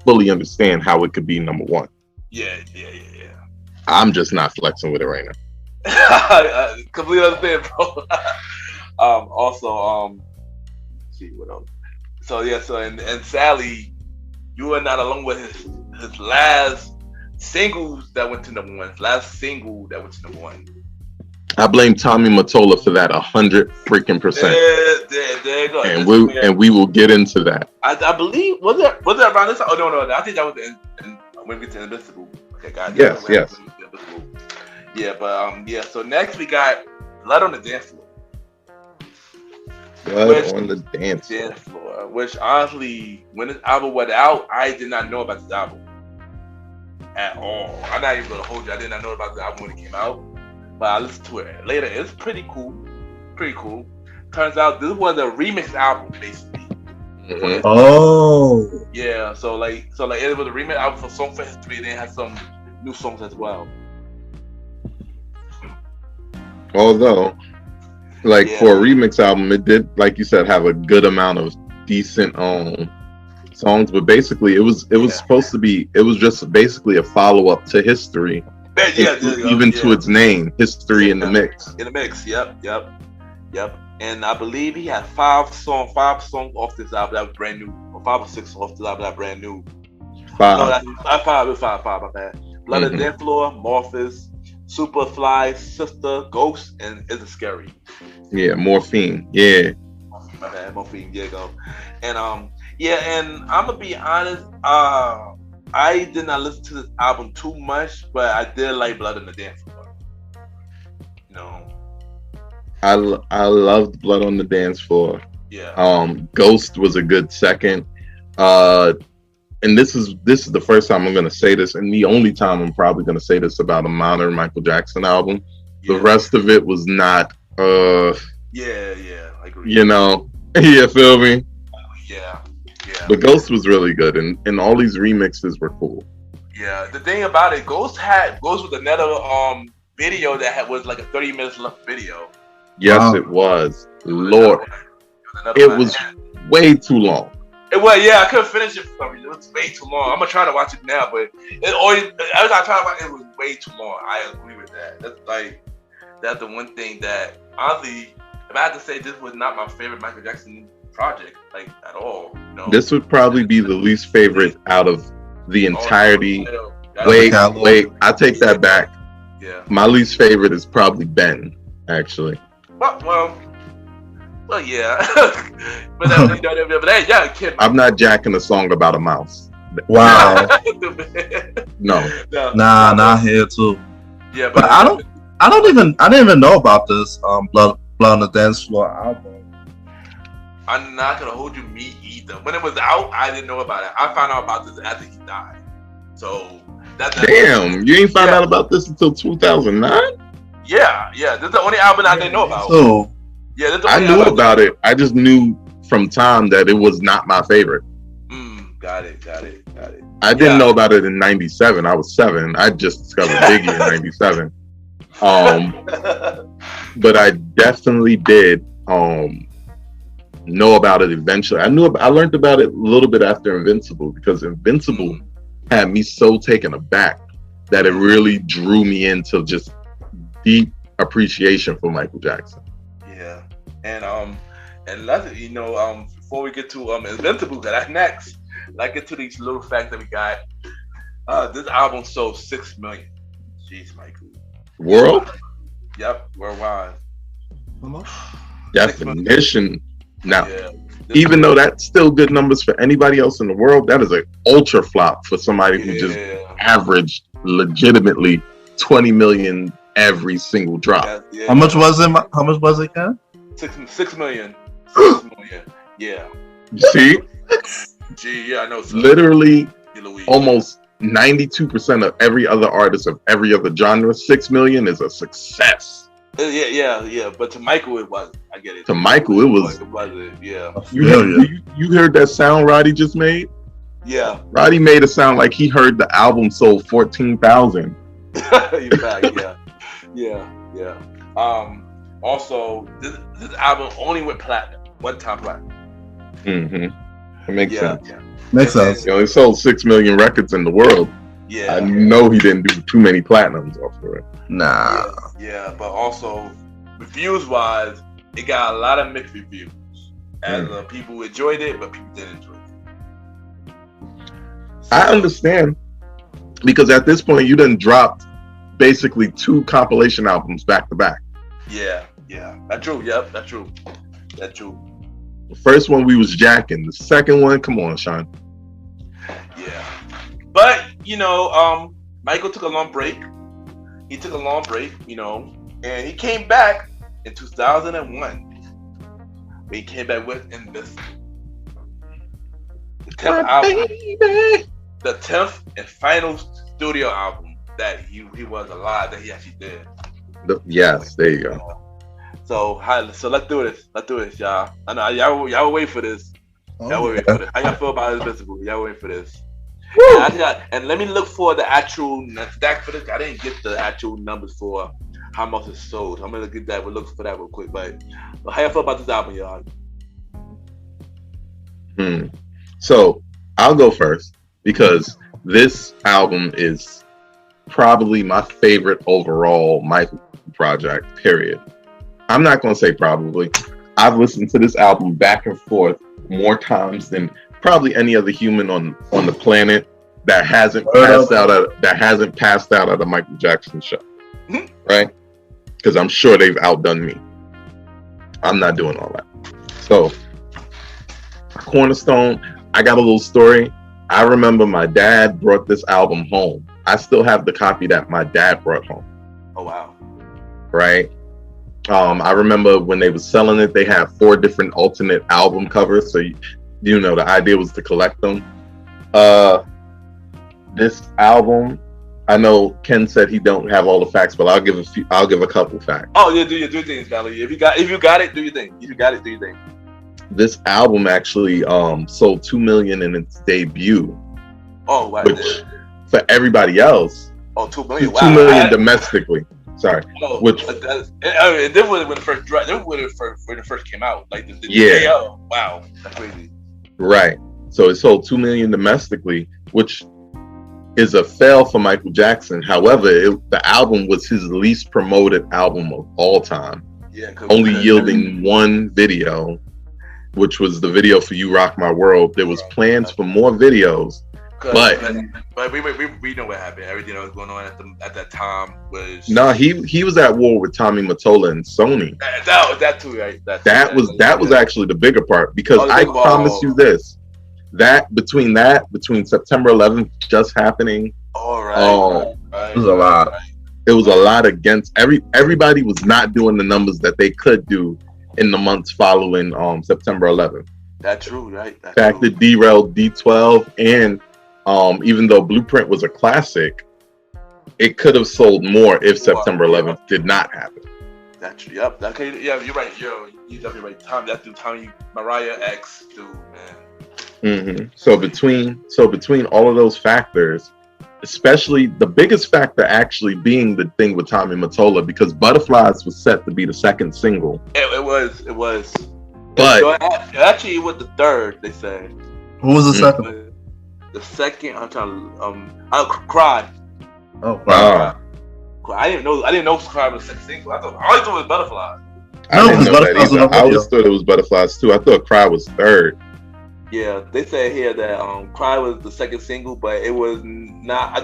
fully understand how it could be number 1. Yeah. I'm just not flexing with it right now. I completely understand, bro. Also, let's see what else. So and Sally, you are not alone with his last singles that went to number one. His last single that went to number one. I blame Tommy Mottola for that 100%. There you go. And we will get into that. I believe was it around this? Oh no, I think that was when we get to Invincible. Okay, guys. Yes. Yeah, but yeah. So next we got Blood on the Dance Floor. Blood on the Dance Floor. Which honestly, when this album went out, I did not know about this album at all. I'm not even gonna hold you. I did not know about the album when it came out. But I listened to it later. It's pretty cool. Turns out this was a remix album, basically. Mm-hmm. Oh. Yeah. So like it was a remix album for Song for History. Then it had some new songs as well. Although, for a remix album, it did, like you said, have a good amount of decent songs. But basically, it was supposed to be. It was just basically a follow up to History. Even to its name, History in the Mix. In the mix, yep. And I believe he had 5 songs off this album that was brand new, or 5 or 6 off this album that was brand new. 5. No, that's 5. My bad. Blood on the Dance Floor, Morphus, Superfly, Sister, Ghost, and Is It Scary? Yeah, Morphine. Yeah. My bad, Morphine. There you go. And and I'm gonna be honest. I did not listen to this album too much, but I did like Blood on the Dance Floor. You know, I loved Blood on the Dance Floor. Yeah. Ghost was a good second. And this is the first time I'm going to say this, and the only time I'm probably going to say this about a modern Michael Jackson album. Yeah. The rest of it was not. I agree. You know, you feel me? Yeah. But Ghost was really good, and all these remixes were cool. Yeah, the thing about it, Ghost with another video that was like a 30 minutes long video. Yes, it was. Lord, it was way too long. It was, yeah. I couldn't finish it for some reason. It was way too long. I'm gonna try to watch it now, but it always every time I try to watch it, it was way too long. I agree with that. That's the one thing that honestly, if I had to say, this was not my favorite Michael Jackson project, like at all. No. This would probably be the least favorite out of the entirety. Wait, I take that back. Yeah. My least favorite is probably Ben, actually. Well, yeah. but yeah, kid. I'm not jacking a song about a mouse. Wow. No. Nah, not here too. Yeah, but I didn't even know about this Blood on the Dance Floor album. I'm not gonna hold you, me either. When it was out, I didn't know about it. I found out about this after he died. So damn, you ain't found out about this until 2009? Yeah. This is the only album I didn't know about. So yeah, I knew about it. I just knew from time that it was not my favorite. Got it. I didn't know about it in '97. I was 7. I just discovered Biggie in '97. But I definitely did know about it eventually. I learned about it a little bit after Invincible, because Invincible had me so taken aback that it really drew me into just deep appreciation for Michael Jackson. Yeah, and that's, before we get to Invincible, that's next. Let's get to these little facts that we got. This album sold 6 million. Jeez, Michael. World? Yep, worldwide. Definition. Now, even though that's still good numbers for anybody else in the world, that is an ultra flop for somebody who just averaged legitimately 20 million every single drop. How much was it? How much was it, Ken? 6 million. 6 million. Yeah. You see? Gee, yeah, I know. So. Literally, almost 92% of every other artist of every other genre, 6 million is a success. Yeah. But to Michael, it wasn't. I get it. To Michael, it was. It wasn't. Yeah. You heard that sound Roddy just made? Yeah. Roddy made it sound like he heard the album sold 14,000. Yeah. Also, this album only went platinum. One time platinum. Mm-hmm. It makes sense. Yeah. Makes sense. He sold 6 million records in the world. Yeah. I know he didn't do too many platinums off of it. Nah. Yeah, but also, reviews-wise, it got a lot of mixed reviews. As people enjoyed it, but people didn't enjoy it. I understand, because at this point you done dropped basically 2 compilation albums back to back. Yeah, that's true. Yep, that's true. The first one we was jacking. The second one, come on, Sean. Yeah, but Michael took a long break. He took a long break, and he came back in 2001. He came back with Invisible, the 10th album, the 10th and final studio album that he was alive, that he actually did. Yes, there you go. So let's do this. Y'all. I know y'all will wait for this. Y'all will wait for this. How y'all feel about Invisible? Y'all wait for this. And let me look for the actual stack for this. I didn't get the actual numbers for how much it's sold. I'm gonna get that. We'll look for that real quick. But how y'all feel about this album, y'all? So I'll go first because this album is probably my favorite overall Michael project, period. I'm not going to say probably. I've listened to this album back and forth more times than probably any other human on the planet that hasn't passed out at a Michael Jackson show, right? Because I'm sure they've outdone me. I'm not doing all that. So, Cornerstone, I got a little story. I remember my dad brought this album home. I still have the copy that my dad brought home. Oh, wow. Right? I remember when they were selling it, they had 4 different alternate album covers. So, the idea was to collect them. This album, I know Ken said he don't have all the facts, but I'll give a couple facts. Oh, yeah, do your things, Valerie. If you got it, do your thing. If you got it, do your thing. This album actually sold 2 million in its debut. Oh, wow. Which for everybody else, 2 million. 2 million domestically. Sorry. Oh, which this was when it first dropped. This was when it first came out. Like wow, that's crazy. Right. So it sold 2 million domestically, which is a fail for Michael Jackson. However, the album was his least promoted album of all time. Yeah. Only yielding 1 video, which was the video for "You Rock My World." There was plans for more videos. But we know what happened. Everything that was going on at that time was he was at war with Tommy Mottola and Sony. That too, right? That was actually the bigger part, because I promise you this, between September 11th just happening, it was a lot. It was a lot against everybody was not doing the numbers that they could do in the months following September 11th. That's true, right? That derailed D12, and even though Blueprint was a classic, it could have sold more if September 11th did not happen. That's true. Yep. Okay. Yeah, you're right. You're definitely right. Tommy Mariah X, dude, man. So between all of those factors, especially the biggest factor actually being the thing with Tommy Mottola, because Butterflies was set to be the second single. It was. But actually, it was the third. They said. Who was the second? The second, I'm trying to Cry. Oh, Cry. I didn't know Cry was the second single. I always thought it was Butterflies. I didn't know that either. I always thought it was Butterflies too. I thought Cry was third. Yeah, they said here that Cry was the second single, but it was not. I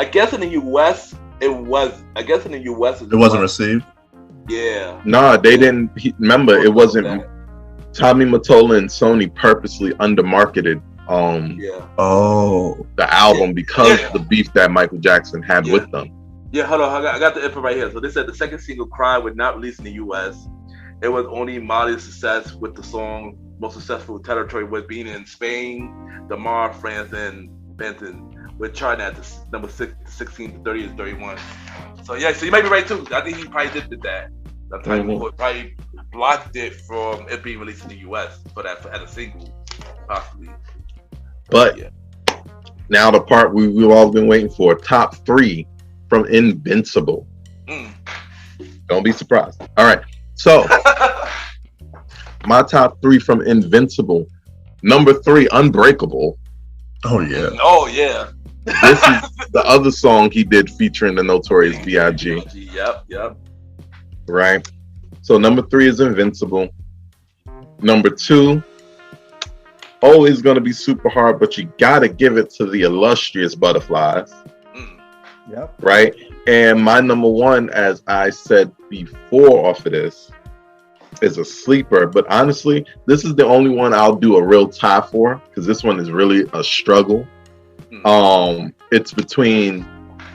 guess in the US it was. I guess in the US it wasn't received. Yeah. No, they didn't. Remember, it wasn't. Tommy Mottola and Sony purposely undermarketed the album because of the beef that Michael Jackson had with them. Yeah, hold on. I got the info right here. So they said the second single, Cry, was not released in the US. It was only Molly's success with the song. Most successful territory was being in Spain, Damar, France, and Benton, with charting at the number 16 to 30 to 31. So yeah, so you might be right too. I think he probably did that. That time probably blocked it from it being released in the US as a single, possibly. But now the part we've all been waiting for: top 3 from Invincible. Don't be surprised. All right, so my top 3 from Invincible. Number 3, Unbreakable. Oh yeah. This is the other song he did featuring the Notorious B.I.G. Yep. Right. So number 3 is Invincible. Number 2, always going to be super hard, but you got to give it to the illustrious Butterflies. Yep. Right? And my number one, as I said before off of this, is a sleeper. But honestly, this is the only one I'll do a real tie for, because this one is really a struggle. It's between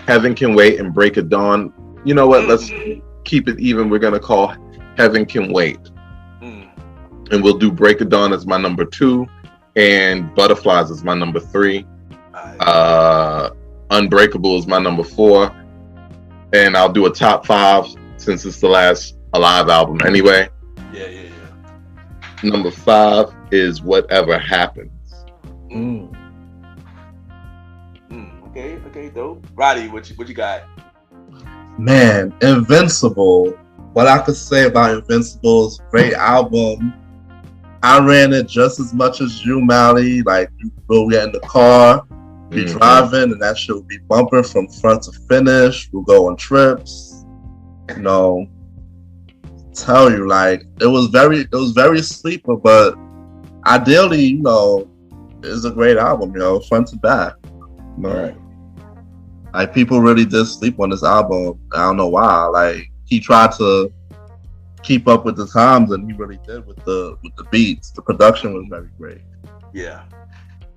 Heaven Can Wait and Break of Dawn. You know what? Let's keep it even. We're going to call Heaven Can Wait. And we'll do Break of Dawn as my number 2 and Butterflies as my number 3. Unbreakable is my number 4. And I'll do a top 5 since it's the last Alive album anyway. Yeah. Number 5 is Whatever Happens. Okay, dope. Roddy, what you got? Man, Invincible. What I could say about Invincible is great album. I ran it just as much as you, Mally. Like, you go get in the car, be driving, and that shit will be bumping from front to finish. We'll go on trips. You know, tell you, like, it was very sleeper, but ideally, you know, it's a great album, you know, front to back. You know? Right. Like, people really did sleep on this album. I don't know why. Like, he tried to keep up with the times, and he really did with the beats. The production was very great. Yeah.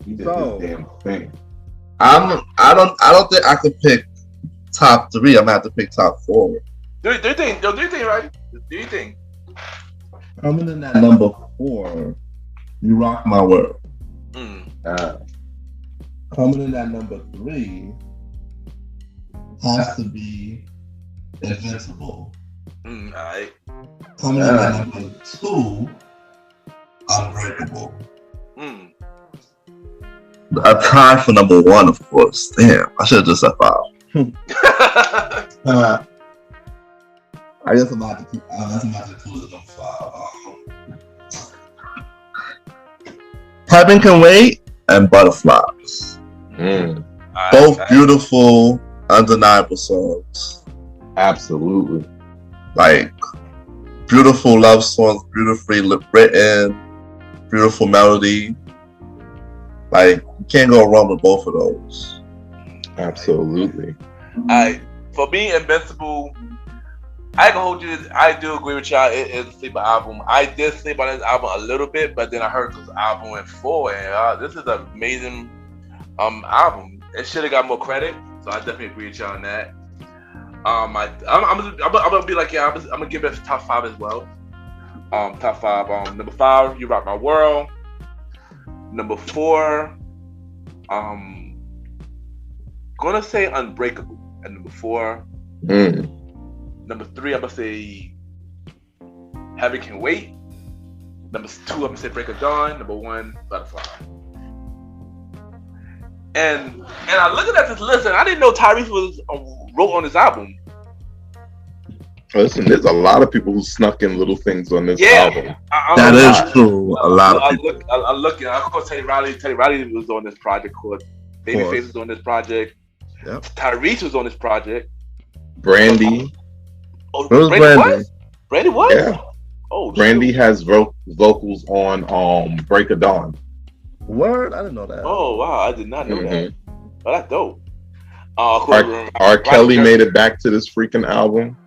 He did So, his damn thing. I don't think I could pick top 3. I'm gonna have to pick top 4. Do you think, Roddy? Do you think? Coming in at number 4, You Rock My World. Coming in at number 3 has to be Invincible. Alright. Coming in at number 2, Unbreakable. A tie for number 1, of course. Damn, I should have just said 5. I guess I'm about to put it number 5. Heaven Can Wait and Butterflies. Both beautiful, undeniable songs. Absolutely. Like, beautiful love songs, beautifully written, beautiful melody. Like, you can't go wrong with both of those. Absolutely. For me, Invincible, I can hold you. I do agree with y'all. It is a sleeper album. I did sleep on this album a little bit, but then I heard this album in full, and this is an amazing album. It should have got more credit, so I definitely agree with y'all on that. I'm gonna be like, yeah, I'm gonna give it a top 5 as well. Top 5. Number 5, You Rock My World. Number 4, gonna say Unbreakable at number 4. Number 3, I'm gonna say Heaven Can Wait. Number 2, I'm gonna say Break of Dawn. Number 1, Butterfly. And I looking at this list, and I didn't know Tyrese was wrote on this album. Listen, there's a lot of people who snuck in little things on this album. That is true. A lot of people. I look. Of course, Teddy Riley was on this project. Of course, Babyface was on this project. Yep. Tyrese was on this project. Brandy. Oh, Brandy was? Brandy was? Yeah. Oh, Brandy has vocals on Break of Dawn. Word? I didn't know that. Oh wow, I did not know that. Oh, that's dope. R. Kelly made it back to this freaking album.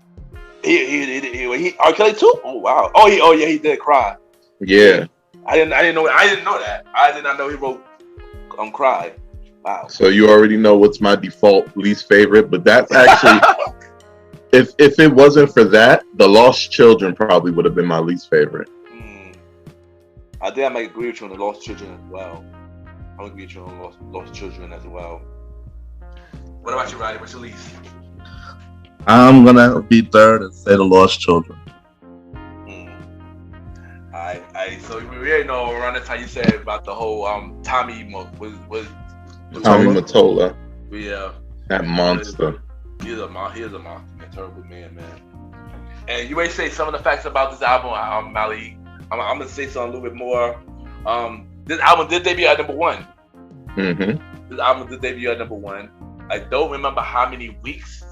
He R. Kelly too? Oh wow. Oh yeah, he did Cry. Yeah. I didn't know that. I did not know he wrote Cry. Wow. So you already know what's my default least favorite, but that's actually if it wasn't for that, The Lost Children probably would have been my least favorite. I think I might agree with you on The Lost Children as well. I'll agree with you on Lost Children as well. What about you, Roddy? What's your least? I'm gonna be third and say The Lost Children. Alright. So we already know around the time you said about the whole Tommy was Tommy Mottola. Yeah. That monster. He is a monster, man. Terrible man. And you may say some of the facts about this album, Mally. I'm gonna say something a little bit more. This album did debut at number 1. This album did debut at number 1. I don't remember how many weeks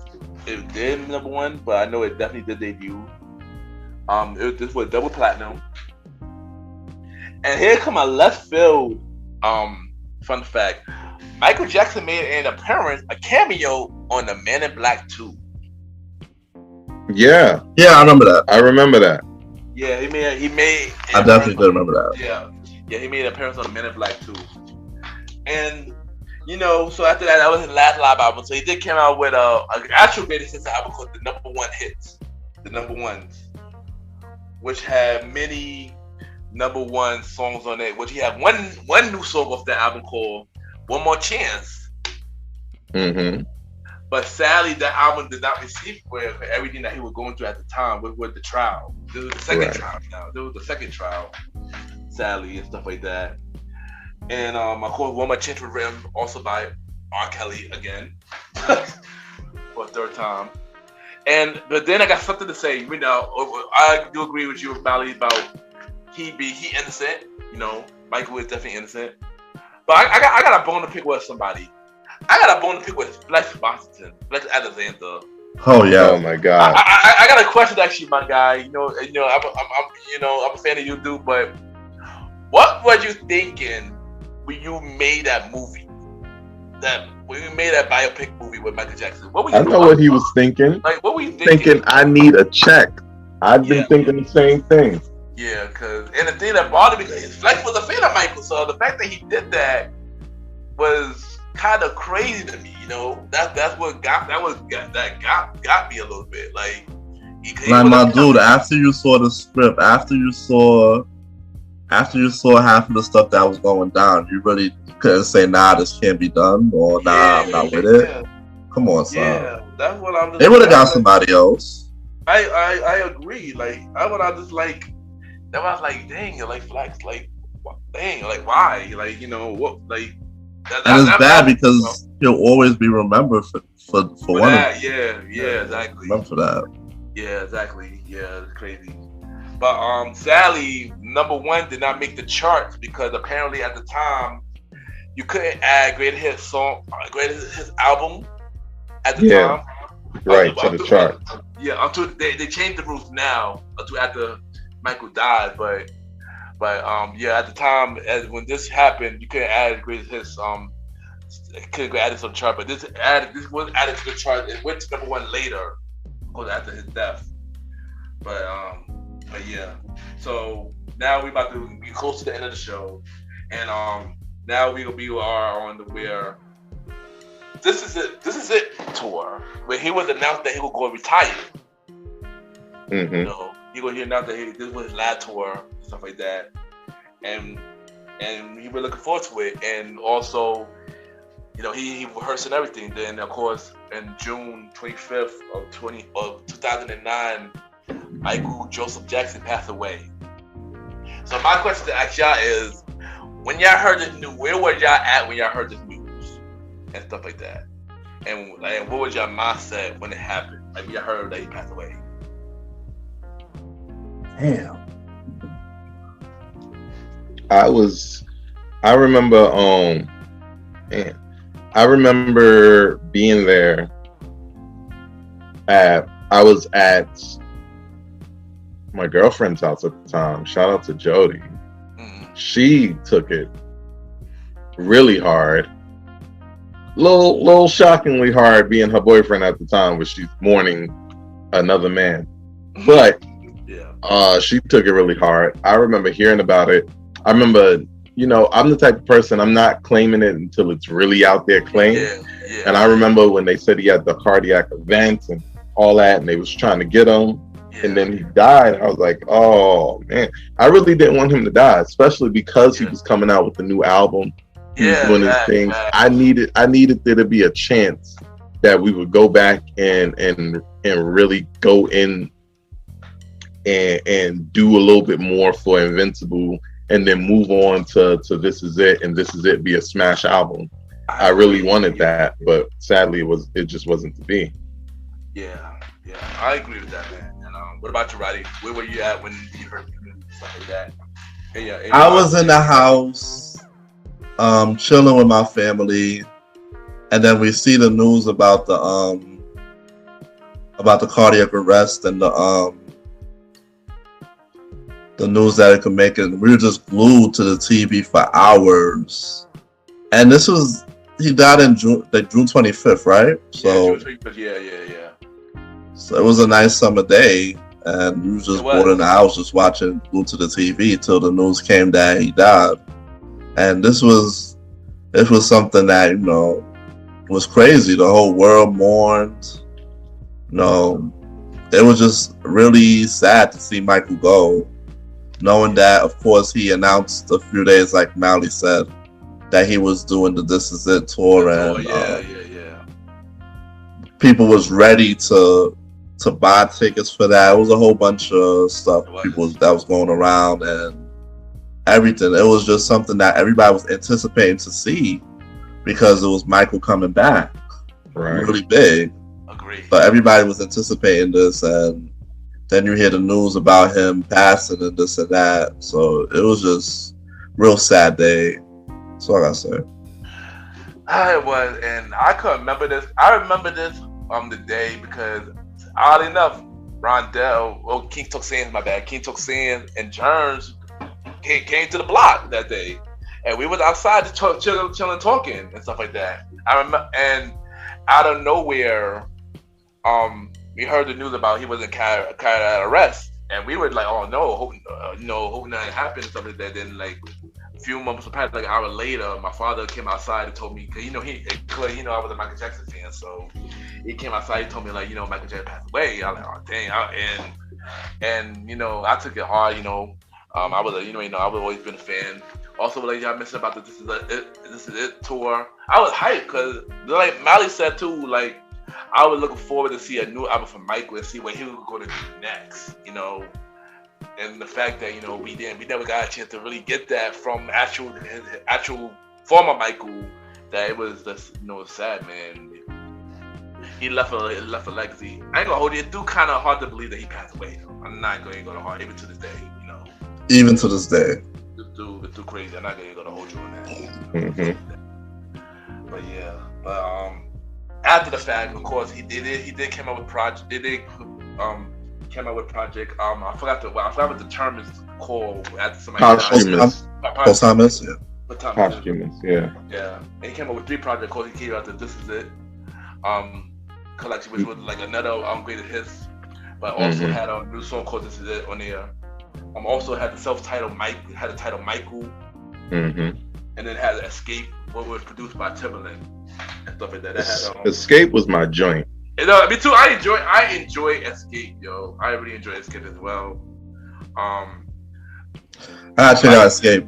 it did number 1, but I know it definitely did debut. This was double platinum, And here come a left field fun fact. Michael Jackson made an appearance, a cameo on the Men in Black 2. Yeah, I remember that. Yeah, he made. I definitely do remember that. Yeah, he made an appearance on the Men in Black 2. And so after that was his last live album. So he did come out with an actual greatest hits album called The Number One Hits, the number ones, which had many number one songs on it. Which he had one new song off that album called One More Chance. Mm-hmm. But sadly, that album did not receive for everything that he was going through at the time with the trial. This was the second trial now. This was the second trial, sadly, and stuff like that. And of course, One More Chance was written also by R. Kelly again for a third time. But then I got something to say. I do agree with you, Mally, about he innocent. Michael is definitely innocent. But I got a bone to pick with somebody. I got a bone to pick with Flex Alexander. Oh yeah! Oh my God! I got a question actually, my guy. I'm a fan of you, dude. But what were you thinking when you made that movie? When you made that biopic movie with Michael Jackson, what were you? I know what he was thinking. Like, what were you thinking? Thinking I need a check. I've been thinking the same thing. Yeah, and the thing that bothered me is Flex was a fan of Michael, so the fact that he did that was kind of crazy to me. That's what got me a little bit. Like my dude, after you saw the script, after you saw half of the stuff that was going down, you really couldn't say, nah, this can't be done, or nah, I'm not with it. Come on, son. Yeah, that's what I'm. They would have got somebody else. I agree. Like I was like, dang, like Flex, like, dang, like why, like what, like. And it's bad because he'll always be remembered for one that. of them. Yeah, exactly. Remember for that. Yeah, exactly. Yeah, it's crazy. But sadly, number one did not make the charts because apparently at the time you couldn't add greatest hits album at the time. Right, to the chart. Yeah, until they changed the rules now until after Michael died, but at the time, when this happened, you couldn't add greatest hits. Couldn't add it to the chart, but this was added to the chart. It went to number one later, because after his death. But yeah. So now we about to be close to the end of the show, and now we are on the where this is it tour where he was announced that he would go retire. Mm-hmm. He announced that this was his last tour, stuff like that, and he was looking forward to it, and also, he rehearsed and everything. Then of course, in June 25th of 2009, Michael Joseph Jackson passed away. So my question to ask y'all is, when y'all heard this news, where were y'all at when y'all heard this news and stuff like that, and what was y'all mindset when it happened? Like when y'all heard that he passed away. Damn. I remember being there I was at my girlfriend's house at the time. Shout out to Jody. Mm-hmm. She took it really hard. Little shockingly hard being her boyfriend at the time, where she's mourning another man. But she took it really hard. I remember hearing about it. I remember, I'm the type of person, I'm not claiming it until it's really out there claimed. Yeah. And I remember when they said he had the cardiac event and all that, and they was trying to get him, and then he died. I was like, oh man, I really didn't want him to die, especially because he was coming out with the new album. He was doing his thing. I needed there to be a chance that we would go back and really go in and do a little bit more for Invincible, and then move on to This Is It, and This Is It be a smash album. I really wanted that, but sadly it just wasn't to be. Yeah, I agree with that, man. And what about you, Roddy? Where were you at when you heard stuff like that? I was in the house, chilling with my family, and then we see the news about the cardiac arrest and the news that it could make it. We were just glued to the TV for hours. And this was, he died in June 25th, right? So, yeah, June 25th, yeah. So it was a nice summer day, and we were just bored in the house, just watching, glued to the TV till the news came that he died. And this was something that, you know, was crazy. The whole world mourned. You know, it was just really sad to see Michael go. Knowing that, of course, he announced a few days, like Mally said, that he was doing the This Is It tour, and people was ready to buy tickets for that. It was a whole bunch of stuff that was going around and everything. It was just something that everybody was anticipating to see because it was Michael coming back, really big. Agreed. So everybody was anticipating this, and then you hear the news about him passing and this and that. So it was just real sad day. That's all I gotta say. I was, and I couldn't remember this. I remember this the day because, oddly enough, Rondell, King Toxin, my bad, King Toxin and Jerns came to the block that day, and we was outside just chilling, talking and stuff like that. I remember, and out of nowhere, we heard the news about he was in carried out arrest, and we were like, "Oh no, hope nothing happened," and stuff like that. Then like a few moments, perhaps like an hour later, my father came outside and told me, cause I was a Michael Jackson fan, so he came outside and told me like, Michael Jackson passed away. I was like, oh dang, and I took it hard. I was I've always been a fan. Also, like y'all mentioned about the This Is It tour, I was hyped because like Mally said too, like I was looking forward to see a new album from Michael and see what he was going to do next. And the fact that we never got a chance to really get that from his actual former Michael, that it was just sad, man. He left a legacy. I ain't gonna hold you. It's kind of hard to believe that he passed away. I'm not going to go to hard even to this day. Even to this day. It's too crazy. I'm not going to hold you on that. Mm-hmm. But yeah, after the fact, of course, he did come up with project. Came out with project. I forgot what the term is called. After somebody posthumous. Posthumous, yeah. Posthumous, yeah. Yeah, and he came up with 3 projects. Called he came out the This Is It collection, which was like another greatest hits, but also had a new song called This Is It on there. Also had the self-titled had the title Michael, and then had Escape, what was produced by Timbaland and stuff like that. Escape was my joint. Me too. I enjoy Escape, yo. I really enjoy Escape as well. I check out Escape.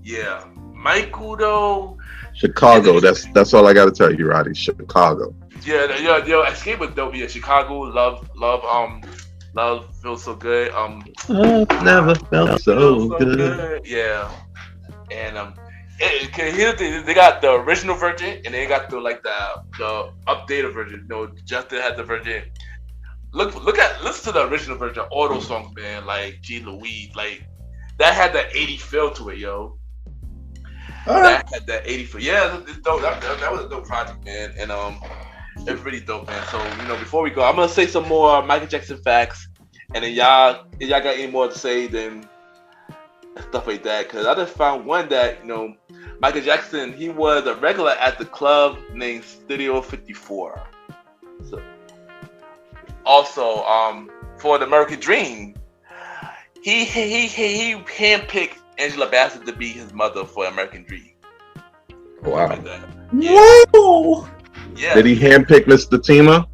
Yeah, Michael though. Chicago. That's all I got to tell you, Roddy. Chicago. Yeah, Escape was dope. Yeah, Chicago. Love feels so good. Love never felt so good. Yeah, and here's the thing, they got the original version and they got the updated version. Justin had the version. Listen to the original version. All those songs, man, like G. Louise, like that had that 80 feel to it, yo. That had that 80 feel. Yeah, it's dope. That was a dope project, man, and it's really dope, man. So before we go, I'm gonna say some more Michael Jackson facts, and then y'all got any more to say, then stuff like that, because I just found one that Michael Jackson, he was a regular at the club named Studio 54. So, also, for the American Dream, he handpicked Angela Bassett to be his mother for American Dream. Wow! Like that. Yeah. Whoa! Yeah. Did he handpick Mr. Tima?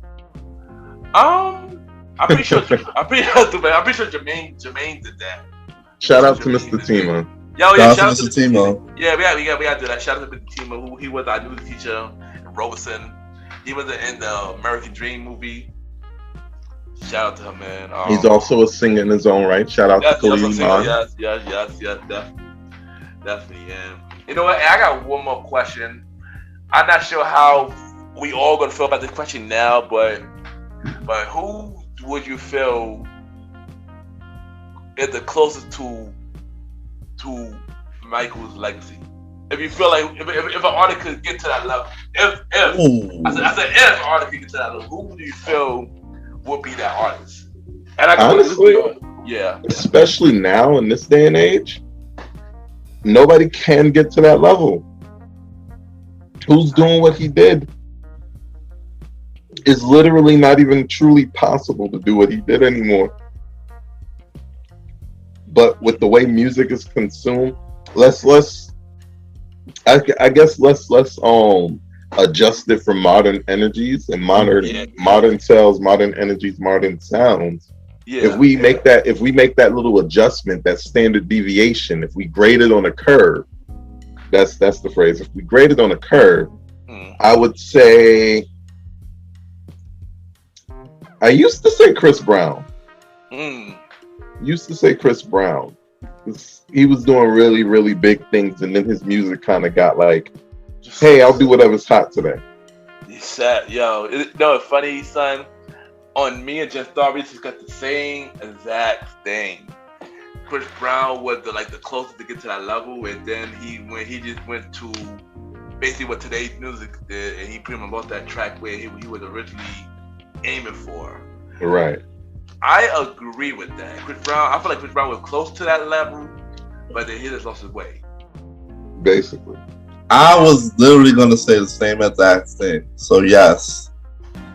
I'm pretty sure Jermaine did that. Shout out to Mr. Tima. Shout out to Mr. Tima. Yeah, we gotta do that. Shout out to Mr. Tima, who he was our new teacher in Robeson. He was in the American Dream movie. Shout out to him, man. He's also a singer in his own right. Shout out to Khalid Khan. Yes, definitely. Yeah. You know what? I got one more question. I'm not sure how we all gonna feel about this question now, but who would you feel is the closest to Michael's legacy? If you feel like if an artist could get to that level, if an artist could get to that level, who do you feel would be that artist? And I can honestly, Yeah. Especially now in this day and age, nobody can get to that level. Who's doing what he did? It's literally not even truly possible to do what he did anymore. But with the way music is consumed, let's adjust it for modern energies and modern cells, modern energies, modern sounds. Yeah. If we make that little adjustment, that standard deviation, if we grade it on a curve, that's the phrase. If we grade it on a curve, I would say, I used to say Chris Brown. Used to say Chris Brown. He was doing really, really big things, and then his music kind of got like, hey, I'll do whatever's hot today. He said, yo, it's funny, son. On me and Just Star, we just got the same exact thing. Chris Brown was the closest to get to that level, and then he just went to basically what today's music did, and he pretty much lost that track where he was originally aiming for. Right. I agree with that. Chris Brown, I feel like Chris Brown was close to that level, but then he just lost his way. Basically. I was literally going to say the same exact thing. So yes,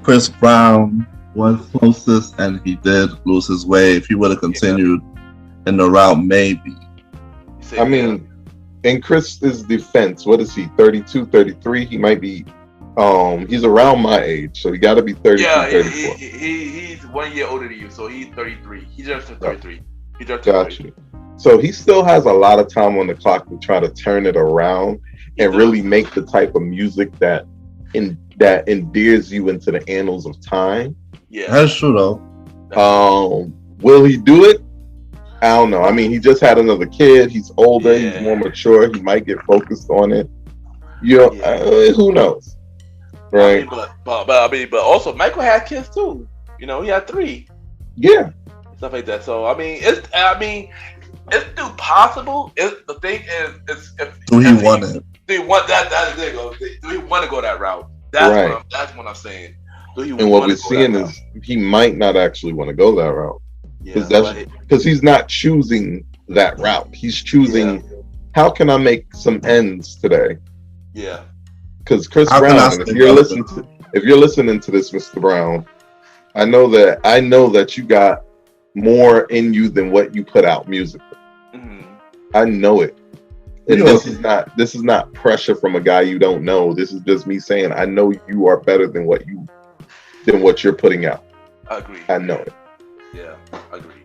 Chris Brown was closest, and he did lose his way. If he would have continued in the route, maybe. I mean, in Chris's defense, what is he, 32, 33? He might be, he's around my age, so he got to be 32, 34. He's 1 year older than you, so he's 33. He just turned 33. He just Got 33. you. So he still has a lot of time on the clock to try to turn it around and really make the type of music that endears you into the annals of time. Yeah, That's true though. Will he do it? I don't know. I mean, he just had another kid. He's older. Yeah. He's more mature. He might get focused on it. Who knows? Right? I mean, but also Michael had kids too. You know, he had 3. Yeah. Stuff like that. So I mean, it's still possible. The thing is, Do he want it? Do he want that? There you go. Do he want to go that route? That's what I'm saying. And what we're seeing is he might not actually want to go that route. Because he's not choosing that route. He's choosing, how can I make some ends today? Yeah. Because Chris Brown, if you're listening to this, Mr. Brown, I know that you got more in you than what you put out musically. I know it. And this is not pressure from a guy you don't know. This is just me saying, I know you are better than what you're putting out. I agree. I know it. Yeah, agree.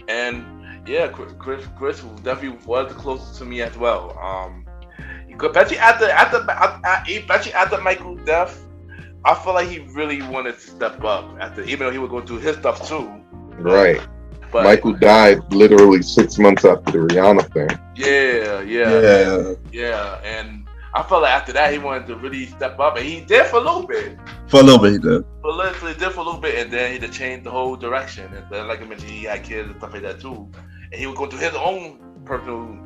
And yeah, Chris definitely was the closest to me as well. Especially after Michael's death, I feel like he really wanted to step up even though he was going through his stuff too. Right. But Michael died literally 6 months after the Rihanna thing. Yeah. And I felt like after that he wanted to really step up, and he did for a little bit. For a little bit, he did. He did for a little bit, and then he had to change the whole direction. And then, like I mentioned, he had kids and stuff like that too, and he was going through his own personal,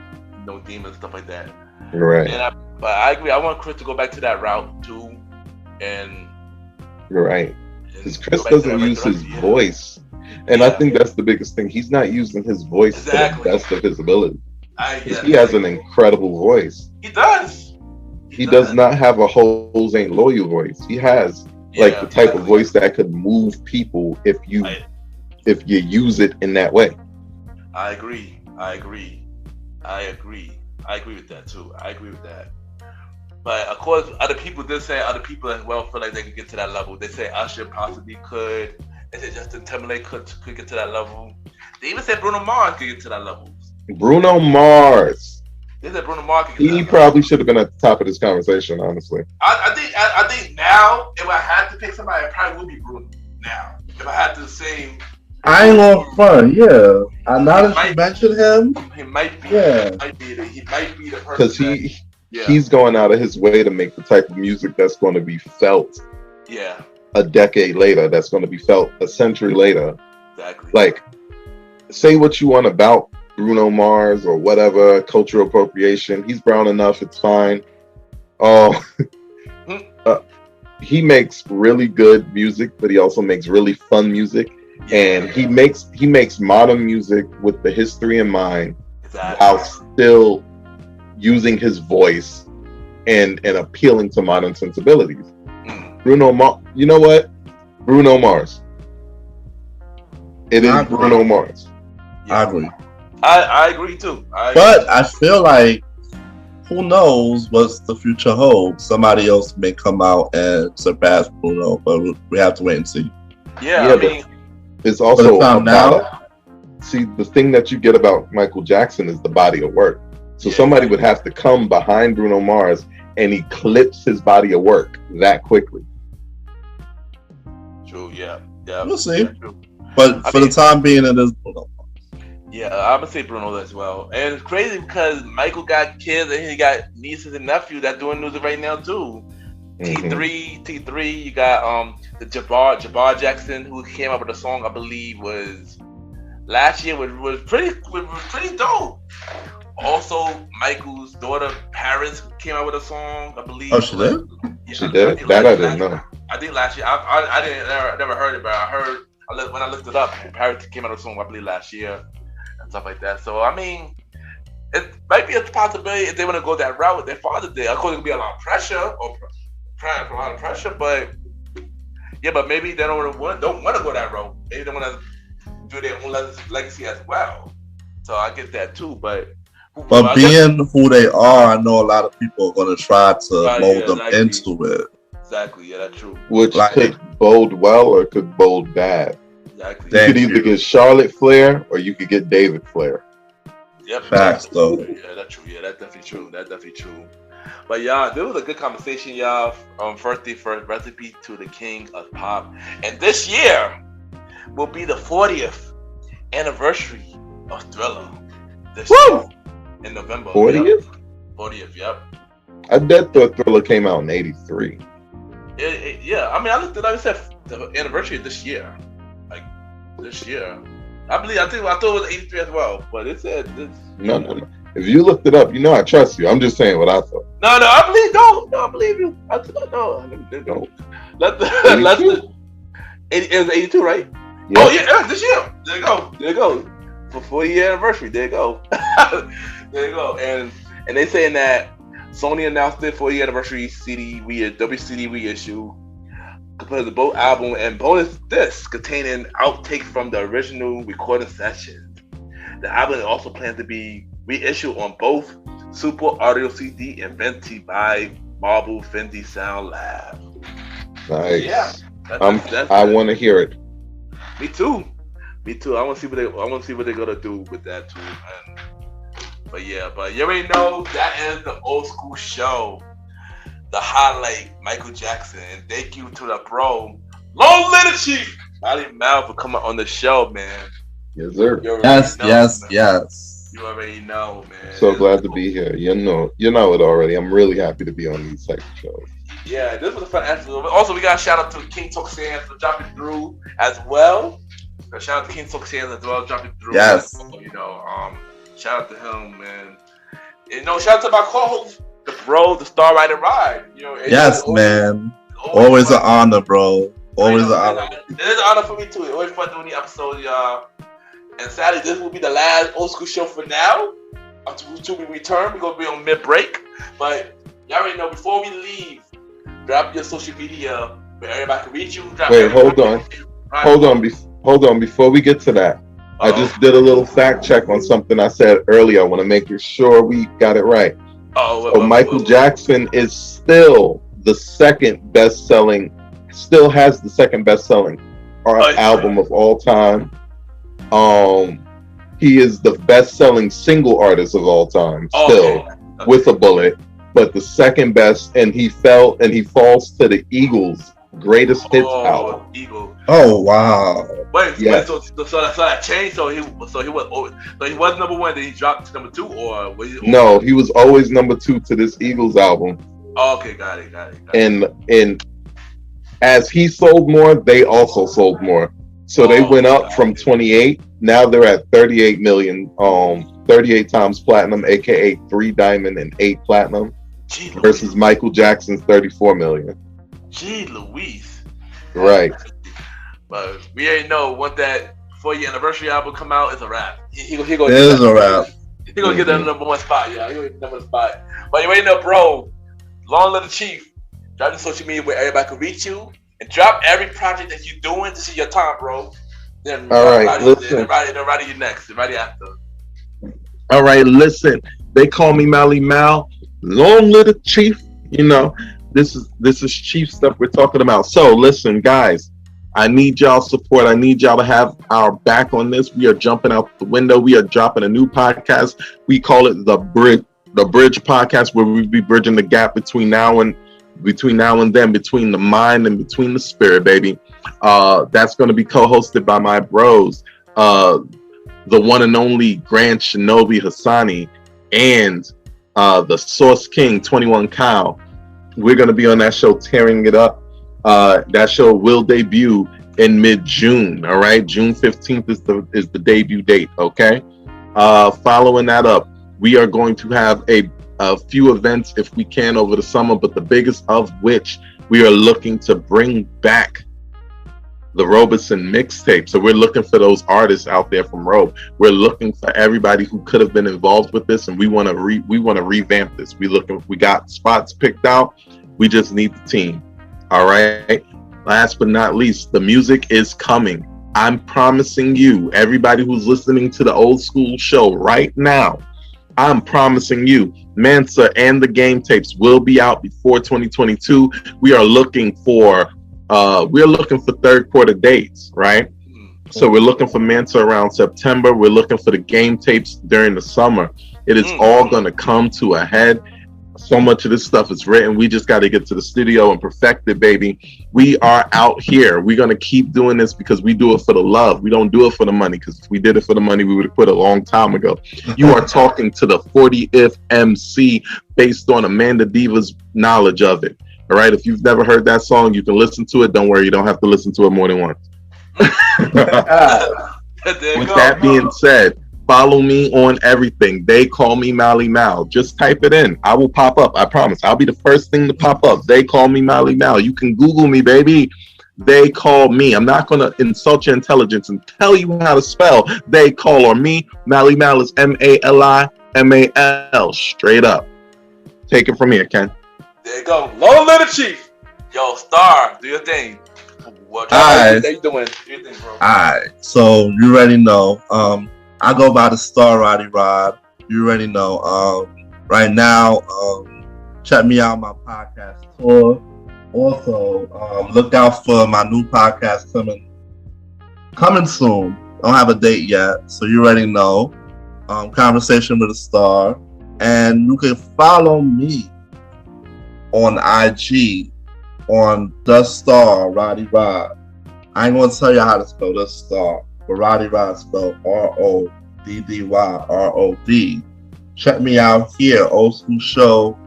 demons and stuff like that. Right. But I agree. I want Chris to go back to that route too, and right, because Chris doesn't use his voice, and I think that's the biggest thing. He's not using his voice to the best of his ability. He has an incredible voice. He does. He does not have a hoes ain't loyal voice. He has the type of voice that could move people if you use it in that way. I agree with that too. I agree with that. But of course, other people as well feel like they could get to that level. They say Usher possibly could. They say Justin Timberlake could get to that level. They even said Bruno Mars could get to that level. Bruno Mars. They said Bruno Mars could get to that He level. probably should have been at the top of this conversation, honestly. I think now, if I had to pick somebody, it probably would be Bruno now. If I had to say, I ain't gonna front, yeah. Now that you mentioned him, he might be. Yeah. He might be the person. Because he's going out of his way to make the type of music that's going to be felt. Yeah. A decade later, that's going to be felt a century later. Exactly. Like, say what you want about Bruno Mars or whatever, cultural appropriation. He's brown enough, it's fine. He makes really good music, but he also makes really fun music. and he makes modern music with the history in mind, Exactly. while still using his voice and appealing to modern sensibilities. Bruno Mars, you know what? Bruno Mars. It is Bruno Mars. I agree. I agree too. But I feel like, who knows what the future holds? Somebody else may come out and surpass Bruno, but we have to wait and see. Yeah, I mean, it's also now. See, the thing that you get about Michael Jackson is the body of work. So somebody would have to come behind Bruno Mars and eclipse his body of work that quickly. True. Yeah. We'll see. True. But for the time being, it is Bruno. Yeah, I'm gonna say Bruno as well. And it's crazy because Michael got kids and he got nieces and nephews that doing music right now too. T3, you got the Jabbar Jackson, who came up with a song I believe was last year, was pretty dope. Also, Michael's daughter Paris came out with a song I believe. Oh, she did? Yeah, she did? That I didn't know. I think last year. I didn't never heard it, but I heard when I looked it up. Paris came out with a song I believe last year. And stuff like that. So I mean, it might be a possibility if they want to go that route with their Father's Day. Of course, it could be a lot of pressure or trying for a lot of pressure, but yeah, but maybe they don't want to go that route. Maybe they want to do their own legacy as well. So I get that too, but being who they are, I know a lot of people are going to try to mold them into it. Exactly, yeah, that's true. Which could bode well or could bode bad. Exactly. You could either get Charlotte Flair or you could get David Flair. Yep. Facts, though. Yeah, that's true. Yeah, that's definitely true. But y'all, this was a good conversation, y'all. First recipe to the king of pop. And this year will be the 40th anniversary of Thriller. This year in November. 40th? 40th, yep. I bet Thriller came out in 83. Yeah, I mean, I looked it up. It said the anniversary of this year. Like, this year. I thought it was 83 as well, but it said this. No. If you looked it up, you know I trust you. I'm just saying what I thought. No, I believe you. No. It was 82, right? Yep. Oh yeah, this year. There you go. For 40th anniversary. There you go. There you go. And they saying that Sony announced their 40th anniversary WCD reissue, composed of both album and bonus discs containing outtakes from the original recording sessions. The album also plans to be reissued on both Super Audio CD and Venti by Marble Fendi Sound Lab. Nice. Yeah, I want to hear it. Me too. I want to see what they're gonna do with that too, man. But you already know that is the old school show. The highlight, Michael Jackson. And thank you to the bro, Long Little Chief, Malimal, for coming on the show, man. Yes, sir. Yes. You already know, man. So glad to be here. You know it already. I'm really happy to be on these type of shows. Yeah, this was a fun episode. Also, we got a shout out to King Toxan for dropping through as well. A shout out to King Toxan as well, dropping through. Yes. Shout out to him, man. And shout out to my co-host, the star Roddy Rod. Yes, man. Always an honor, bro. Always an honor. It is an honor for me too. It's always fun doing the episodes, y'all. And sadly, this will be the last old school show for now. Until we return, we're gonna be on mid-break. But y'all already know, before we leave, drop your social media where everybody can reach you. Wait, hold on. Before we get to that, I just did a little fact check on something I said earlier. I want to make sure we got it right. Michael Jackson is still the second best-selling, still has the second best-selling album of all time. He is the best-selling single artist of all time, still, with a bullet. But the second best, and he falls to the Eagles' greatest hits album. Oh wow! Wait, so that changed. So he was number one. Then he dropped to number two, or was he? No, he was always number two to this Eagles album. Oh, okay, got it. And as he sold more, they also sold more. So they went up from 28. Now they're at 38 million. 38 times platinum, aka 3 diamond and 8 platinum, versus Michael Jackson's 34 million. Gee Louise. Right. But we already know once that 4-year anniversary album come out, it's a wrap. He gonna It is a wrap. He gonna get that number one spot. Yeah, he gonna get the number one spot. But you already know, bro. Long Live the Chief. Drop the social media where everybody can reach you, and drop every project that you're doing. This is your time, bro. Then all right, listen. Everybody you next. Everybody after. All right, listen. They call me Malimal. Long Live the Chief. You know, this is Chief stuff we're talking about. So listen, guys. I need y'all support. I need y'all to have our back on this. We are jumping out the window. We are dropping a new podcast. We call it the Bridge Podcast, where we be bridging the gap between now and then, between the mind and between the spirit, baby. That's going to be co-hosted by my bros, the one and only Grand Shinobi Hassani and the Source King 21 Kyle. We're going to be on that show tearing it up. That show will debut in mid-June. All right, June 15th is the debut date. Okay. Following that up, we are going to have a few events if we can over the summer, but the biggest of which we are looking to bring back the Robeson mixtape. So we're looking for those artists out there from Robe. We're looking for everybody who could have been involved with this, and we want to revamp this. We got spots picked out. We just need the team. All right. Last but not least, the music is coming. I'm promising you, everybody who's listening to the old school show right now, I'm promising you, Mansa and the game tapes will be out before 2022. We are looking for third quarter dates, right? So we're looking for Mansa around September. We're looking for the game tapes during the summer. It is all going to come to a head. So much of this stuff is written. We just got to get to the studio and perfect it, baby. We are out here. We're going to keep doing this because we do it for the love. We don't do it for the money, because if we did it for the money, we would have quit a long time ago. You are talking to the 40th MC based on Amanda Diva's knowledge of it. All right. If you've never heard that song, you can listen to it. Don't worry. You don't have to listen to it more than once. With that being said, follow me on everything. They call me Malimal. Just type it in. I will pop up. I promise. I'll be the first thing to pop up. They call me Malimal. You can Google me, baby. They call me. I'm not going to insult your intelligence and tell you how to spell they call or me. Malimal is Malimal. Straight up. Take it from here, Ken. There you go. Long Live the Chief. Yo, Star, do your thing. What Alright. you doing? Do your thing, bro. Alright. So you already know. I go by the Star Roddy Rod. You already know. Right now, check me out on my podcast tour. Also, look out for my new podcast coming soon. Don't have a date yet, so you already know. Conversation with a Star, and you can follow me on IG on the Star Roddy Rod. I ain't gonna tell you how to spell the Star. But Roddy Rod spelled RODDYROD. Check me out here, Old School Show.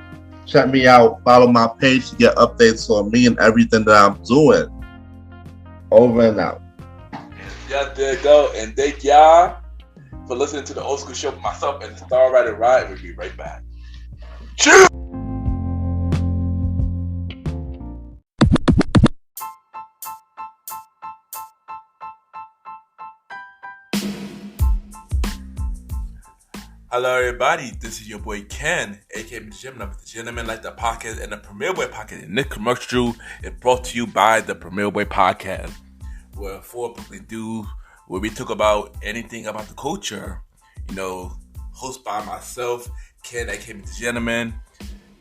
Check me out. Follow my page to get updates on me and everything that I'm doing. Over and out. Yeah, there you go. And thank y'all for listening to the Old School Show with myself and the Star Roddy Rod. We'll be right back. Cheers! Hello, everybody. This is your boy Ken, aka MrGentleman, like the podcast and the Premiere Boyz Podcast. And this commercial is brought to you by the Premiere Boyz Podcast, where four people do where we talk about anything about the culture. You know, hosted by myself, Ken, aka MrGentleman,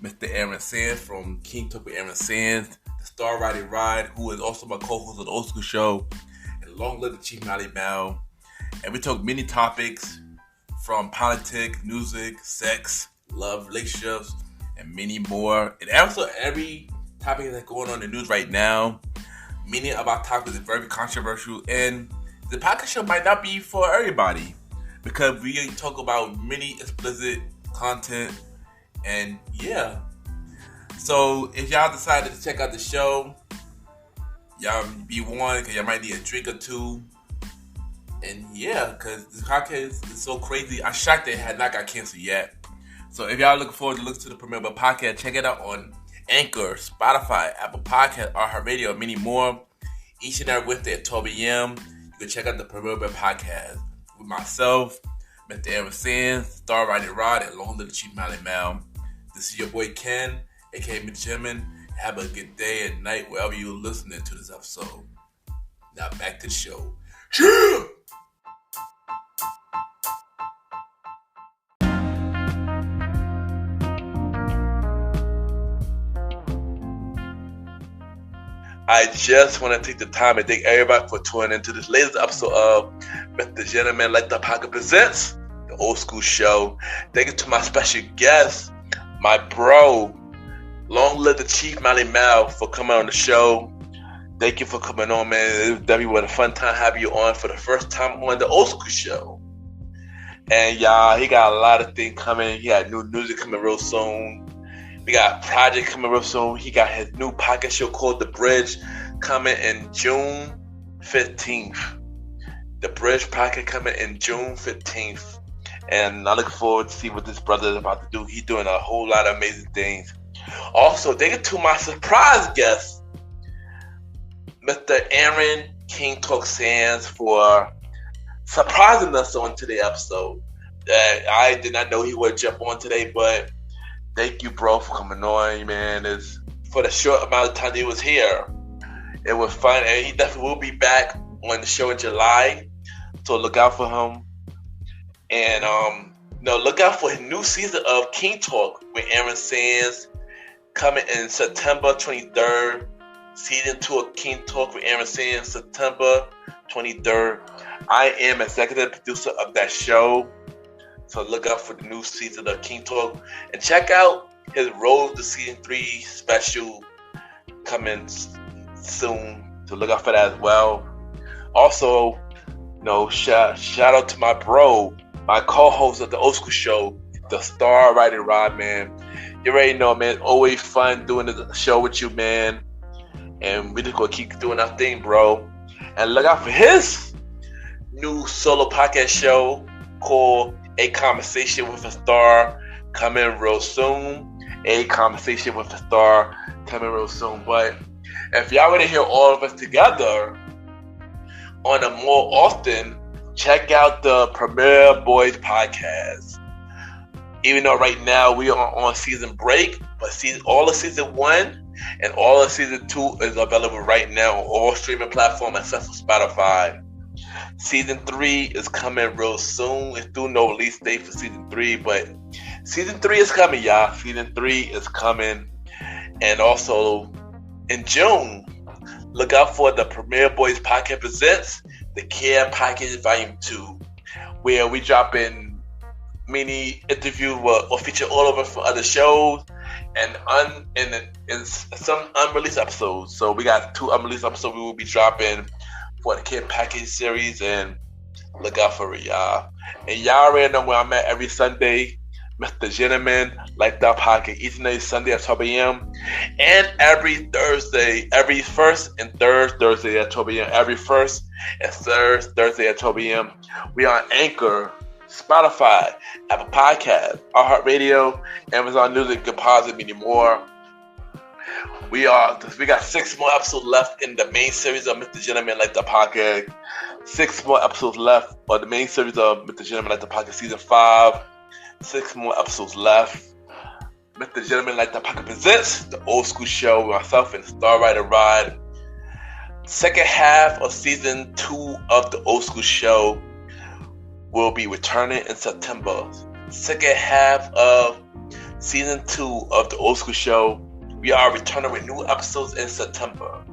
Mr. Aaron Sands from King Talk with Aaron Sands, the Star Roddy Rod, who is also my co-host of the Old School Show, and Long Live the Chief Malimal. And we talk many topics, from politics, music, sex, love, relationships, and many more. And also every topic that's going on in the news right now. Many of our topics are very controversial, and the podcast show might not be for everybody because we talk about many explicit content. And yeah, so if y'all decided to check out the show, y'all be warned because y'all might need a drink or two. And yeah, because this podcast is so crazy. I'm shocked that it had not got canceled yet. So if y'all looking forward to listen to the Premiere Boyz Podcast, check it out on Anchor, Spotify, Apple Podcast, iHeartRadio, and many more. each and every Wednesday at 12 a.m. You can check out the Premiere Boyz Podcast with myself, Mr. Aaron Sands, Star Roddy Rod, and Long Little Chief Malimal. This is your boy Ken, aka MrGentleman. Have a good day and night wherever you're listening to this episode. Now back to the show. Yeah! I just want to take the time and thank everybody for tuning into this latest episode of MrGentleman Like the Pocket Presents, the old school show. Thank you to my special guest, my bro, Long Live the Chief Malimal, for coming on the show. Thank you for coming on, man. It was definitely a fun time having you on for the first time on the old school show. And y'all, he got a lot of things coming. He got new music coming real soon. We got a project coming real soon. He got his new podcast show called The Bridge coming in June 15th. The Bridge podcast coming in June 15th. And I'm looking forward to see what this brother is about to do. He's doing a whole lot of amazing things. Also, thank you to my surprise guest, Mr. Aaron King Talk Sands, for surprising us on today's episode. I did not know he would jump on today, but thank you, bro, for coming on, man. It's for the short amount of time he was here. It was fun, and he definitely will be back on the show in July. So look out for him. And look out for his new season of King Talk with Aaron Sands coming in September 23rd. Season 2 of King Talk with Aaron Sands, September 23rd. I am executive producer of that show. So look out for the new season of King Talk. And check out his Road to Season 3 special coming soon. So look out for that as well. Also, shout out to my bro, my co-host of the Old School Show, the Star Roddy Rod, man. You already know, man. Always fun doing the show with you, man. And we just gonna keep doing our thing, bro. And look out for his new solo podcast show called A Conversation with a Star, coming real soon. A Conversation with a Star, coming real soon. But if y'all want to hear all of us together on a more often, check out the Premiere Boyz Podcast. Even though right now we are on season break, but all of season 1 and all of season 2 is available right now on all streaming platforms except for Spotify. Season 3 is coming real soon. It's still no release date for season 3, but season 3 is coming, y'all. Season 3 is coming. And also in June, look out for the Premiere Boyz Podcast Presents the Care Package Volume 2, where we drop in mini interview or feature all over from other shows and some unreleased episodes. So we got 2 unreleased episodes we will be dropping for the Kid Package series, and look out for it, y'all. And y'all already know where I'm at every Sunday, MrGentleman Like That Podcast, each and every Sunday at 12 a.m. and every Thursday, every first and third Thursday at 12 a.m. Every first and third Thursday at 12 a.m. We are on Anchor, Spotify, Apple Podcast, iHeartRadio, Amazon Music, Deposit, many more. We got 6 more episodes left in the main series of MrGentleman Like the Podcast. 6 more episodes left on the main series of MrGentleman Like the Podcast Season 5. 6 more episodes left. MrGentleman Like the Podcast presents the Old School Show with myself and Star Roddy Rod. Second half of Season 2 of the Old School Show will be returning in September. Second half of Season 2 of the Old School Show, we are returning with new episodes in September.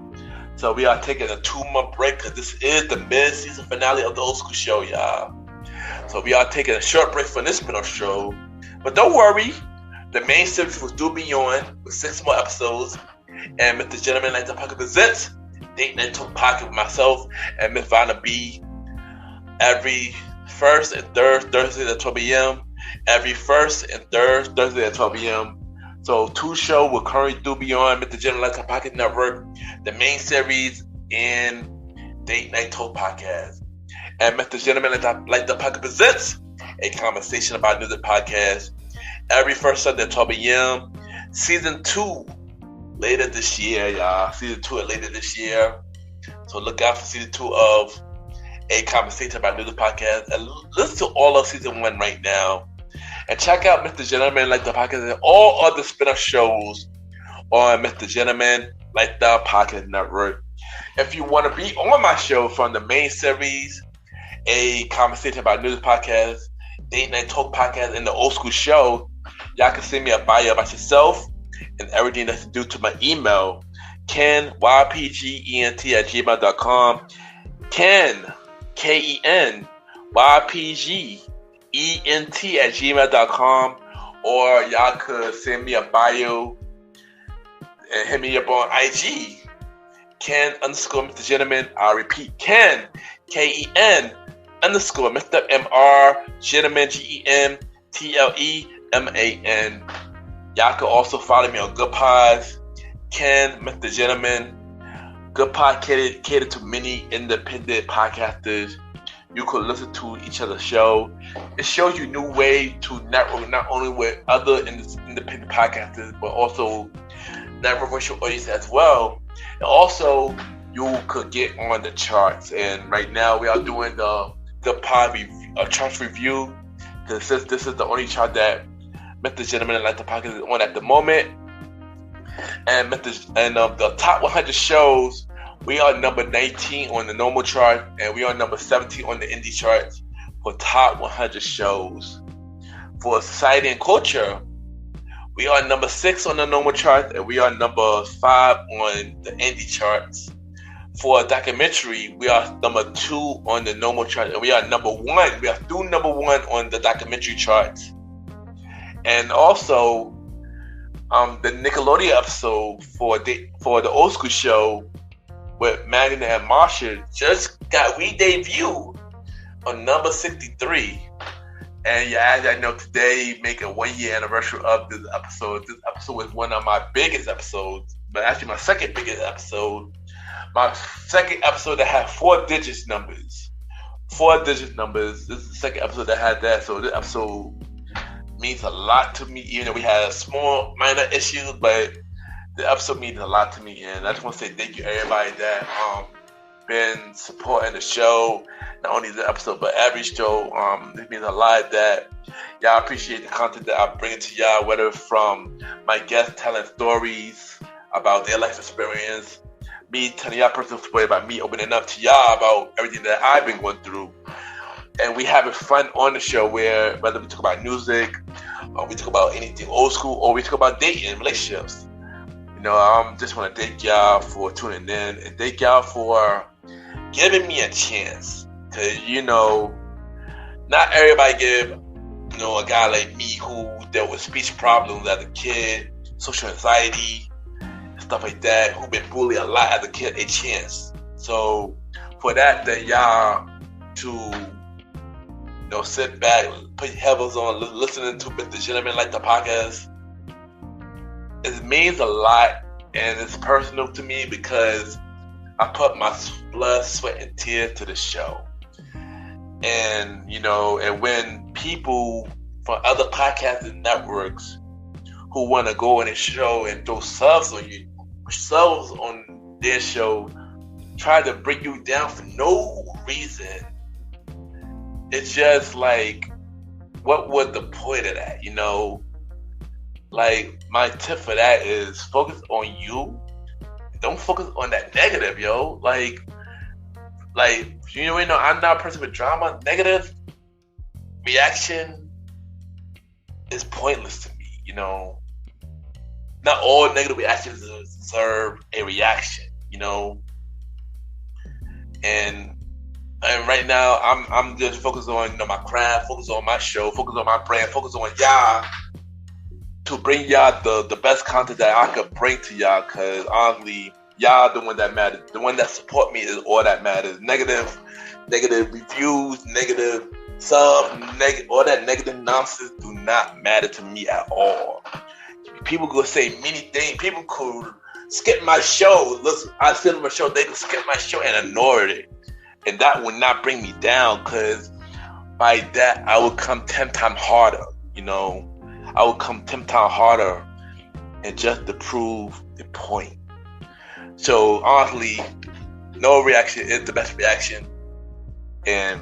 So we are taking a 2-month break because this is the mid-season finale of the Old School Show, y'all. So we are taking a short break from this middle show. But don't worry, the main series will still be on with 6 more episodes. And MrGentleman Like the Podcast presents Date Night Talk Podcast with myself and Miss Vanna B. Every first and third Thursday at 12 a.m. Every first and third Thursday at 12 a.m. So 2 shows will currently do be on MrGentleman Like the Podcast Network, the main series, and Date Night Talk Podcast. And MrGentleman Like the Podcast presents A Conversation About Music Podcast every first Sunday at 12 a.m. Season 2 later this year, y'all. Season 2 later this year. So look out for season 2 of A Conversation About Music Podcast, and listen to all of season 1 right now. And check out Mr. Gentleman Like the Podcast and all other spin-off shows on Mr. Gentleman Like the Podcast Network. If you want to be on my show from the main series, A Conversation About Music Podcast, Date Night Talk Podcast, and the Old School Show, y'all can send me a bio about yourself and everything that's due to my email, Ken, YPGENT@gmail.com. Ken, KEN, YPGENT@gmail.com. Or y'all could send me a bio and hit me up on IG, Ken_Mr. Gentleman. I'll repeat, Ken, KEN _ Mr. MR Gentleman, GENTLEMAN. Y'all can also follow me on Good Pods, Ken, Mr. Gentleman. Good Pod catered to many independent podcasters. You could listen to each other's show. It shows you new way to network, not only with other independent podcasters, but also network with your audience as well. And also, you could get on the charts. And right now, we are doing the Pod charts review, because this is the only chart that Mr. Gentleman Like the Podcast is on at the moment. And the top 100 shows, we are number 19 on the normal chart, and we are number 17 on the indie charts for top 100 shows. For society and culture, we are number 6 on the normal chart, and we are number 5 on the indie charts. For a documentary, we are number 2 on the normal chart, and we are number 1. We are still number 1 on the documentary charts. And also, the Nickelodeon episode for the Old School Show with Maggie and Marsha just got re-debuted on number 63. And yeah, as I know, today make a 1-year anniversary of this episode. This episode was one of my biggest episodes, but actually my second biggest episode. My second episode that had 4-digit numbers. 4-digit numbers. This is the second episode that had that. So this episode means a lot to me, even though we had small minor issues, but the episode means a lot to me. And I just want to say thank you to everybody that been supporting the show, not only the episode but every show. It means a lot that y'all appreciate the content that I bring to y'all, whether from my guests telling stories about their life experience, me telling y'all personal story about me opening up to y'all about everything that I've been going through. And we having fun on the show, where whether we talk about music, or we talk about anything old school, or we talk about dating and relationships. You know, I just want to thank y'all for tuning in, and thank y'all for giving me a chance. Because, you know, not everybody give, you know, a guy like me who dealt with speech problems as a kid, social anxiety, stuff like that, who been bullied a lot as a kid, a chance. So for that y'all to, you know, sit back, put your headphones on, listening to Mr. Gentleman Like the Podcast, it means a lot, and it's personal to me because I put my blood, sweat, and tears to the show. And, you know, and when people from other podcasts and networks who want to go on a show and throw subs on their show, try to bring you down for no reason, it's just like, what was the point of that, you know? Like, my tip for that is focus on you. Don't focus on that negative, yo. Like, you know, I'm not a person with drama. Negative reaction is pointless to me, you know. Not all negative reactions deserve a reaction, you know. And right now, I'm just focused on, you know, my craft, focus on my show, focus on my brand, focus on y'all, to bring y'all the best content that I could bring to y'all. Because honestly, y'all the one that matters. The one that support me is all that matters. Negative reviews, negative subs, all that negative nonsense do not matter to me at all. People could say many things. People could skip my show. Listen, I send them a show. They could skip my show and ignore it. And that would not bring me down, because by that, I would come 10 times harder, you know. I would come 10 times harder, and just to prove the point. So, honestly, no reaction is the best reaction. And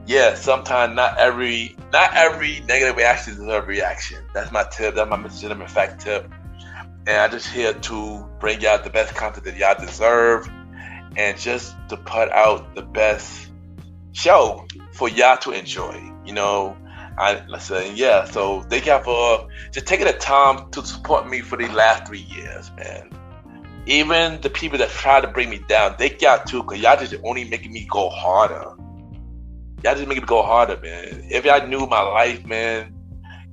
yeah, sometimes not every negative reaction deserves a reaction. That's my tip. That's my Mr. Gentleman fact tip. And I'm just here to bring y'all the best content that y'all deserve, and just to put out the best show for y'all to enjoy. You know, so thank y'all for just taking the time to support me for the last 3 years, man. Even the people that try to bring me down, thank y'all too, because y'all just only making me go harder. Y'all just making me go harder, man. If y'all knew my life, man,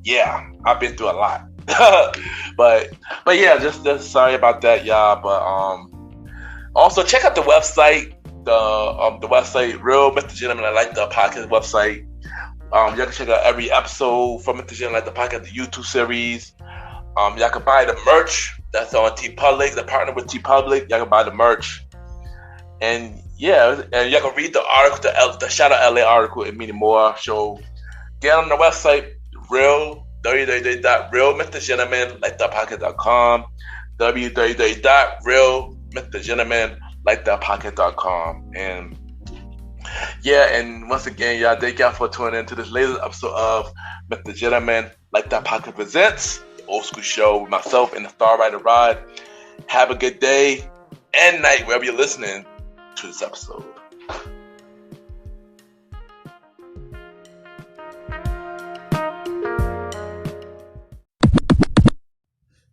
yeah, I've been through a lot. but yeah, just sorry about that, y'all. But also check out the website, the website, Real Mr. Gentleman, I Like the Podcast website. Y'all can check out every episode from Mr. Gentleman, Like the Podcast, the YouTube series. Y'all can buy the merch that's on TeePublic. They partner with TeePublic. Y'all can buy the merch, and yeah, and y'all can read the article, the Shout Out LA article, and many more. So get on the website, www.realmrgentlemanlikethepodcast.com, www.realmrgentlemanlikethepodcast.com, and yeah, and once again, y'all, thank y'all for tuning in to this latest episode of Mr. Gentleman Like That Podcast Presents, the old school show with myself and the star Roddy Rod. Have a good day and night wherever you're listening to this episode.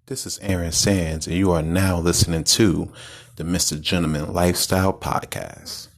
This is Aaron Sands, and you are now listening to the Mr. Gentleman Lifestyle Podcast.